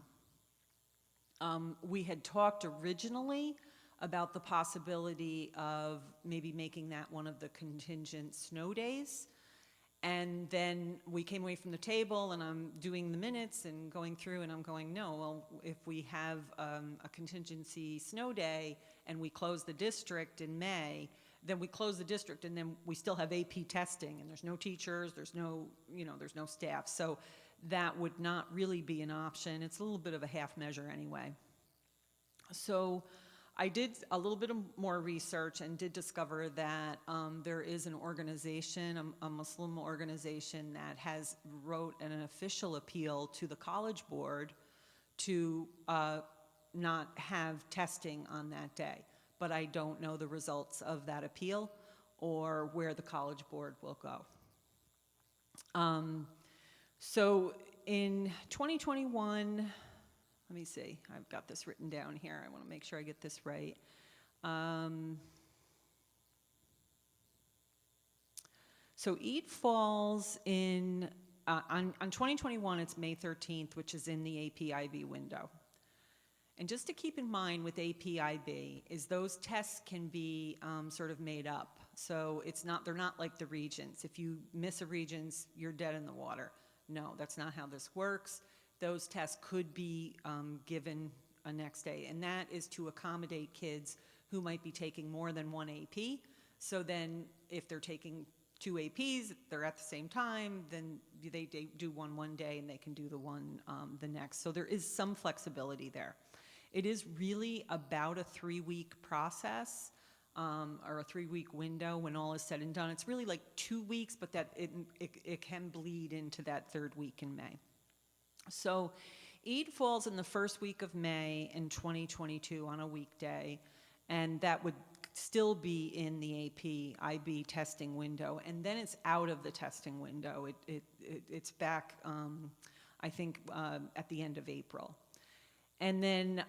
We had talked originally about the possibility of maybe making that one of the contingent snow days. And then we came away from the table, and I'm doing the minutes and going through, and I'm going, no, well, if we have a contingency snow day and we close the district in May, then we close the district, and then we still have AP testing, and there's no teachers, there's no staff. So that would not really be an option. It's a little bit of a half measure anyway. So I did a little bit more research and did discover that there is an organization, a Muslim organization, that has wrote an official appeal to the College Board to not have testing on that day. But I don't know the results of that appeal or where the College Board will go. So in 2021, let me see, I've got this written down here. I want to make sure I get this right. So Eid falls in, on 2021, it's May 13th, which is in the APIB window. And just to keep in mind with APIB is those tests can be sort of made up. So they're not like the Regents. If you miss a Regents, you're dead in the water. No, that's not how this works. Those tests could be given a next day, and that is to accommodate kids who might be taking more than one AP. So then if they're taking 2 APs, they're at the same time, then they do one day and they can do the one the next. So there is some flexibility there. It is really about a 3-week process or a 3-week window when all is said and done. It's really like 2 weeks, but that it can bleed into that 3rd week in May. So Eid falls in the first week of May in 2022 on a weekday, and that would still be in the APIB testing window, and then it's out of the testing window. It's back, I think, at the end of April. And then,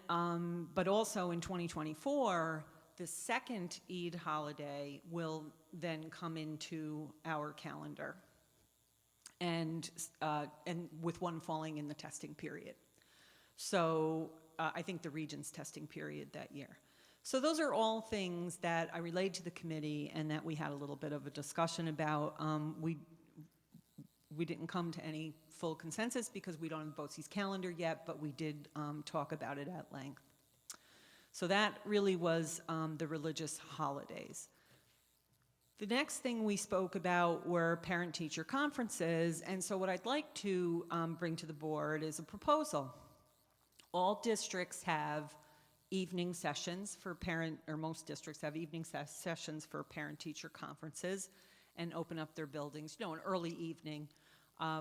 but also in 2024, the second Eid holiday will then come into our calendar, and with one falling in the testing period. So I think the region's testing period that year. So those are all things that I relayed to the committee and that we had a little bit of a discussion about. We didn't come to any full consensus because we don't have BOCES calendar yet, but we did talk about it at length. So that really was the religious holidays. The next thing we spoke about were parent-teacher conferences, and so what I'd like to bring to the board is a proposal. All districts have evening sessions for most districts have evening sessions for parent-teacher conferences and open up their buildings, an early evening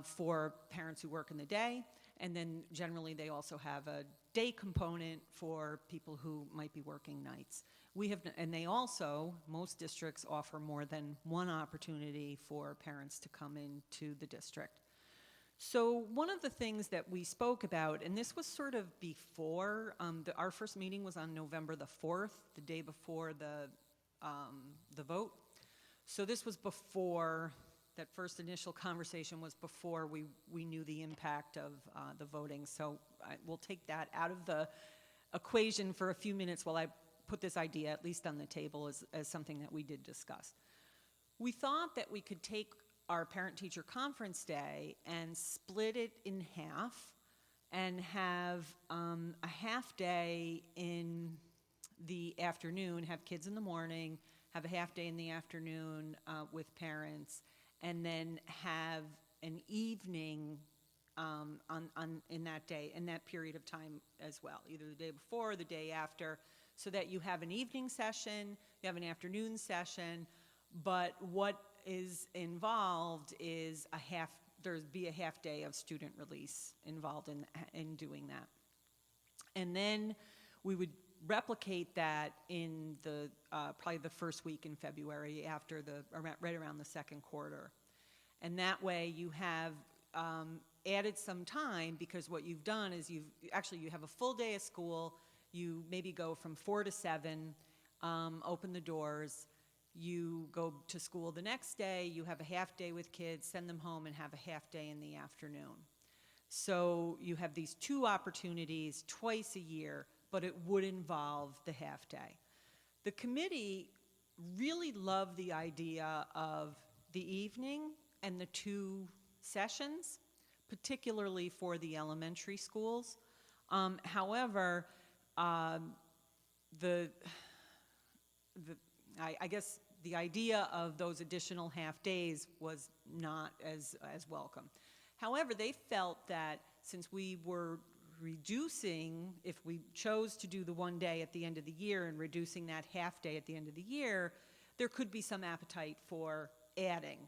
for parents who work in the day, and then generally they also have a day component for people who might be working nights. And they also, most districts offer more than one opportunity for parents to come into the district. So one of the things that we spoke about, and this was sort of before, our first meeting was on November the 4th, the day before the vote. So this was before, that first initial conversation was before we knew the impact of the voting. So we'll take that out of the equation for a few minutes while I put this idea at least on the table as something that we did discuss. We thought that we could take our parent-teacher conference day and split it in half and have a half day in the afternoon, have kids in the morning, have a half day in the afternoon with parents, and then have an evening in that day, in that period of time as well, either the day before or the day after, so that you have an evening session, you have an afternoon session, but what is involved is there'd be a half day of student release involved in doing that. And then we would replicate that in the probably the first week in February after right around the second quarter. And that way you have added some time, because what you've done is you have a full day of school, you maybe go from 4 to 7, open the doors, you go to school the next day, you have a half day with kids, send them home, and have a half day in the afternoon. So you have these two opportunities twice a year, but it would involve the half day. The committee really loved the idea of the evening and the two sessions, particularly for the elementary schools. However, I guess the idea of those additional half days was not as welcome. However, they felt that since we were reducing, if we chose to do the one day at the end of the year and reducing that half day at the end of the year, there could be some appetite for adding.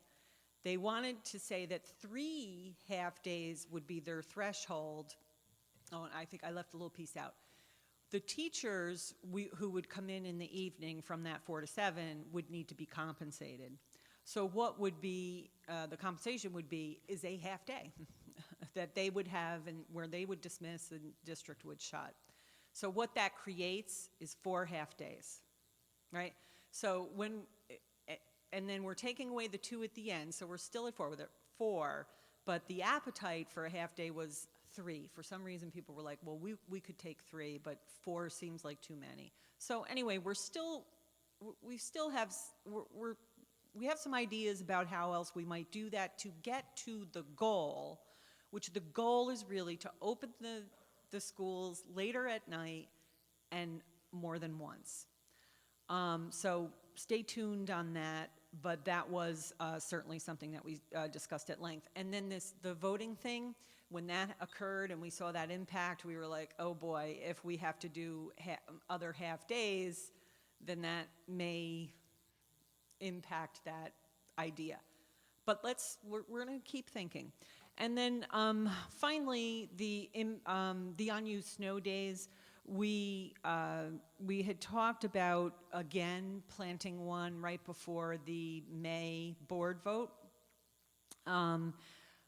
They wanted to say that 3 half days would be their threshold. Oh, and I think I left a little piece out. The teachers who would come in the evening from that 4 to 7 would need to be compensated. So what would be, the compensation would be, is a half day that they would have and where they would dismiss and district would shut. So what that creates is 4 half days, right? So and then we're taking away the 2 at the end, so we're still at 4, but the appetite for a half day was 3. For some reason, people were like, well, we could take 3, but 4 seems like too many. So anyway, we have some ideas about how else we might do that to get to the goal, which the goal is really to open the schools later at night and more than once. So stay tuned on that, but that was certainly something that we discussed at length. And then the voting thing, when that occurred and we saw that impact, we were like, oh boy, if we have to do other half days, then that may impact that idea. But we're going to keep thinking. And then finally, the unused snow days. We had talked about, again, planting one right before the May board vote.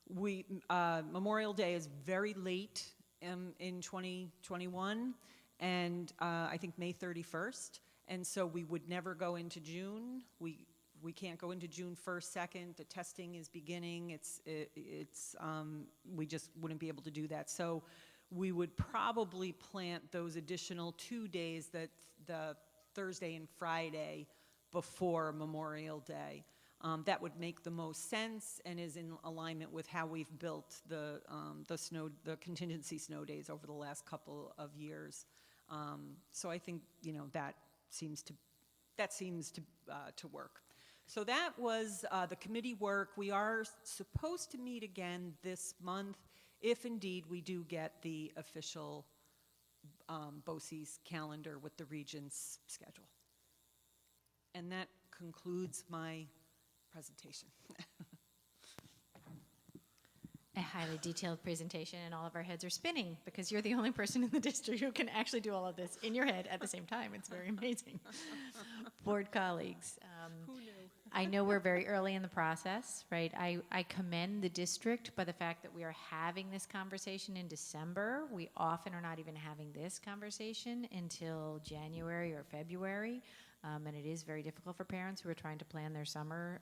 Memorial Day is very late in 2021, and I think May 31st, and so we would never go into June. We can't go into June 1st, 2nd. The testing is beginning. We just wouldn't be able to do that. So we would probably plant those additional 2 days, that the Thursday and Friday before Memorial Day. That would make the most sense and is in alignment with how we've built the contingency snow days over the last couple of years. So I think, that seems to work. So that was the committee work. We are supposed to meet again this month if indeed we do get the official BOCES calendar with the Regents' schedule. And that concludes my presentation. A highly detailed presentation, and all of our heads are spinning because you're the only person in the district who can actually do all of this in your head at the same time. It's very amazing. Board colleagues, Who knew? I know we're very early in the process, right? I commend the district by the fact that we are having this conversation in December. We often are not even having this conversation until January or February. And it is very difficult for parents who are trying to plan their summer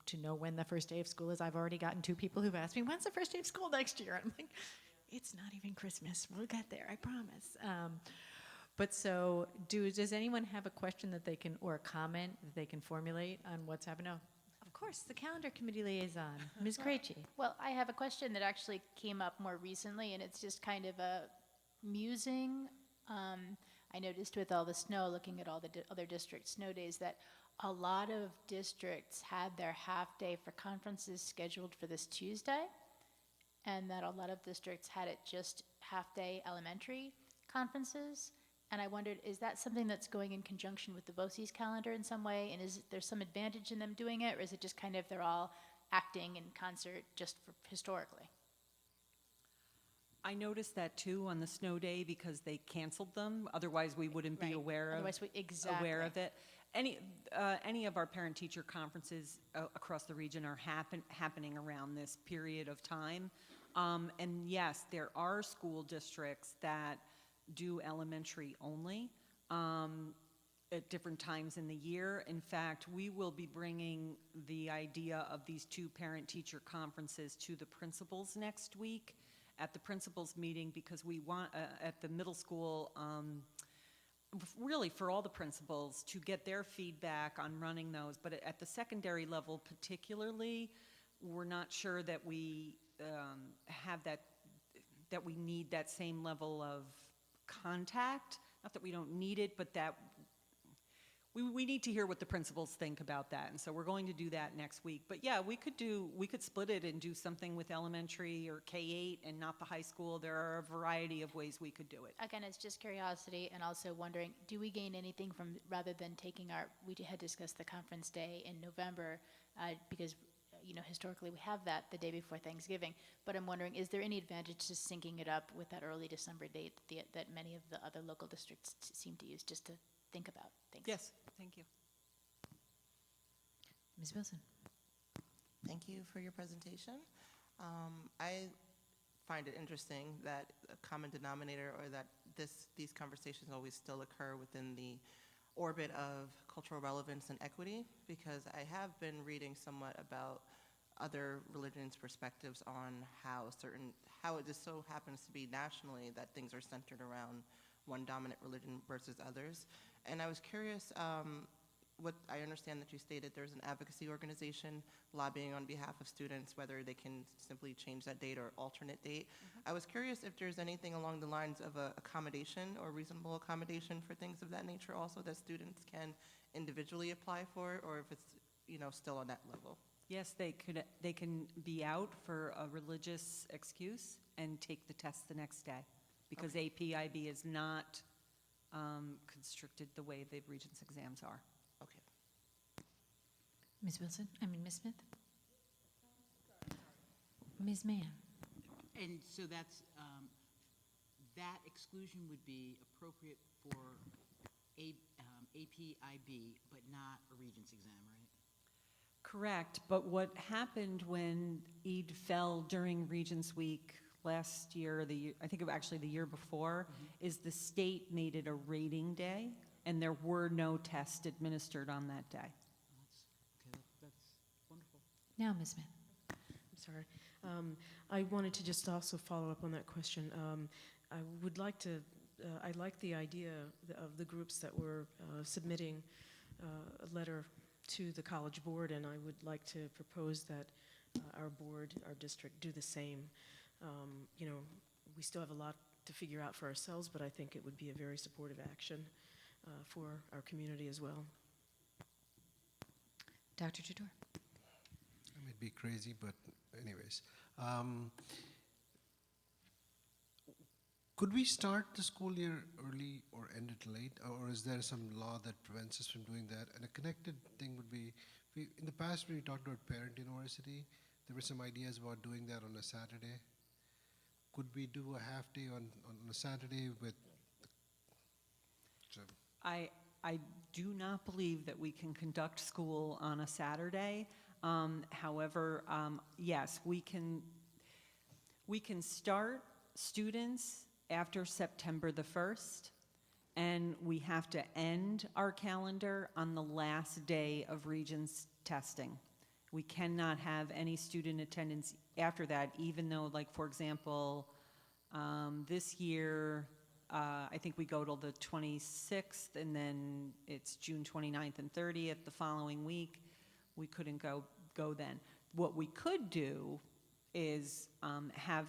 to know when the first day of school is. I've already gotten 2 people who've asked me, when's the first day of school next year? I'm like, it's not even Christmas. We'll get there, I promise. But so, does anyone have a question that they can, or a comment that they can formulate on what's happening? No. Of course, the calendar committee liaison, Ms. Krejci. Well, I have a question that actually came up more recently, and it's just kind of a musing. I noticed with all the snow, looking at all the other district snow days, that a lot of districts had their half-day for conferences scheduled for this Tuesday, and that a lot of districts had it just half-day elementary conferences. And I wondered, is that something that's going in conjunction with the BOCES calendar in some way? And is there some advantage in them doing it, or is it just kind of they're all acting in concert just for historically? I noticed that too on the snow day because they canceled them. Otherwise, we wouldn't be Right. aware Otherwise, aware of it. Any of our parent-teacher conferences across the region are happening around this period of time. And yes, there are school districts that do elementary only at different times in the year. In fact, we will be bringing the idea of these 2 parent-teacher conferences to the principals next week at the principals meeting, because we want at the middle school, really for all the principals, to get their feedback on running those. But at the secondary level particularly, we're not sure that we have that we need that same level of contact. Not that we don't need it, but that we need to hear what the principals think about that. And so we're going to do that next week. But yeah, we could split it and do something with elementary or K-8 and not the high school. There are a variety of ways we could do it. Again, it's just curiosity, and also wondering, do we gain anything from, rather than taking we had discussed the conference day in November, because historically we have that the day before Thanksgiving, but I'm wondering, is there any advantage to syncing it up with that early December date that many of the other local districts seem to use, just to think about? Thanks. Yes, thank you. Ms. Wilson. Thank you for your presentation. I find it interesting that a common denominator, or that these conversations always still occur within the orbit of cultural relevance and equity, because I have been reading somewhat about other religions' perspectives on how it just so happens to be nationally that things are centered around one dominant religion versus others. And I was curious, what I understand that you stated there's an advocacy organization lobbying on behalf of students, whether they can simply change that date or alternate date. I was curious if there's anything along the lines of a accommodation or reasonable accommodation for things of that nature also that students can individually apply for, or if it's still on that level. Yes, they can be out for a religious excuse and take the test the next day, because APIB is not constricted the way the Regents exams are. Okay. Ms. Wilson, Ms. Smith? Ms. Mann? And so that's, that exclusion would be appropriate for APIB, but not a Regents exam, right? Correct, but what happened when Eid fell during Regents Week last year, I think actually the year before, is the state made it a rating day, and there were no tests administered on that day. That's wonderful. Now, Ms. Smith. I'm sorry. I wanted to just also follow up on that question. I would like to, I like the idea of the groups that were submitting a letter to the College Board, and I would like to propose that our board, our district, do the same. You know, we still have a lot to figure out for ourselves, but I think it would be a very supportive action for our community as well. Dr. Jadour. I might be crazy, but anyways. Could we start the school year early or end it late, or is there some law that prevents us from doing that? And a connected thing would be, in the past when we talked about Parent University, there were some ideas about doing that on a Saturday. Could we do a half day on a Saturday with, I do not believe that we can conduct school on a Saturday. However, yes, we can start students after September the 1st, and we have to end our calendar on the last day of Regents testing. We cannot have any student attendance after that, even though, like, for example, this year, I think we go till the 26th, and then it's June 29th and 30th the following week. We couldn't go then. What we could do is have,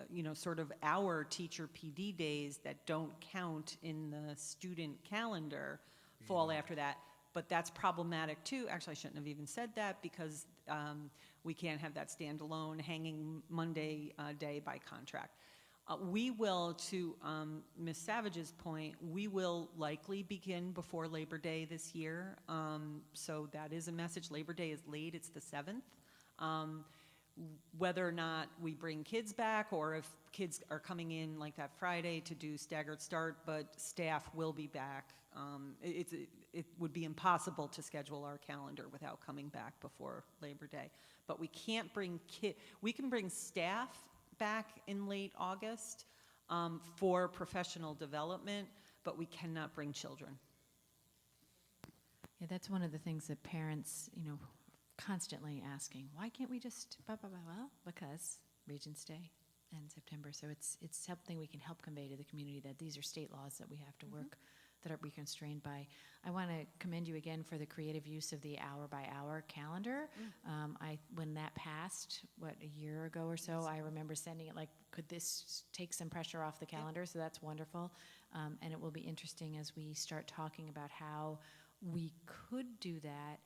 you know, sort of our teacher PD days that don't count in the student calendar fall after that. But that's problematic too. Actually, I shouldn't have even said that, because we can't have that standalone hanging Monday day by contract. We will, to Ms. Savage's point, we will likely begin before Labor Day this year. So that is a message. Labor Day is late, it's the 7th. Whether or not we bring kids back, or if kids are coming in like that Friday to do staggered start, but staff will be back. It would be impossible to schedule our calendar without coming back before Labor Day. But we can't bring we can bring staff back in late August for professional development, but we cannot bring children. Yeah, that's one of the things that parents, you know, constantly asking, why can't we just, blah, blah, blah? Well, because Regents Day and September. So it's something we can help convey to the community, that these are state laws that we have to work, that are constrained by. I want to commend you again for the creative use of the hour-by-hour calendar. When that passed, a year ago or so, I remember sending it like, could this take some pressure off the calendar? So that's wonderful. And it will be interesting as we start talking about how we could do that,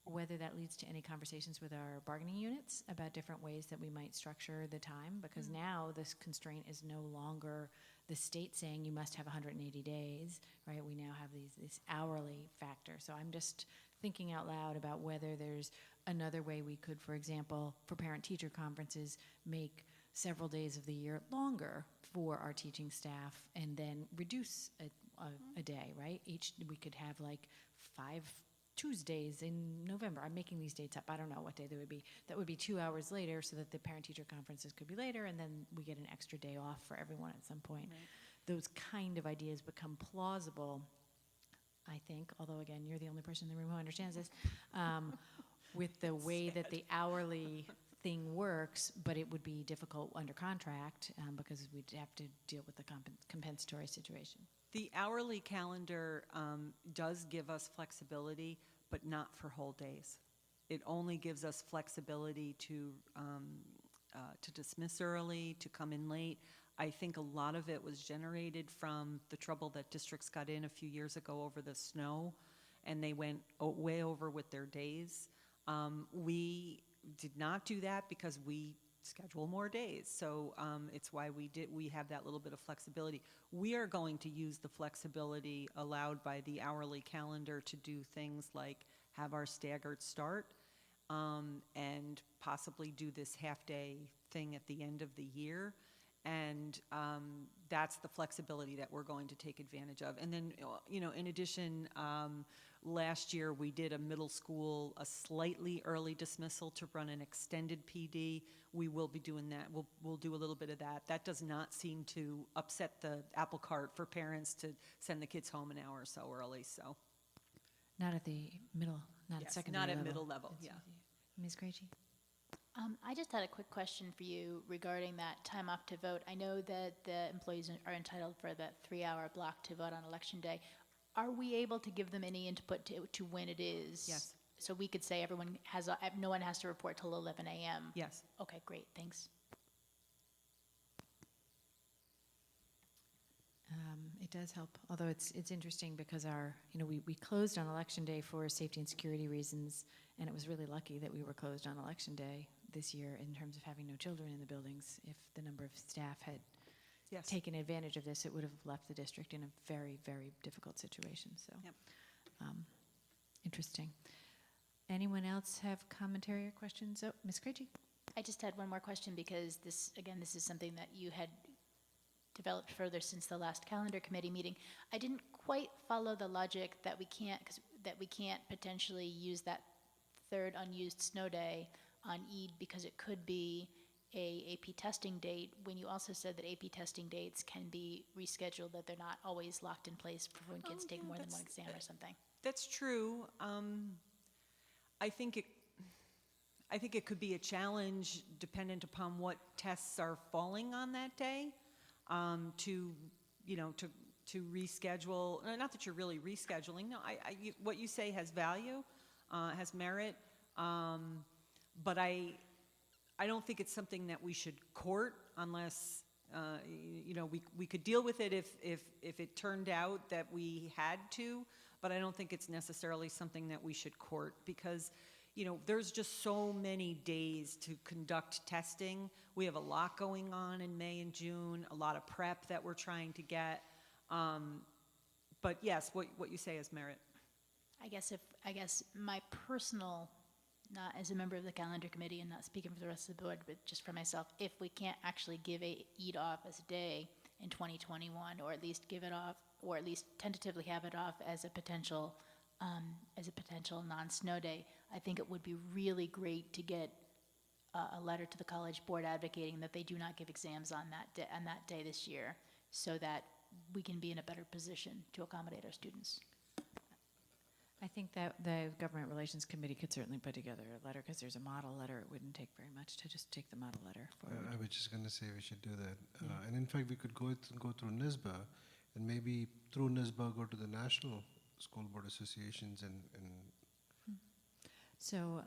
whether that leads to any conversations with our bargaining units about different ways that we might structure the time, because now this constraint is no longer the state saying you must have 180 days, right? We now have this hourly factor. So I'm just thinking out loud about whether there's another way we could, for example, for parent-teacher conferences, make several days of the year longer for our teaching staff, and then reduce a day, right? We could have like 5 Tuesdays in November. I'm making these dates up. I don't know what day they would be. That would be 2 hours later, so that the parent-teacher conferences could be later, and then we get an extra day off for everyone at some point. Right. Those kind of ideas become plausible, I think, although again, you're the only person in the room who understands this, with the way that the hourly thing works, but it would be difficult under contract because we'd have to deal with the compensatory situation. The hourly calendar does give us flexibility, but not for whole days. It only gives us flexibility to dismiss early, to come in late. I think a lot of it was generated from the trouble that districts got in a few years ago over the snow, and they went way over with their days. We did not do that because we schedule more days. So it's why we have that little bit of flexibility. We are going to use the flexibility allowed by the hourly calendar to do things like have our staggered start and possibly do this half-day thing at the end of the year. And that's the flexibility that we're going to take advantage of. And then, you know, in addition, last year we did a middle school, a slightly early dismissal to run an extended PD. We will be doing that. We'll do a little bit of that. That does not seem to upset the apple cart for parents to send the kids home an hour or so early. So, not at the middle, not at yes, secondary level. Not at middle level. That's yeah. Ms. Krejci? I just had a quick question for you regarding that time off to vote. I know that the employees are entitled for that 3-hour block to vote on election day. Are we able to give them any input to when it is? Yes. So we could say everyone has, no one has to report till 11 a.m.? Yes. Okay, great, thanks. It does help, although it's interesting because we closed on Election Day for safety and security reasons, and it was really lucky that we were closed on Election Day this year in terms of having no children in the buildings. If the number of staff had Yes. taken advantage of this, it would have left the district in a very, very difficult situation, so. Yep. Interesting. Anyone else have commentary or questions? Oh, Ms. Krejci? I just had one more question because this is something that you had developed further since the last calendar committee meeting. I didn't quite follow the logic that we can't potentially use that third unused snow day on Eid because it could be a AP testing date, when you also said that AP testing dates can be rescheduled, that they're not always locked in place for when kids take more than one exam or something. That's true. I think it could be a challenge dependent upon what tests are falling on that day, to reschedule. Not that you're really rescheduling. No, what you say has value, has merit, but I don't think it's something that we should court unless, we could deal with it if it turned out that we had to, but I don't think it's necessarily something that we should court because, there's just so many days to conduct testing. We have a lot going on in May and June, a lot of prep that we're trying to get. But yes, what you say has merit. I guess my personal, not as a member of the calendar committee and not speaking for the rest of the board, but just for myself, if we can't actually give a Eid off as a day in 2021, or at least give it off, or at least tentatively have it off as a potential non-snow day, I think it would be really great to get a letter to the college board advocating that they do not give exams on that day this year, so that we can be in a better position to accommodate our students. I think that the Government Relations Committee could certainly put together a letter, because there's a model letter. It wouldn't take very much to just take the model letter forward. I was just going to say we should do that. And in fact, we could go through NISBA, and maybe through NISBA go to the National School Board Associations and So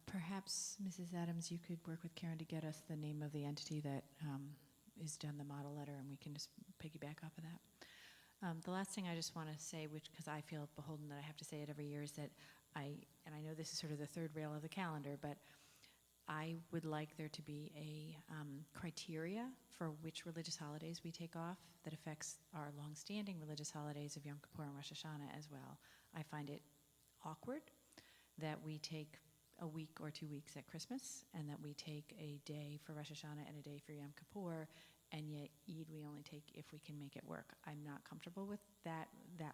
perhaps, Mrs. Adams, you could work with Karen to get us the name of the entity that is done the model letter, and we can just piggyback off of that. The last thing I just want to say, because I feel beholden that I have to say it every year, is that I know this is sort of the third rail of the calendar, but I would like there to be a criteria for which religious holidays we take off that affects our longstanding religious holidays of Yom Kippur and Rosh Hashanah as well. I find it awkward that we take a week or 2 weeks at Christmas, and that we take a day for Rosh Hashanah and a day for Yom Kippur, and yet Eid we only take if we can make it work. I'm not comfortable with that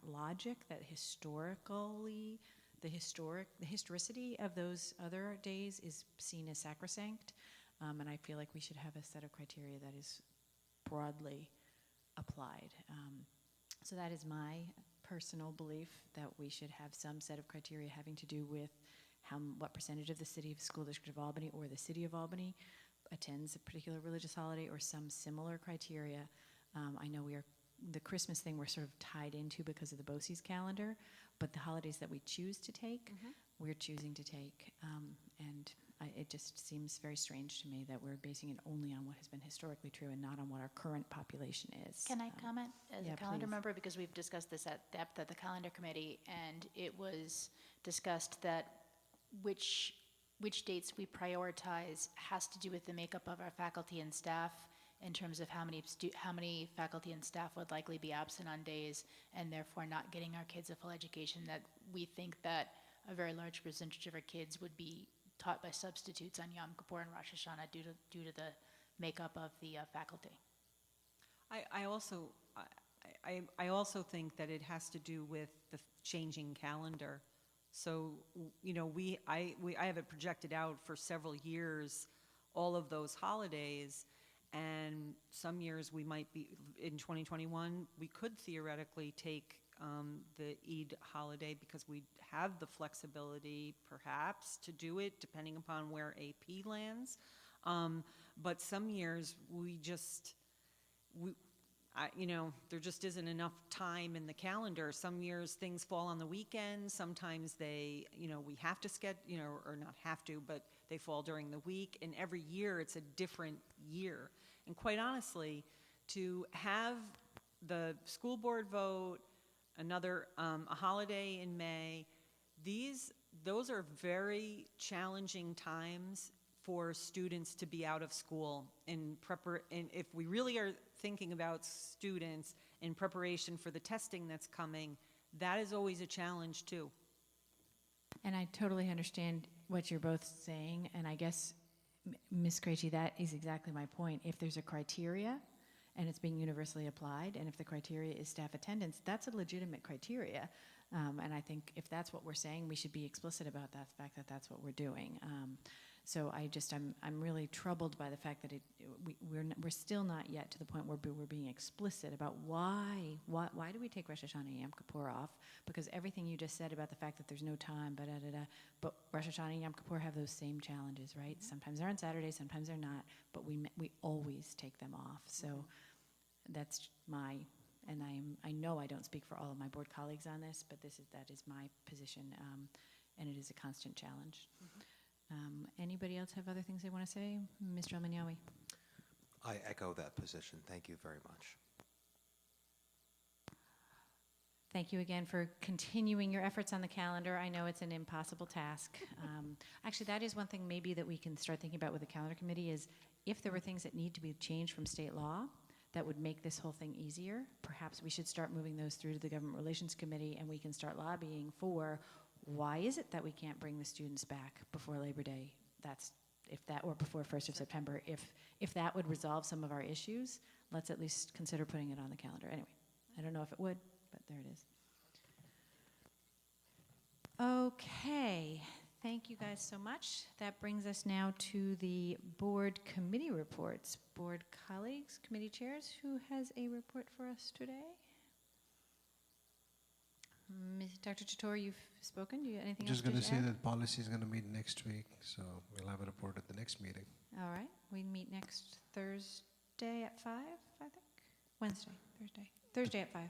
logic, that historically, the historicity of those other days is seen as sacrosanct, and I feel like we should have a set of criteria that is broadly applied. So that is my personal belief, that we should have some set of criteria having to do with what percentage of the School District of Albany or the City of Albany attends a particular religious holiday, or some similar criteria. I know the Christmas thing we're sort of tied into because of the BOCES calendar, but the holidays that we choose to take, we're choosing to take. And it just seems very strange to me that we're basing it only on what has been historically true and not on what our current population is. Can I comment as yeah, a calendar please. member? Because we've discussed this at depth at the calendar committee, and it was discussed that which dates we prioritize has to do with the makeup of our faculty and staff, in terms of how many faculty and staff would likely be absent on days, and therefore not getting our kids a full education. That we think that a very large percentage of our kids would be taught by substitutes on Yom Kippur and Rosh Hashanah due to the makeup of the faculty. I also think that it has to do with the changing calendar. So, I have it projected out for several years, all of those holidays, and some years we might be, in 2021, we could theoretically take the Eid holiday because we have the flexibility, perhaps, to do it depending upon where AP lands. But some years there just isn't enough time in the calendar. Some years things fall on the weekend. Sometimes we have to schedule, or not have to, but they fall during the week. And every year it's a different year. And quite honestly, to have the school board vote, a holiday in May, those are very challenging times for students to be out of school and if we really are thinking about students in preparation for the testing that's coming, that is always a challenge too. And I totally understand what you're both saying, and I guess, Ms. Krejci, that is exactly my point. If there's a criteria and it's being universally applied, and if the criteria is staff attendance, that's a legitimate criteria. And I think if that's what we're saying, we should be explicit about that, the fact that that's what we're doing. So I'm really troubled by the fact that we're still not yet to the point where we're being explicit about why do we take Rosh Hashanah and Yom Kippur off? Because everything you just said about the fact that there's no time, but Rosh Hashanah and Yom Kippur have those same challenges, right? Sometimes they're on Saturday, sometimes they're not, but we always take them off. So that's and I know I don't speak for all of my board colleagues on this, but that is my position, and it is a constant challenge. Anybody else have other things they want to say? Mr. El-Manyawi. I echo that position. Thank you very much. Thank you again for continuing your efforts on the calendar. I know it's an impossible task. Actually, that is one thing maybe that we can start thinking about with the calendar committee is if there were things that need to be changed from state law that would make this whole thing easier, perhaps we should start moving those through to the Government Relations Committee and we can start lobbying for why is it that we can't bring the students back before Labor Day? Or before 1st of September. If that would resolve some of our issues, let's at least consider putting it on the calendar. Anyway, I don't know if it would, but there it is. Okay, thank you guys so much. That brings us now to the board committee reports. Board colleagues, committee chairs, who has a report for us today? Dr. Chittor, you've spoken. Do you have anything else Just going to say add? that policy is going to meet next week, so we'll have a report at the next meeting. All right. We meet next Thursday at 5, I think. Thursday at 5.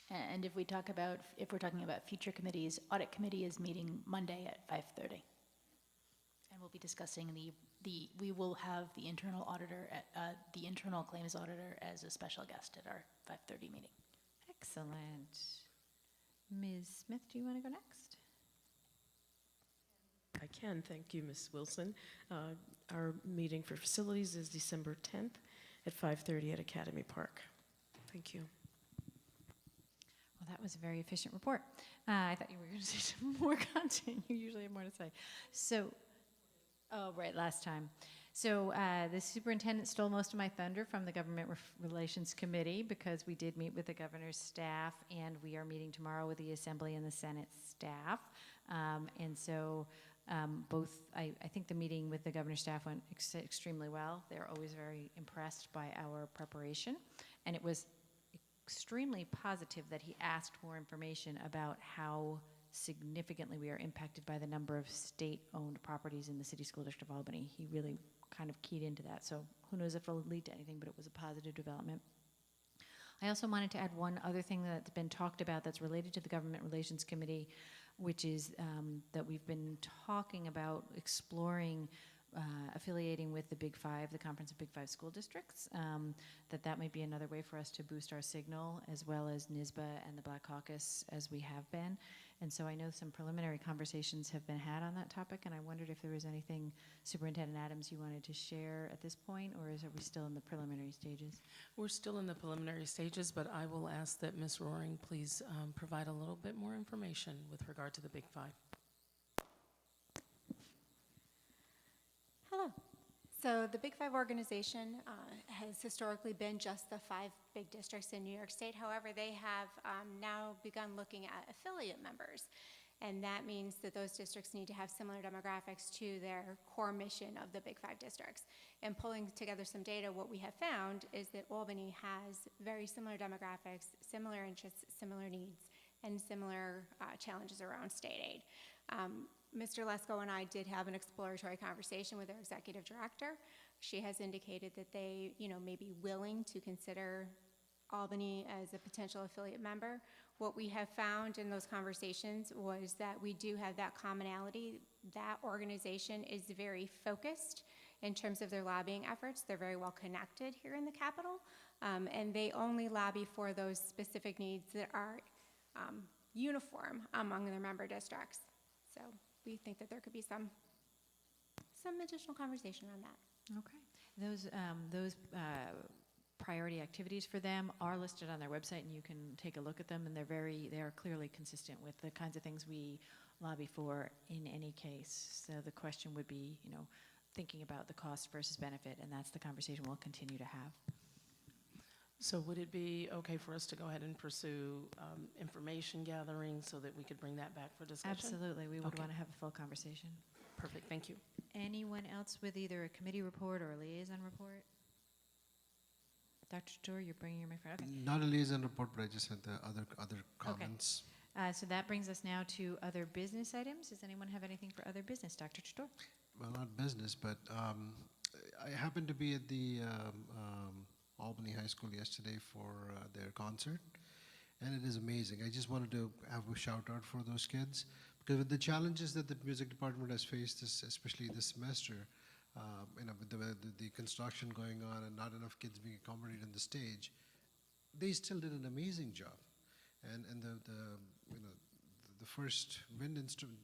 And if we're talking about future committees, audit committee is meeting Monday at 5:30. And we'll be discussing we will have the internal auditor, the internal claims auditor as a special guest at our 5:30 meeting. Excellent. Ms. Smith, do you want to go next? I can, thank you, Ms. Wilson. Our meeting for facilities is December 10th at 5:30 at Academy Park. Thank you. Well, that was a very efficient report. I thought you were going to say some more content. You usually have more to say. Last time. So the superintendent stole most of my thunder from the Government Relations Committee because we did meet with the governor's staff, and we are meeting tomorrow with the Assembly and the Senate staff. I think the meeting with the governor's staff went extremely well. They're always very impressed by our preparation, and it was extremely positive that he asked more information about how significantly we are impacted by the number of state-owned properties in the City School District of Albany. He really kind of keyed into that, so who knows if it'll lead to anything, but it was a positive development. I also wanted to add one other thing that's been talked about that's related to the Government Relations Committee, which is that we've been talking about exploring affiliating with the Big Five, the Conference of Big Five School Districts, that might be another way for us to boost our signal, as well as NYSBA and the Black Caucus, as we have been. And so I know some preliminary conversations have been had on that topic, and I wondered if there was anything, Superintendent Adams, you wanted to share at this point, or are we still in the preliminary stages? We're still in the preliminary stages, but I will ask that Ms. Roaring please provide a little bit more information with regard to the Big Five. Hello. So the Big Five organization has historically been just the 5 big districts in New York State. However, they have now begun looking at affiliate members. And that means that those districts need to have similar demographics to their core mission of the Big Five districts. And pulling together some data, what we have found is that Albany has very similar demographics, similar interests, similar needs, and similar challenges around state aid. Mr. Lesko and I did have an exploratory conversation with our executive director. She has indicated that they, may be willing to consider Albany as a potential affiliate member. What we have found in those conversations was that we do have that commonality. That organization is very focused in terms of their lobbying efforts. They're very well connected here in the Capitol, and they only lobby for those specific needs that are uniform among their member districts. So we think that there could be some additional conversation around that. Okay. Those priority activities for them are listed on their website, and you can take a look at them, and they are clearly consistent with the kinds of things we lobby for in any case. So the question would be, thinking about the cost versus benefit, and that's the conversation we'll continue to have. So would it be okay for us to go ahead and pursue information gathering so that we could bring that back for discussion? Absolutely. We would Okay. want to have a full conversation. Perfect, thank you. Anyone else with either a committee report or a liaison report? Dr. Tour, you're bringing your microphone. Okay. Not a liaison report, but I just had the other comments. So that brings us now to other business items. Does anyone have anything for other business? Dr. Chador? Well, not business, but I happened to be at the Albany High School yesterday for their concert, and it is amazing. I just wanted to have a shout out for those kids, because with the challenges that the music department has faced, especially this semester, with the construction going on and not enough kids being accommodated on the stage, they still did an amazing job. And the first wind instrument,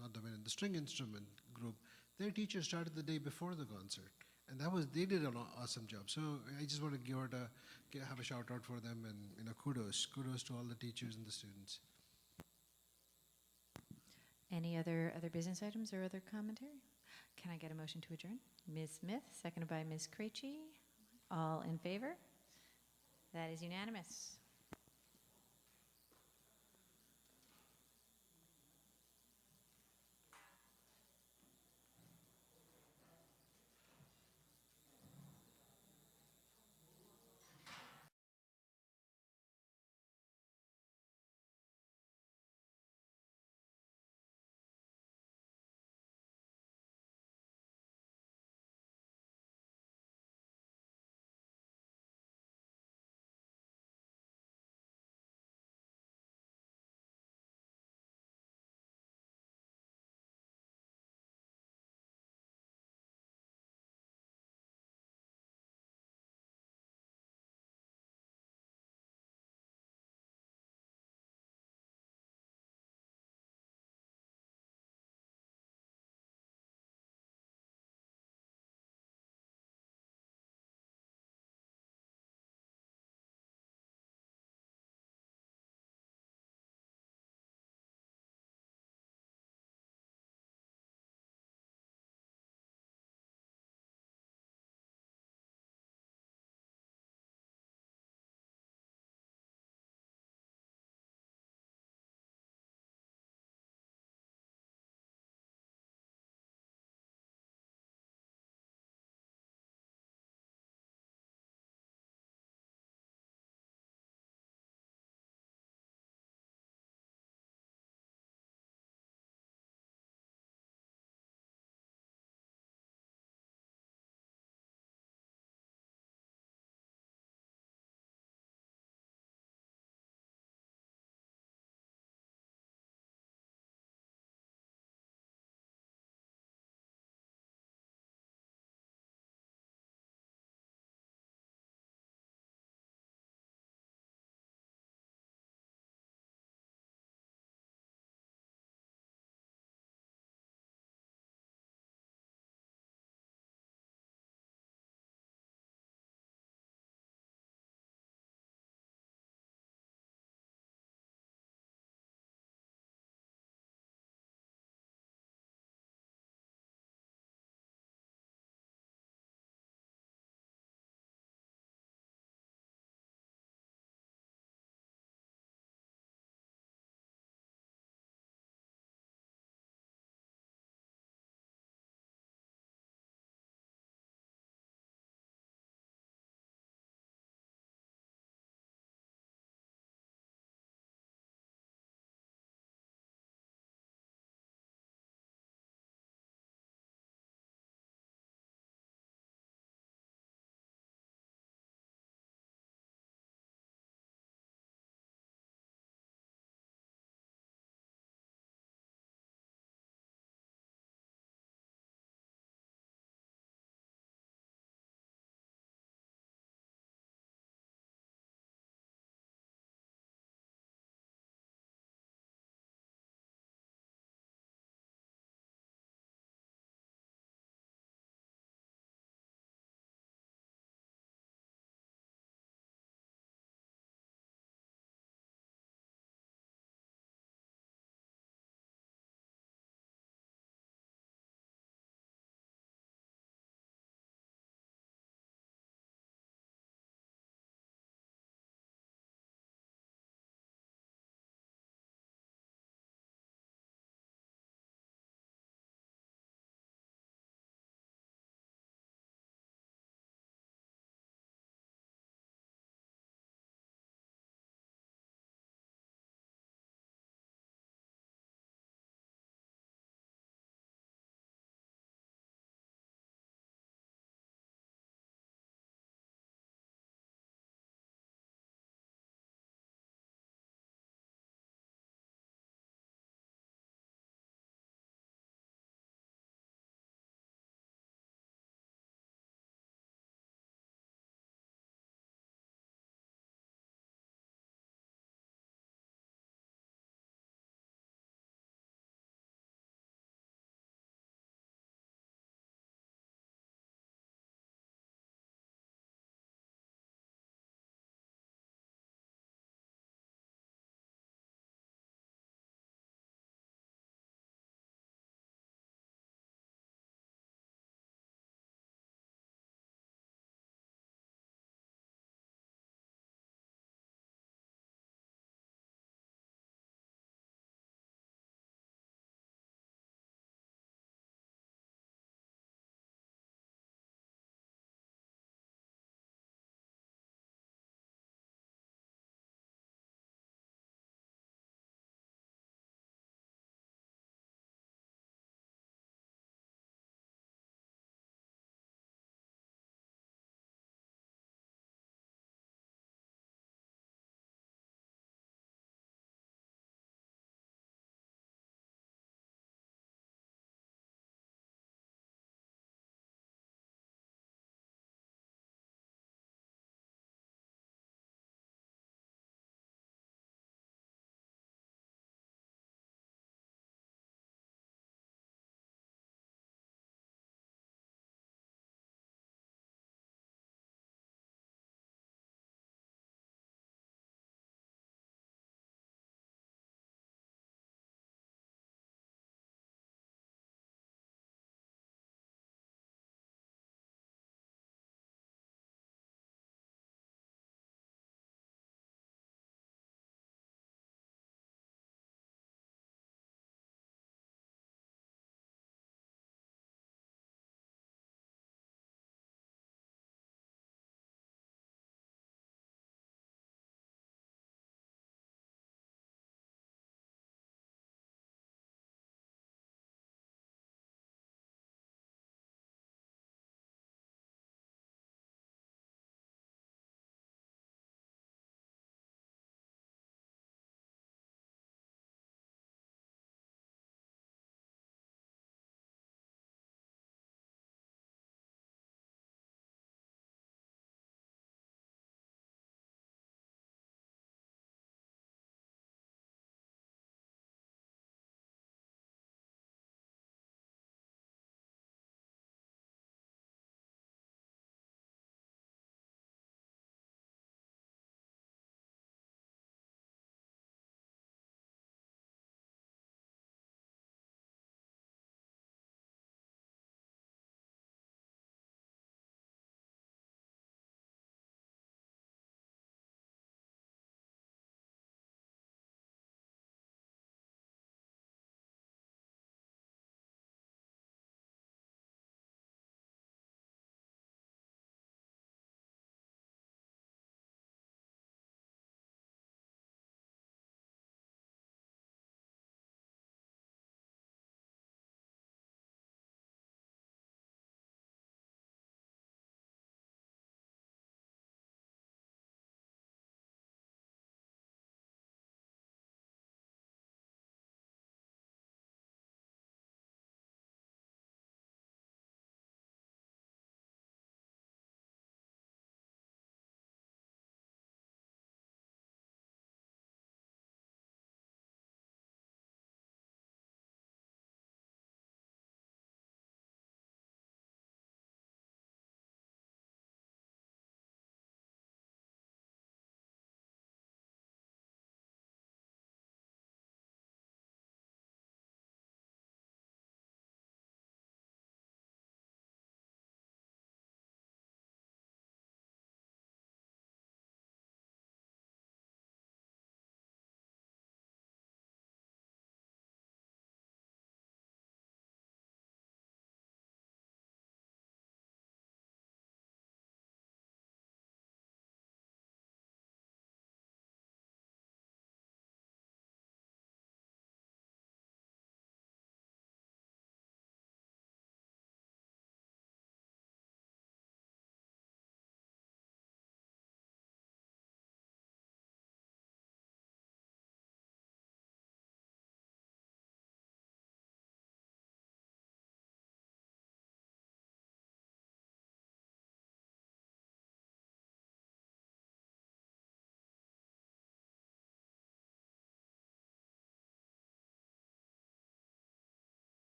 not the wind, the string instrument group, their teacher started the day before the concert, and they did an awesome job. So I just want to have a shout out for them, and kudos to all the teachers and the students. Any other business items or other commentary? Can I get a motion to adjourn? Ms. Smith, seconded by Ms. Krejci. All in favor? That is unanimous.